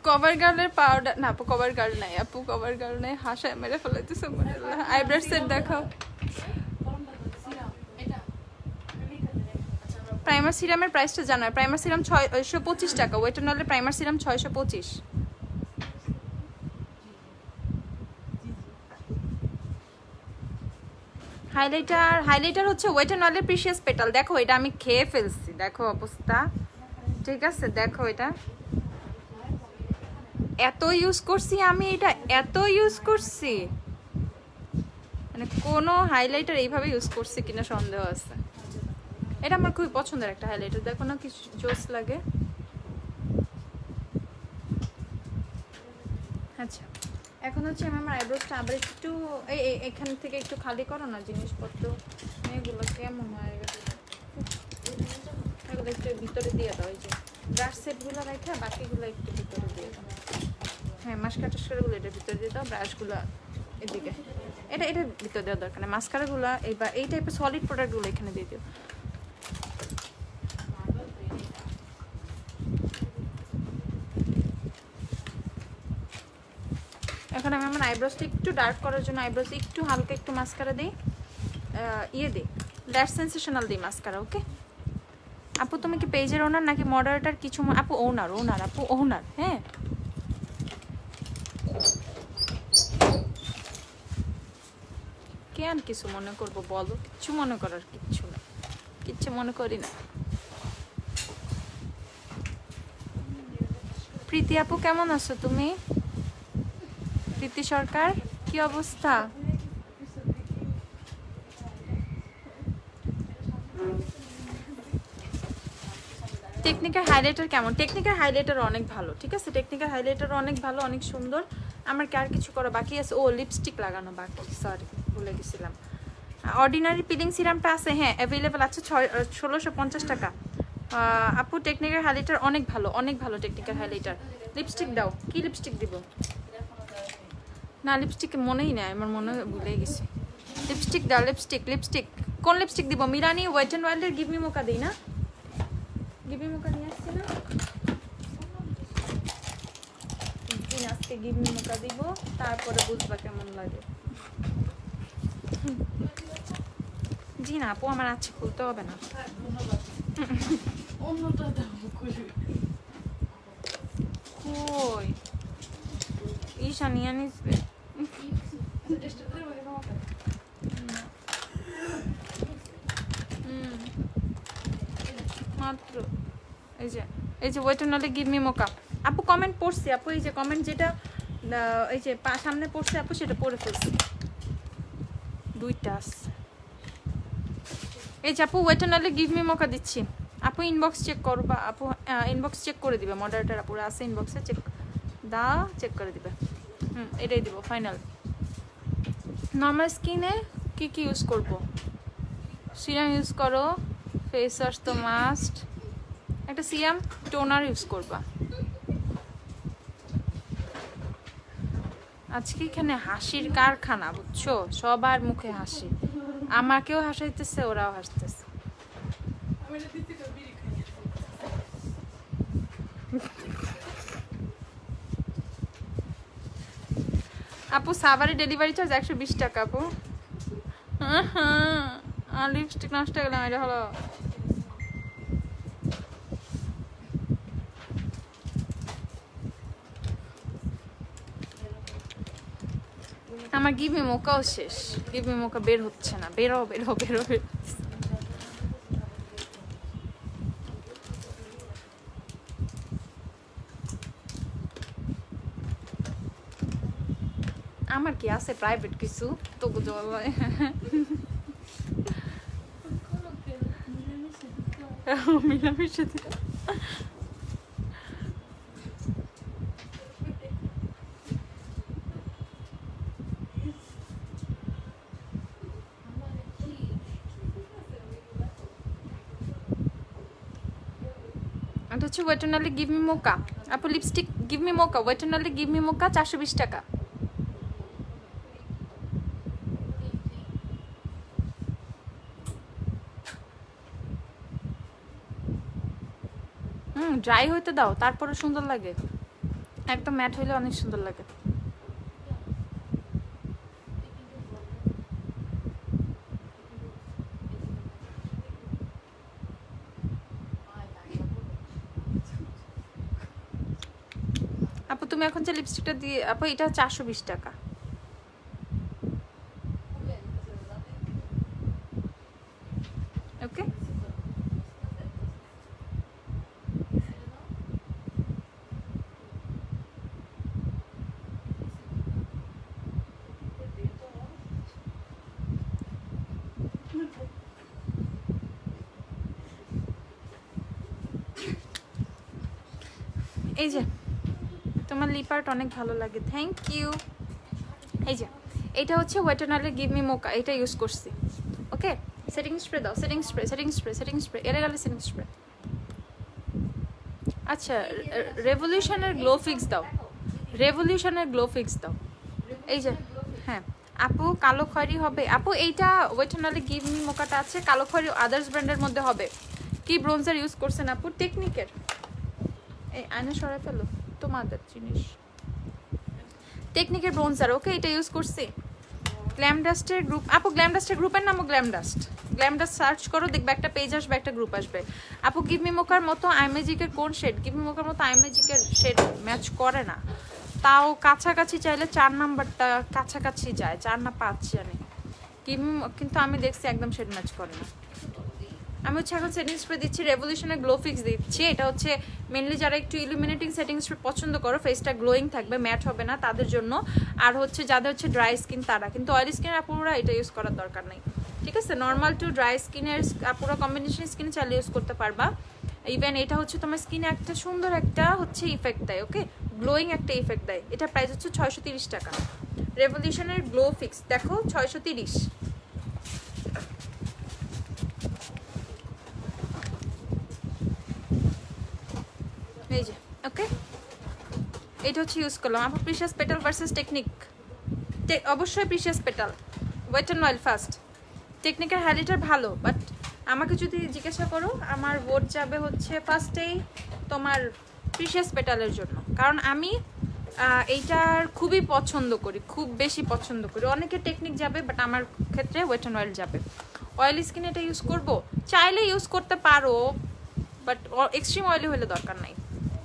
A: কভার গার্লের পাউডার না আপু, কভার গার্ল নাই আপু, কভার গার্ল নাই। হাসায় মেরে ফেলাইতেছে মনে হয়। আইব্রাশ সেট দেখাও। প্রাইমার সিরামের প্রাইসটা জানার। প্রাইমার সিরাম 625 টাকা। ওয়েট অ্যান্ড ওয়াইল্ডের প্রাইমার সিরাম 625। হাইলাইটার হচ্ছে ওয়েট এন্ড ওয়াইল্ডের প্রিশিয়াস পেটাল। দেখো এটা আমি খেয়ে ফেলছি, দেখো অবস্থা, ঠিক আছে? দেখো এটা এত ইউজ করছি আমি, এটা এত ইউজ করছি, মানে কোনো হাইলাইটার এইভাবে ইউজ করছি কিনা সন্দেহ আছে। এটা আমার খুবই পছন্দের একটা হাইলাইটার, দেখো না কি জোস লাগে। আচ্ছা এখন হচ্ছে আমি আমার আইব্রোসটা আবার একটু এখান থেকে একটু খালি করো না জিনিসপত্র, এগুলো কেমন হয়ে গেছে, এগুলো একটু ভিতরে দিয়ে দাও। এই যে ব্রাশ সেটগুলো রেখে বাকিগুলো একটু ভিতরে দিয়ে দাও। হ্যাঁ মাস্কারাগুলো এটার ভিতরে দিয়ে দাও, ব্রাশগুলো এদিকে, এটা ভিতরে দেওয়ার দরকার নেই। মাস্কারাগুলো এইবার এই টাইপের সলিড প্রোডাক্টগুলো এখানে দিয়ে দিও। এখন আমি আমার আইব্রোসটা একটু ডার্ক করার জন্য আইব্রোস একটু হালকা একটু মাস্কারা দিই, দিই ল্যাশ সেন্সেশনাল দিই মাস্কারা। ওকে আপু তুমি কি পেজের ওনার নাকি মডারেটর? কিছু আপু ওনার আপু ওনার। হ্যাঁ কেন কিছু মনে করবো বলো? কিচ্ছু মনে করার কিচ্ছু না, কিচ্ছু মনে করি না। প্রীতি আপু কেমন আছো তুমি? প্রীতি সরকার কি অবস্থা? টেকনিক্যাল হাইলাইটার কেমন? টেকনিক্যাল হাইলাইটার অনেক ভালো, ঠিক আছে? টেকনিক্যাল হাইলাইটার অনেক ভালো, অনেক সুন্দর। আমার কি আর কিছু করা বাকি আছে? ও লিপস্টিক লাগানো বাকি, সরি ভুলে গেছিলাম। অর্ডিনারি পিলিং সিরামটা আছে, হ্যাঁ অ্যাভেলেবেল আছে 1650 টাকা। আপু টেকনিক্যাল হাইলাইটার অনেক ভালো, অনেক ভালো টেকনিক্যাল হাইলাইটার। লিপস্টিক দাও, কি লিপস্টিক দিব? না লিপস্টিক মনেই নাই আমার, মনে ভুলে গেছি। লিপস্টিক দাও, লিপস্টিক কোন লিপস্টিক দিব? মিরানি ওয়েট এন্ড ওয়াইল্ডের গিভ মি মোকা দিই না? গিভ মি মোকা নিয়ে আসছি না? আজকে গিভ মি মোকা দিব, তারপরে বুঝবা কেমন লাগে। জি না আপু আমার আছে, খুলতে হবে না। কই ঈশা নিয়ে নিসবে? মাত্র এই যে ওয়েট নালে গিভ মি মোকা। আপু কমেন্ট পড়ছি আপু, এই যে কমেন্ট যেটা এই যে সামনে পড়ছে আপু সেটা পড়ে ফেলছি, দুইটা এই যে আপু ওয়েট নালে গিভ মি মোকা দিচ্ছি। আপু ইনবক্স চেক করবা, আপু ইনবক্স চেক করে দিবে, মডারেটর আপুরা আছে ইনবক্সে, চেক করে দিবে। এটাই দিব ফাইনাল। নর্মাল স্কিনে কি ইউজ করব? সিরাম ইউজ করো, ফেস ওয়াশ তো মাস্ট, একটা সিরাম টোনার ইউজ করবা। আজকে এখানে হাসির কারখানা বুঝছো, সবার মুখে হাসি, আমাকেও হাসাইতেছে ওরাও হাসতেছে। আপু সাভারে ডেলিভারি চার্জ 120 টাকা আপু। লিপস্টিক নষ্ট হয়ে গেলাম, এটা হলো আমার গিভ মি মোকাও শেষ, গিভ মি মোকা বের হচ্ছে না, বেরো। আমার কি আছে প্রাইভেট কিছু তো মিলামিশে এটা হচ্ছে ওয়েট নালে গিভ মি মোকা। আপু লিপস্টিক গিভ মি মোকা, ওয়েট নালে গিভ মি মোকা 420 টাকা। ড্রাই হইতে দাও, তারপরে সুন্দর লাগে, একদম ম্যাট হইলে অনেক সুন্দর লাগে। আপু তুমি এখন যে লিপস্টিকটা দিয়ে, আপু এটা 420 টাকা। এই যে তোমার লিপ আর্ট অনেক ভালো লাগে, থ্যাংক ইউ। এই যে এটা হচ্ছে ওয়েট এন্ড অয়েলের গিভ মি মোকা, এটা ইউজ করছি। ওকে, সেটিং স্প্রে দাও, setting spray, setting spray, setting spray, এর গেলে সেটিং স্প্রে। আচ্ছা রেভলিউশনের গ্লো ফিক্স দাও, রেভলিউশনের গ্লো ফিক্স দাও। এই যে হ্যাঁ আপু কালো খয়েরি হবে আপু, এইটা ওয়েট এন্ড অয়েলের গিভ মি মোকাটা আছে, কালো খয়েরি আদার্স ব্র্যান্ডের মধ্যে হবে। কি ব্রোঞ্জার ইউজ করছেন আপু? টেকনিকের। এই আয়না সরাই ফেলো, তোমাদের জিনিস টেকনিকের ব্রোঞ্জার। ওকে এটা ইউজ করছি। গ্ল্যাম ডাস্টের গ্রুপ আপু, গ্ল্যাম ডাস্টের গ্রুপের নামও glam dust, glam dust search করো দেখবে একটা পেজ আসবে, একটা গ্রুপ আসবে। আপু গিভ মি মোকার মতো আইমেজিকের কোন শেড? গিভ মি মোকার মতো আইমেজিকের শেড ম্যাচ করে না, তাও কাছাকাছি চাইলে 4 নাম্বারটা কাছাকাছি যায়, 4 না 5 জানি কিন্তু আমি দেখছি একদম শেড ম্যাচ করে না। আমি হচ্ছে এখন সেটিং স্প্রে দিচ্ছি, রেভলিউশনের গ্লো ফিক্স দিচ্ছি। এটা হচ্ছে মেনলি যারা একটু ইলুমিনেটিং সেটিং স্প্রে পছন্দ করো, ফেসটা গ্লোয়িং থাকবে, ম্যাট হবে না, তাদের জন্য। আর হচ্ছে যাদের হচ্ছে ড্রাই স্কিন তারা, কিন্তু অয়েলি স্কিনের আপুরা এটা ইউজ করার দরকার নেই, ঠিক আছে? নর্মাল টু ড্রাই স্কিনের আপুরা কম্বিনেশন স্কিনে চাইলে ইউজ করতে পারবা। ইভেন এটা হচ্ছে তোমার স্কিনে একটা সুন্দর একটা হচ্ছে ইফেক্ট দেয়, ওকে গ্লোয়িং একটা ইফেক্ট দেয়। এটা প্রাইস হচ্ছে 630 টাকা। রেভলিউশনের গ্লো ফিক্স দেখো 630। এই যে ওকে এটা হচ্ছে ইউজ করলাম। আপু প্রিশিয়াস পেটাল ভার্সেস টেকনিক, অবশ্যই precious petal, wet and oil first. টেকনিকের হাইলাইটার ভালো, বাট আমাকে যদি জিজ্ঞাসা করো আমার ভোট যাবে হচ্ছে ফার্স্টেই তোমার প্রিশিয়াস পেটালের জন্য, কারণ আমি এইটার খুবই পছন্দ করি, খুব বেশি পছন্দ করি। অনেকে টেকনিক যাবে, বাট আমার ক্ষেত্রে ওয়েট অ্যান্ড অয়েল যাবে। অয়েলি স্কিনে এটা ইউজ করবো, চাইলে ইউজ করতে পারো, বাট এক্সট্রিম অয়েলি হলে দরকার নাই,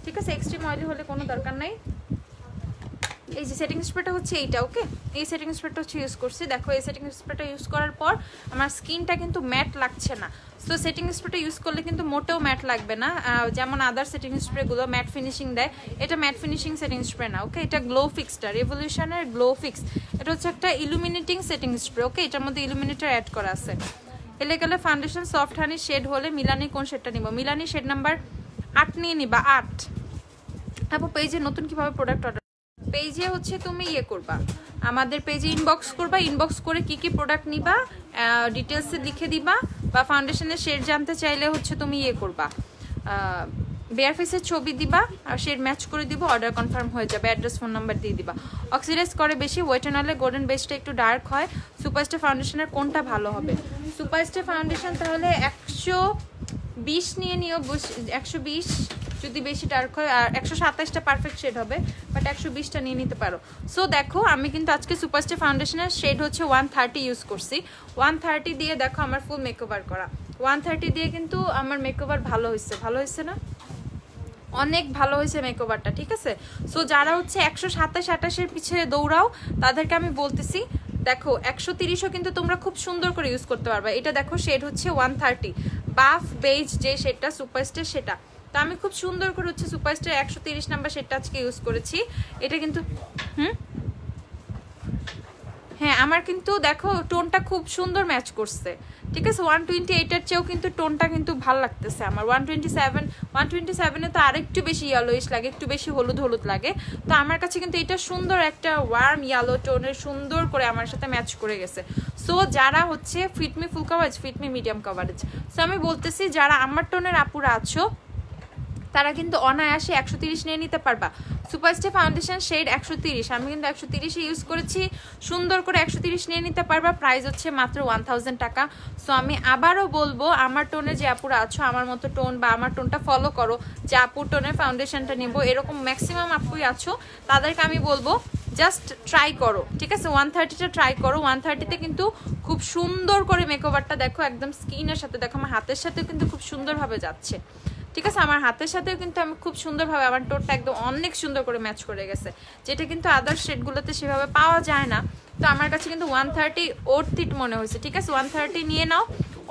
A: ঠিক আছে? এক্সট্রিম অয়েলি হলে কোনো দরকার নাই। এই যে সেটিং স্প্রেটা হচ্ছে এইটা, ওকে এই সেটিং স্প্রেটা হচ্ছে ইউজ করছি। দেখো এই সেটিং স্প্রেটা ইউজ করার পর আমার স্কিনটা কিন্তু ম্যাট লাগছে না। সো সেটিং স্প্রেটা ইউজ করলে কিন্তু মোটেও ম্যাট লাগবে না, যেমন আদার সেটিং স্প্রেগুলো ম্যাট ফিনিশিং দেয়, এটা ম্যাট ফিনিশিং সেটিং স্প্রে না, ওকে এটা গ্লো ফিক্সটা, রেভলিউশনের গ্লো ফিক্স। এটা হচ্ছে একটা ইলুমিনেটিং সেটিং স্প্রে, ওকে এটার মধ্যে ইলুমিনেটর অ্যাড করা আছে। এলে গেলে ফাউন্ডেশন সফট হানি শেড হলে মিলানি কোন শেডটা নিব? মিলানি শেড নাম্বার 8 নিয়ে নিবা, 8। আপু পেজে নতুন কিভাবে প্রোডাক্ট অর্ডার? পেজে হচ্ছে তুমি ইয়ে করবা, আমাদের পেজে ইনবক্স করবা, ইনবক্স করে কি কি প্রোডাক্ট নিবা ডিটেলসে লিখে দিবা, বা ফাউন্ডেশনের শেড জানতে চাইলে হচ্ছে তুমি ইয়ে করবা, বেয়ার ফেসের ছবি দিবা আর শেড ম্যাচ করে দিব, অর্ডার কনফার্ম হয়ে যাবে, অ্যাড্রেস ফোন নাম্বার দিয়ে দিবা। অক্সিডাইজ করে বেশি, ওয়েট অ্যান্ড অয়েলে গোল্ডেন বেসটা একটু ডার্ক হয়, সুপারস্টার ফাউন্ডেশনের কোনটা ভালো হবে? সুপারস্টার ফাউন্ডেশন তাহলে 120 নিয়ে নিও, 120 যদি বেশি ডার্ক হয়, আর 127টা পারফেক্ট শেড হবে, বাট 120টা নিয়ে নিতে পারো। সো দেখো আমি কিন্তু আজকে সুপারস্টার ফাউন্ডেশনের শেড হচ্ছে 130 ইউজ করছি। 130 দিয়ে দেখো আমার ফুল মেকওভার করা, 130 দিয়ে কিন্তু আমার মেকওভার ভালো হয়েছে, ভালো হয়েছে না? অনেক ভালো হয়েছে মেকওভারটা, ঠিক আছে? সো যারা হচ্ছে 127-28-এর পিছিয়ে দৌড়াও তাদেরকে আমি বলতেছি দেখো 130ও কিন্তু তোমরা খুব সুন্দর করে ইউজ করতে পারবে। এটা দেখো শেড হচ্ছে 130 বাফ বেজ যে শেডটা সুপারস্টার, সেটা তো আমি খুব সুন্দর করে হচ্ছে সুপারস্টার 130 নাম্বার শেডটা আজকে ইউজ করেছি। এটা কিন্তু হ্যাঁ আমার কিন্তু দেখো টোনটা খুব সুন্দর ম্যাচ করছে, ঠিক আছে? 128-এর চেয়েও কিন্তু টোনটা কিন্তু ভালো লাগতেছে আমার। 127-এ তো আরেকটু বেশি ইয়েলোইশ লাগে, একটু বেশি হলুদ হলুদ লাগে, তো আমার কাছে কিন্তু এটা সুন্দর একটা ওয়ার্ম ইয়েলো টোনের সুন্দর করে আমার সাথে ম্যাচ করে গেছে। সো যারা হচ্ছে ফিটমি ফুল coverage, Fit Me medium coverage, so আমি বলতেছি যারা আমার টোনের আপুরা আছো তারা কিন্তু অনায়াসে 130 নিয়ে নিতে পারবা। সুপারস্টার ফাউন্ডেশন শেড 130, আমি কিন্তু 130 ইউজ করেছি, সুন্দর করে 130 নিয়ে নিতে পারবা। প্রাইস হচ্ছে মাত্র 1000 টাকা। সো আমি আবারও বলবো আমার টোনে যে আপুরা আছো, আমার মতো টোন বা আমার টোনটা ফলো করো, যে আপুর টোনের ফাউন্ডেশনটা নিবো, এরকম ম্যাক্সিমাম আপুই আছো, তাদেরকে আমি বলবো জাস্ট ট্রাই করো, ঠিক আছে? 130টা ট্রাই করো। 130তে কিন্তু খুব সুন্দর করে মেকওভারটা দেখো, একদম স্কিনের সাথে দেখো, আমার হাতের সাথেও কিন্তু খুব সুন্দরভাবে যাচ্ছে, ঠিক আছে? আমার হাতের সাথেও কিন্তু আমি খুব সুন্দরভাবে আমার টোনটা একদম অনেক সুন্দর করে ম্যাচ করে গেছে, যেটা কিন্তু আদার শেডগুলোতে সেভাবে পাওয়া যায় না। তো আমার কাছে কিন্তু 130 ওর্থ ইট মনে হয়েছে, ঠিক আছে? 130 নিয়ে নাও,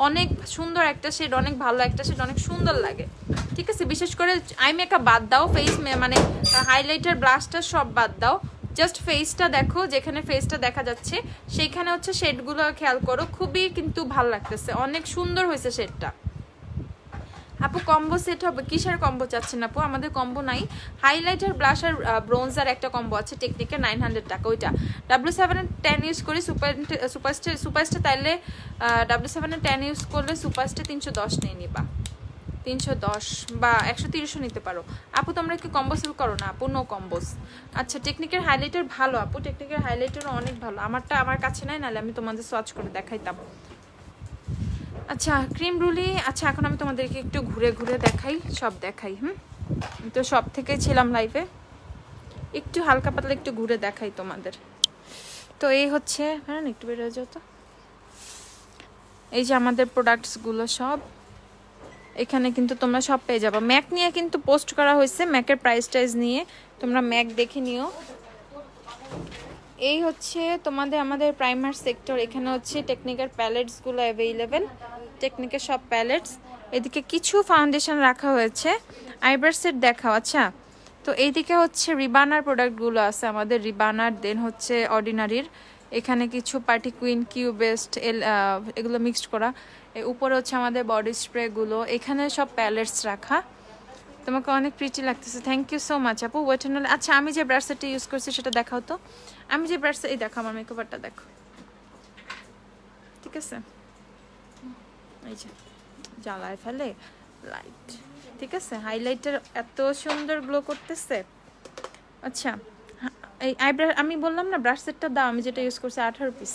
A: অনেক সুন্দর একটা শেড, অনেক ভালো একটা শেড, অনেক সুন্দর লাগে, ঠিক আছে? বিশেষ করে আই মেকআপ বাদ দাও, ফেস মানে হাইলাইটার ব্লাশটা সব বাদ দাও, জাস্ট ফেসটা দেখো, যেখানে ফেসটা দেখা যাচ্ছে সেইখানে হচ্ছে শেডগুলো খেয়াল করো, খুবই কিন্তু ভালো লাগতেছে, অনেক সুন্দর হয়েছে শেডটা। আপু কম্বো সেট হবে, কিসের কম্বো চাচ্ছেন আপু? আমাদের কম্বো নাই। হাইলাইটার, ব্লাশ আর ব্রোঞ্জার একটা কম্বো আছে টেকনিকের 900 টাকা, ওইটা W7-10 ইউজ করি। সুপারস্টার তাইলে W7-10 ইউজ করলে সুপারস্টার 310 নিয়ে নিবা, 310 বা 130 নিতে পারো আপু। তোমরা কি কম্বো সেল করো না আপু? নো কম্বোস। আচ্ছা টেকনিকের হাইলাইটার ভালো আপু, টেকনিকের হাইলাইটারও অনেক ভালো। আমারটা আমার কাছে নাই, নাহলে আমি তোমাদের সোয়াচ করে দেখাইতাম। আচ্ছা ক্রিম রুলি, আচ্ছা এখন আমি তোমাদেরকে একটু ঘুরে ঘুরে দেখাই, সব দেখাই। তো সব থেকে ছিলাম লাইভে, একটু হালকা পাতলা একটু ঘুরে দেখাই তোমাদের। তো এই হচ্ছে, হ্যাঁ একটু বের হয়ে যাও তো। এই যে আমাদের প্রোডাক্টসগুলো সব এখানে কিন্তু তোমরা সব পেয়ে যাবে। ম্যাক নিয়ে কিন্তু পোস্ট করা হয়েছে, ম্যাকের প্রাইস টাইস নিয়ে তোমরা ম্যাক দেখে নিও। এই হচ্ছে তোমাদের আমাদের প্রাইমার সেক্টর। এখানে হচ্ছে টেকনিকের প্যালেটসগুলো অ্যাভেলেবেল, টেকনিকের সব প্যালেটস। এদিকে কিছু ফাউন্ডেশন রাখা হয়েছে, আইব্রো সেট দেখাও। আচ্ছা তো এইদিকে হচ্ছে রিবানার প্রোডাক্টগুলো আছে আমাদের, রিবানার, দেন হচ্ছে অর্ডিনারির। এখানে কিছু পার্টি কুইন, কিউবেস্ট, এগুলো মিক্সড করা। উপরে হচ্ছে আমাদের বডি স্প্রেগুলো, এখানে সব প্যালেটস রাখা। তোমাকে অনেক প্রিটি লাগতেছে, থ্যাংক ইউ সো মাচ আপু। ওয়েটেনল, আচ্ছা আমি যে ব্রাশ সেটটা ইউজ করছি সেটা দেখাও তো। আমি যে ব্রাশ, এই দেখো আমার মেকওভারটা দেখো, ঠিক আছে? এই যে জ্বালায় ফেলে লাইট, ঠিক আছে? হাইলাইটার এত সুন্দর গ্লো করতেছে। আচ্ছা এই আইব্রা, আমি বললাম না ব্রাশ সেটটা দাও, আমি যেটা ইউজ করছি 18 পিস।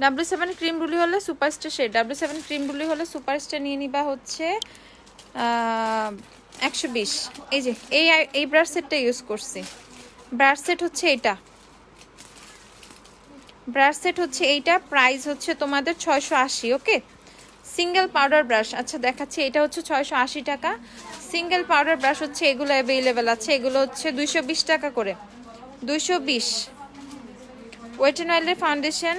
A: W7 ক্রিম রুলি হলে সুপারস্টার শেড, W7 ক্রিম রুলি হলে সুপারস্টার নিয়ে নিবা হচ্ছে 120। এই যে এই ব্রাশ সেটটা ইউজ করছি। ব্রাশ সেট হচ্ছে এইটা, ব্রাশ সেট হচ্ছে এইটা, প্রাইস হচ্ছে তোমাদের 680। ওকে, সিঙ্গেল পাউডার ব্রাশ। আচ্ছা দেখাচ্ছি, এটা হচ্ছে 680 টাকা। সিঙ্গেল পাউডার ব্রাশ হচ্ছে এগুলো অ্যাভেলেবেল আছে, এগুলো হচ্ছে 220 টাকা করে, 220। ওয়েট অ্যান্ড ওয়াইল্ডের ফাউন্ডেশন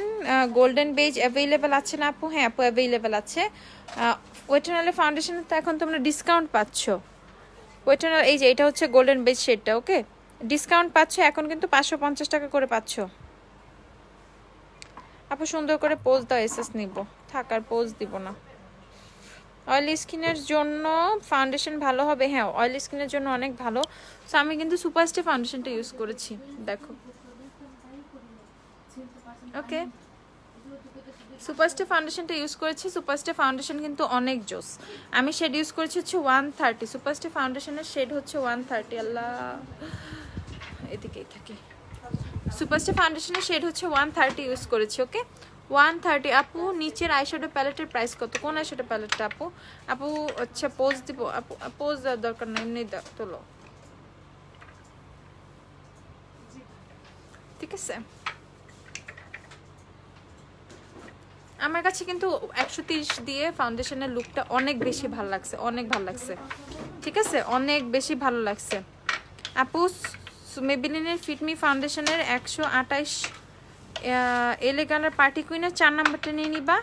A: গোল্ডেন বেজ অ্যাভেলেবেল আছে না আপু? হ্যাঁ আপু অ্যাভেলেবেল আছে। ওয়েট অ্যান্ড ওয়াইল্ডের ফাউন্ডেশনে তো এখন তোমরা ডিসকাউন্ট পাচ্ছ। ওয়েট অ্যান্ড ওয়াইল্ড, এই যে এটা হচ্ছে গোল্ডেন বেজ শেডটা, ওকে ডিসকাউন্ট পাচ্ছ এখন কিন্তু 550 টাকা করে পাচ্ছ আপু। সুন্দর করে পোজ দাও, এসএস নিব, থাকার পোজ দিব না। অয়েলি স্কিনের জন্য ফাউন্ডেশন ভালো হবে, হ্যাঁ অয়েলি স্কিনের জন্য অনেক ভালো। সো আমি কিন্তু সুপারস্টে ফাউন্ডেশনটা ইউজ করেছি, দেখো। ওকে সুপারস্টে ফাউন্ডেশনটা ইউজ করেছি, সুপারস্টে ফাউন্ডেশন কিন্তু অনেক জোস। আমি শেড ইউজ করেছি হচ্ছে 130, সুপারস্টে ফাউন্ডেশনের শেড হচ্ছে 130। আল্লাহ এদিকেই থাকে। সুপারস্টে ফাউন্ডেশনের শেড হচ্ছে 130 ইউজ করেছি, ওকে 130। আপু নিচের আইশ্যাডো প্যালেটের প্রাইস কত? কোন আইশ্যাডো প্যালেটটা আপু? আপু আচ্ছা পোজ দিব আপু, পোজ দেওয়ার দরকার নেই, এমনি তোলো, ঠিক আছে? আমার কাছে কিন্তু 130 দিয়ে ফাউন্ডেশনের লুকটা অনেক বেশি ভালো লাগছে, অনেক ভালো লাগছে, ঠিক আছে? অনেক বেশি ভালো লাগছে আপু। মেবিলিনের ফিটমি ফাউন্ডেশনের 128 এলে গার্লের পার্টি কুইনের 4 নাম্বারটা নিয়ে নিবা।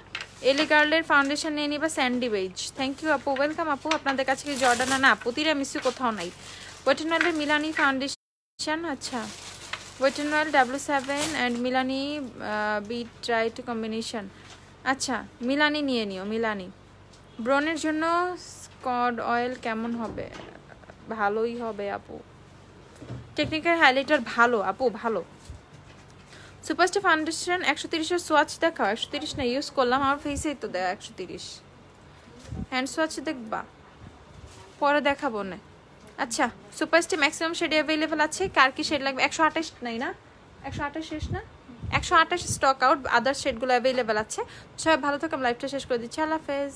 A: এলে গার্লের ফাউন্ডেশন নিয়ে নিবা স্যান্ডি বেজ। থ্যাংক ইউ আপু, ওয়েলকাম আপু। আপনাদের কাছে কি জর্ডানা না আপু? তিরামিসু কোথাও নাই। ওয়েট অ্যান্ড ওয়াইল্ডের মিলানি ফাউন্ডেশন, আচ্ছা wet and wild W7 and Milani বিট ট্রাই টু কম্বিনেশন। আচ্ছা মিলানি নিয়ে নিও, মিলানি। ব্রনের জন্য স্কড অয়েল কেমন হবে? ভালোই হবে আপু। টেকনিক্যাল হাইলাইটার ভালো আপু, ভালো। সুপারস্টার ফাউন্ডেশন 130-এর সোয়াচ দেখাও। 130 না ইউজ করলাম, আমার ফেসেই তো দেয় 130। হ্যান্ড সোয়াচ দেখবা, পরে দেখাবো না। আচ্ছা সুপারস্টার ম্যাক্সিমাম শেড অ্যাভেলেবেল আছে, কার কি শেড লাগবে? 128 নাই না, 128 শেষ না, 128 স্টক আউট, আদার শেডগুলো অ্যাভেলেবেল আছে। সবাই ভালো থাকুন, লাইভটা শেষ করে দিচ্ছি, আল্লাহ হাফেজ।